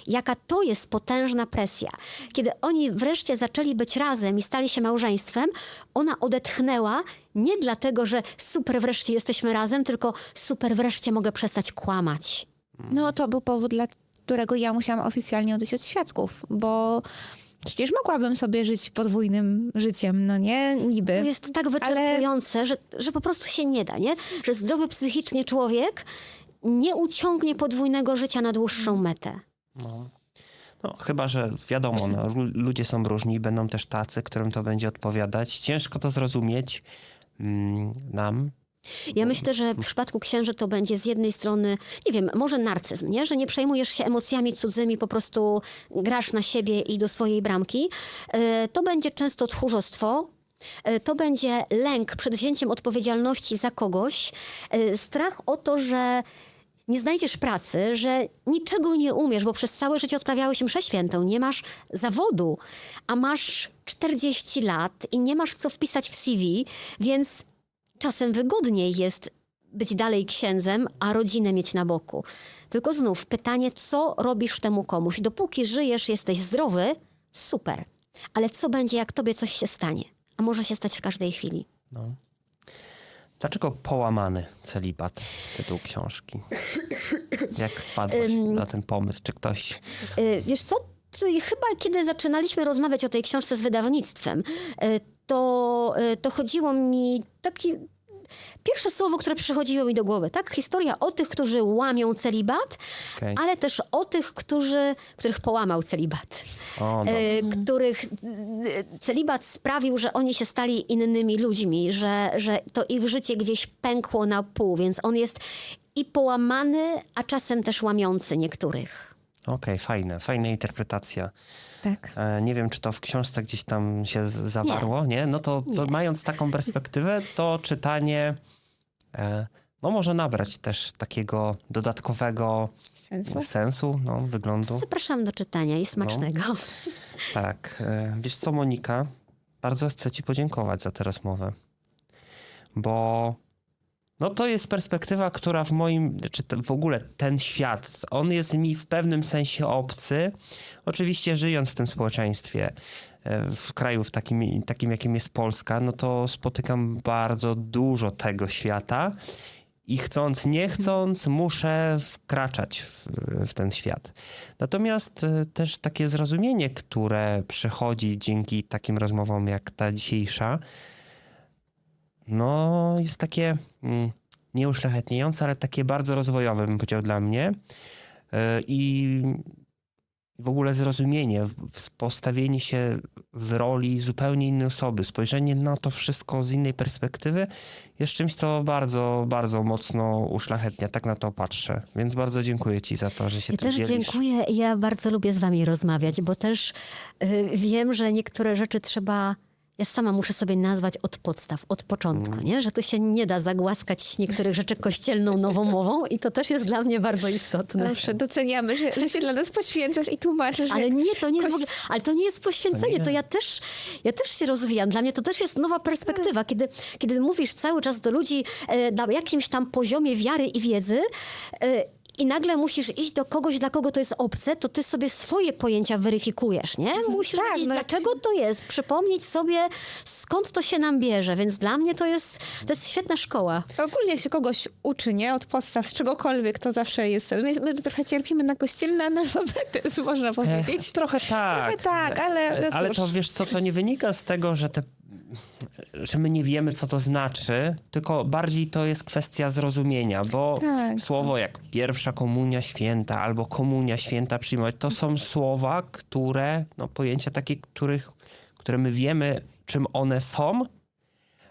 Jaka to jest potężna presja. Kiedy oni wreszcie zaczęli być razem i stali się małżeństwem, ona odetchnęła nie dlatego, że super wreszcie jesteśmy razem, tylko super wreszcie mogę przestać kłamać. No to był powód, dla którego ja musiałam oficjalnie odejść od świadków, bo przecież mogłabym sobie żyć podwójnym życiem, no nie? Niby. To jest tak wyczerpujące, że po prostu się nie da, nie? Że zdrowy psychicznie człowiek nie uciągnie podwójnego życia na dłuższą metę. No No, chyba, że wiadomo, no, ludzie są różni, będą też tacy, którym to będzie odpowiadać. Ciężko to zrozumieć nam. Ja myślę, że w przypadku księży to będzie z jednej strony, nie wiem, może narcyzm, nie? Że nie przejmujesz się emocjami cudzymi, po prostu grasz na siebie i do swojej bramki. To będzie często tchórzostwo. To będzie lęk przed wzięciem odpowiedzialności za kogoś. Strach o to, że nie znajdziesz pracy, że niczego nie umiesz, bo przez całe życie odprawiałeś mszę świętą, nie masz zawodu, a masz 40 lat i nie masz co wpisać w CV, więc czasem wygodniej jest być dalej księdzem, a rodzinę mieć na boku. Tylko znów pytanie, co robisz temu komuś? Dopóki żyjesz, jesteś zdrowy, super. Ale co będzie, jak tobie coś się stanie? A może się stać w każdej chwili. No. Dlaczego Połamany celibat, tytuł książki? Jak wpadłaś na ten pomysł? Czy ktoś... Wiesz co? To chyba kiedy zaczynaliśmy rozmawiać o tej książce z wydawnictwem, to chodziło mi takie pierwsze słowo, które przychodziło mi do głowy, tak? Historia o tych, którzy łamią celibat, Okej. ale też o tych, których połamał celibat. O, dobra. Których celibat sprawił, że oni się stali innymi ludźmi, że to ich życie gdzieś pękło na pół, więc on jest i połamany, a czasem też łamiący niektórych. Okej, fajna interpretacja. Tak. Nie wiem, czy to w książce gdzieś tam się zawarło, nie? No to mając taką perspektywę, to czytanie no może nabrać też takiego dodatkowego sensu, no, wyglądu. Zapraszam do czytania i smacznego. Tak. Wiesz co, Monika? Bardzo chcę ci podziękować za tę rozmowę, bo no to jest perspektywa, która w moim, czy w ogóle ten świat, on jest mi w pewnym sensie obcy. Oczywiście żyjąc w tym społeczeństwie, w kraju takim jakim jest Polska, no to spotykam bardzo dużo tego świata i chcąc, nie chcąc, muszę wkraczać w ten świat. Natomiast też takie zrozumienie, które przychodzi dzięki takim rozmowom jak ta dzisiejsza, no jest takie nie uszlachetniające, ale takie bardzo rozwojowe, bym powiedział, dla mnie. I w ogóle zrozumienie, postawienie się w roli zupełnie innej osoby, spojrzenie na to wszystko z innej perspektywy jest czymś, co bardzo, bardzo mocno uszlachetnia. Tak na to patrzę. Więc bardzo dziękuję ci za to, że się Ja tym też dzielisz. dziękuję. Ja bardzo lubię z wami rozmawiać, bo też wiem, że niektóre rzeczy trzeba... Ja sama muszę sobie nazwać od podstaw, od początku, nie? Że tu się nie da zagłaskać niektórych rzeczy kościelną nową mową i to też jest dla mnie bardzo istotne. Proszę, doceniamy, że się dla nas poświęcasz i tłumaczysz. Ale nie, to nie jest w Kości- ogóle, ale to nie jest poświęcenie, to ja też się rozwijam. Dla mnie to też jest nowa perspektywa, kiedy mówisz cały czas do ludzi na jakimś tam poziomie wiary i wiedzy i nagle musisz iść do kogoś, dla kogo to jest obce, to ty sobie swoje pojęcia weryfikujesz, nie? Musisz Tak, wiedzieć, no jak dlaczego to jest, przypomnieć sobie, skąd to się nam bierze. Więc dla mnie to jest świetna szkoła. Ogólnie jak się kogoś uczy, nie? Od podstaw, z czegokolwiek, to zawsze jest... My trochę cierpimy na kościelny analfabetyzm, można powiedzieć. Trochę tak. Trochę tak, ale no Ale cóż. to wiesz co, to nie wynika z tego, że my nie wiemy, co to znaczy, tylko bardziej to jest kwestia zrozumienia, bo Tak. słowo jak pierwsza komunia święta albo komunia święta przyjmować, to są słowa, które, no pojęcia takie, które my wiemy, czym one są,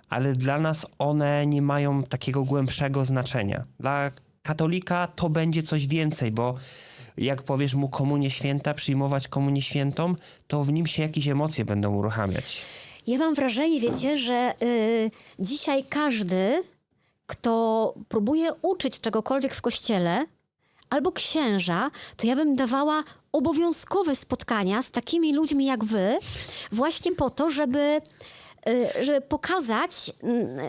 ale dla nas one nie mają takiego głębszego znaczenia. Dla katolika to będzie coś więcej, bo jak powiesz mu komunię święta, przyjmować komunię świętą, to w nim się jakieś emocje będą uruchamiać. Ja mam wrażenie, wiecie, że dzisiaj każdy, kto próbuje uczyć czegokolwiek w kościele, albo księża, to ja bym dawała obowiązkowe spotkania z takimi ludźmi jak wy, właśnie po to, żeby pokazać,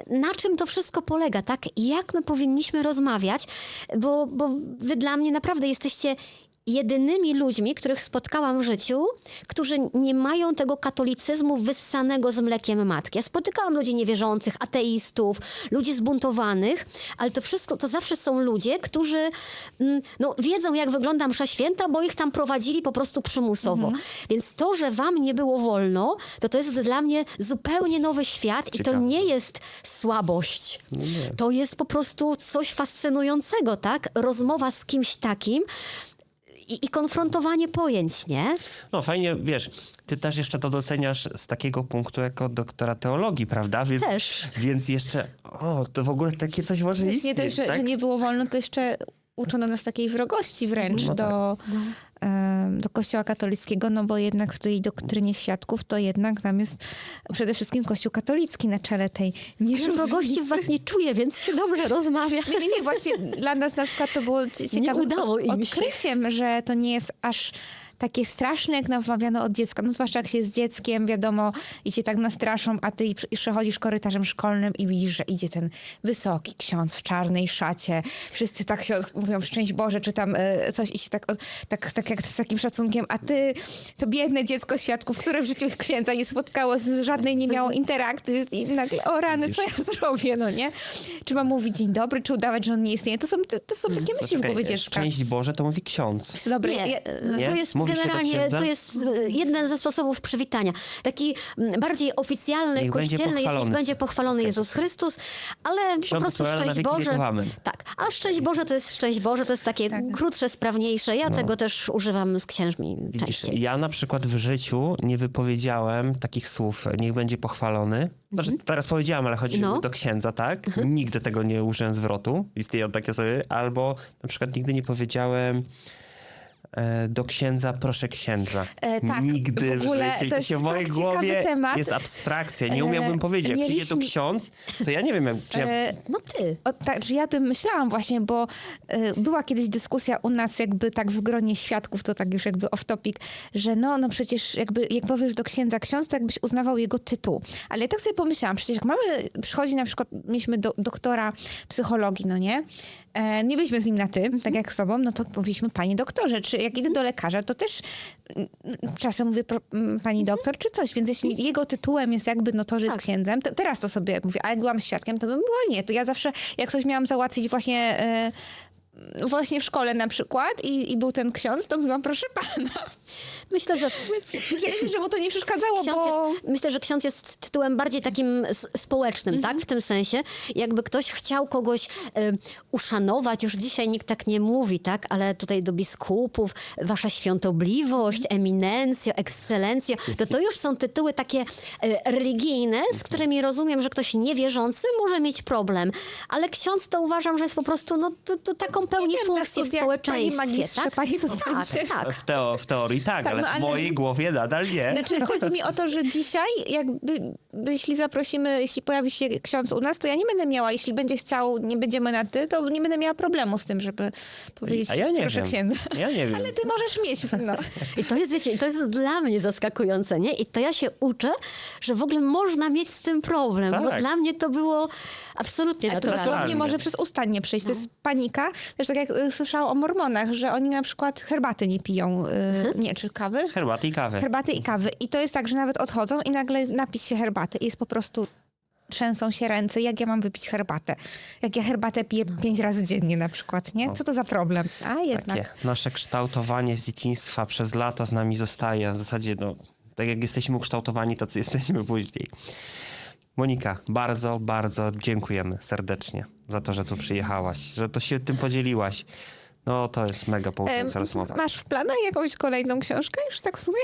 na czym to wszystko polega, tak? I jak my powinniśmy rozmawiać, bo wy dla mnie naprawdę jesteście jedynymi ludźmi, których spotkałam w życiu, którzy nie mają tego katolicyzmu wyssanego z mlekiem matki. Ja spotykałam ludzi niewierzących, ateistów, ludzi zbuntowanych, ale to wszystko, to zawsze są ludzie, którzy no, wiedzą, jak wygląda msza święta, bo ich tam prowadzili po prostu przymusowo. Więc to, że wam nie było wolno, to jest dla mnie zupełnie nowy świat i to Ciekawe. nie jest słabość. To jest po prostu coś fascynującego, tak? Rozmowa z kimś takim, i konfrontowanie pojęć, nie? No fajnie, wiesz, ty też jeszcze to doceniasz z takiego punktu jako doktora teologii, prawda? Więc, Też. Więc jeszcze, to w ogóle takie coś może Nie istnieć, też, tak? że nie było wolno, to jeszcze uczono nas takiej wrogości wręcz No do Kościoła katolickiego, no bo jednak w tej doktrynie świadków to jednak tam jest przede wszystkim Kościół katolicki na czele tej Że mierzywy. wrogości w was nie czuję, więc się dobrze rozmawia. Nie, właśnie dla nas na przykład to było ciekawym udało im się. odkryciem, że to nie jest aż takie straszne, jak nam wmawiano od dziecka. No zwłaszcza jak się jest dzieckiem, wiadomo, i cię tak nastraszą, a ty przechodzisz korytarzem szkolnym i widzisz, że idzie ten wysoki ksiądz w czarnej szacie. Wszyscy tak się mówią, szczęść Boże, czy tam coś i się tak jak z takim szacunkiem, a ty, to biedne dziecko świadków, które w życiu księdza nie spotkało, żadnej nie miało interakcji i nagle, o rany, co ja zrobię, no nie? Czy mam mówić dzień dobry, czy udawać, że on nie istnieje? To są takie myśli w głowie dziecka. Szczęść Boże to mówi ksiądz. Dobry, Nie, Nie? to jest Mówi się do generalnie, księdza? to jest jeden ze sposobów przywitania. Taki bardziej oficjalny, Niech będzie kościelny jest, niech pochwalony. będzie pochwalony Jezus Chrystus, ale Ksiądz po prostu odpowiada na szczęść wieki Boże. wieków, amen. Tak, a szczęść Boże to jest szczęść Boże, to jest takie krótsze, sprawniejsze. Ja tego też używam z księżmi Widzisz, częściej. ja na przykład w życiu nie wypowiedziałem takich słów, niech będzie pochwalony. Znaczy, teraz powiedziałem, ale chodzi No. do księdza, tak? Nigdy tego nie użyłem zwrotu. Istnieją takie sobie. Albo na przykład nigdy nie powiedziałem do księdza, proszę księdza. Tak, Nigdy w ogóle życiu. to To jest się w mojej tak ciekawy głowie temat. jest abstrakcja. Nie umiałbym powiedzieć. Jak przyjdzie tu mieliśmy- ksiądz, to ja nie wiem, czy ja... No ty. Tak, że ja o tym myślałam właśnie, bo była kiedyś dyskusja u nas jakby tak w gronie świadków, to tak już jakby off topic, że no przecież jakby jak powiesz do księdza ksiądz, to jakbyś uznawał jego tytuł. Ale ja tak sobie pomyślałam, przecież jak przychodzi na przykład, mieliśmy doktora psychologii, no nie? Nie byliśmy z nim na ty, tak jak z sobą, no to mówiliśmy, panie doktorze, czy jak idę do lekarza, to też czasem mówię pani doktor, czy coś, więc jeśli jego tytułem jest jakby, no to, że jest Tak. księdzem, to teraz to sobie mówię, a jak byłam świadkiem, to bym była nie. To ja zawsze, jak coś miałam załatwić właśnie w szkole na przykład i był ten ksiądz, to mówiłam, proszę pana. Myślę, że Że mu to nie przeszkadzało, myślę, że ksiądz jest tytułem bardziej takim społecznym, tak? W tym sensie, jakby ktoś chciał kogoś uszanować, już dzisiaj nikt tak nie mówi, tak? Ale tutaj do biskupów, wasza świątobliwość, eminencja, ekscelencja, to już są tytuły takie religijne, z którymi rozumiem, że ktoś niewierzący może mieć problem. Ale ksiądz to uważam, że jest po prostu to taką pełni funkcję w społeczeństwie, pani magistrze, tak? pani docencie. Tak. W teorii tak, ale no, w ale- mojej głowie nadal nie. Znaczy, chodzi mi o to, że dzisiaj jeśli pojawi się ksiądz u nas, to ja nie będę miała, jeśli będzie chciał, nie będziemy na ty, to nie będę miała problemu z tym, żeby powiedzieć, A ja nie proszę wiem. księdza. Ja nie wiem. Ale ty możesz mieć, no. I to jest, wiecie, to jest dla mnie zaskakujące, nie? I to ja się uczę, że w ogóle można mieć z tym problem, bo Tak. dla mnie to było absolutnie To naturalne. dosłownie może przez usta nie przejść. To jest panika. Też tak jak słyszałam o mormonach, że oni na przykład herbaty nie piją, nie, czy kawy? Herbaty i kawę. Herbaty i kawy. I to jest tak, że nawet odchodzą i nagle napić się herbaty i jest po prostu trzęsą się ręce, jak ja mam wypić herbatę. Jak ja herbatę piję 5 razy dziennie na przykład, nie? Co to za problem? A jednak. Takie nasze kształtowanie z dzieciństwa przez lata z nami zostaje. W zasadzie, no, tak jak jesteśmy ukształtowani, tacy jesteśmy później. Monika, bardzo, bardzo dziękujemy serdecznie za to, że tu przyjechałaś, że to się tym podzieliłaś. No, to jest mega pouczająca rozmowa. Masz w planach jakąś kolejną książkę już tak w sumie?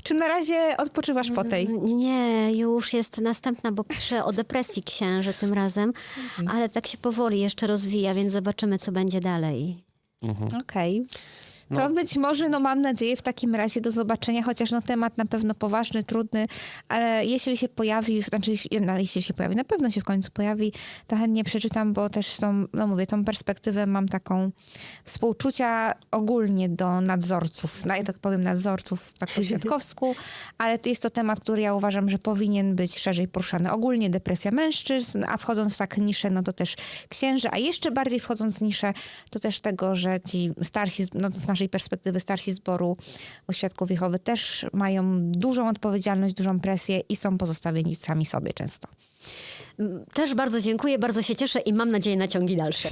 Czy na razie odpoczywasz po tej? Nie, już jest następna, bo piszę o depresji księży tym razem, ale tak się powoli jeszcze rozwija, więc zobaczymy, co będzie dalej. Okej. To być może, no mam nadzieję, w takim razie do zobaczenia, chociaż no temat na pewno poważny, trudny, ale jeśli się pojawi, znaczy jeśli się pojawi, na pewno się w końcu pojawi, to chętnie przeczytam, bo też no mówię, tą perspektywę mam taką współczucia ogólnie do nadzorców, ja tak powiem nadzorców tak po świadkowsku, ale jest to temat, który ja uważam, że powinien być szerzej poruszany. Ogólnie depresja mężczyzn, a wchodząc w tak niszę, no to też księży, a jeszcze bardziej wchodząc w niszę, to też tego, że ci starsi, no z naszej perspektywy starsi zboru Świadków Jehowy też mają dużą odpowiedzialność, dużą presję i są pozostawieni sami sobie często. Też bardzo dziękuję, bardzo się cieszę i mam nadzieję na ciągi dalsze.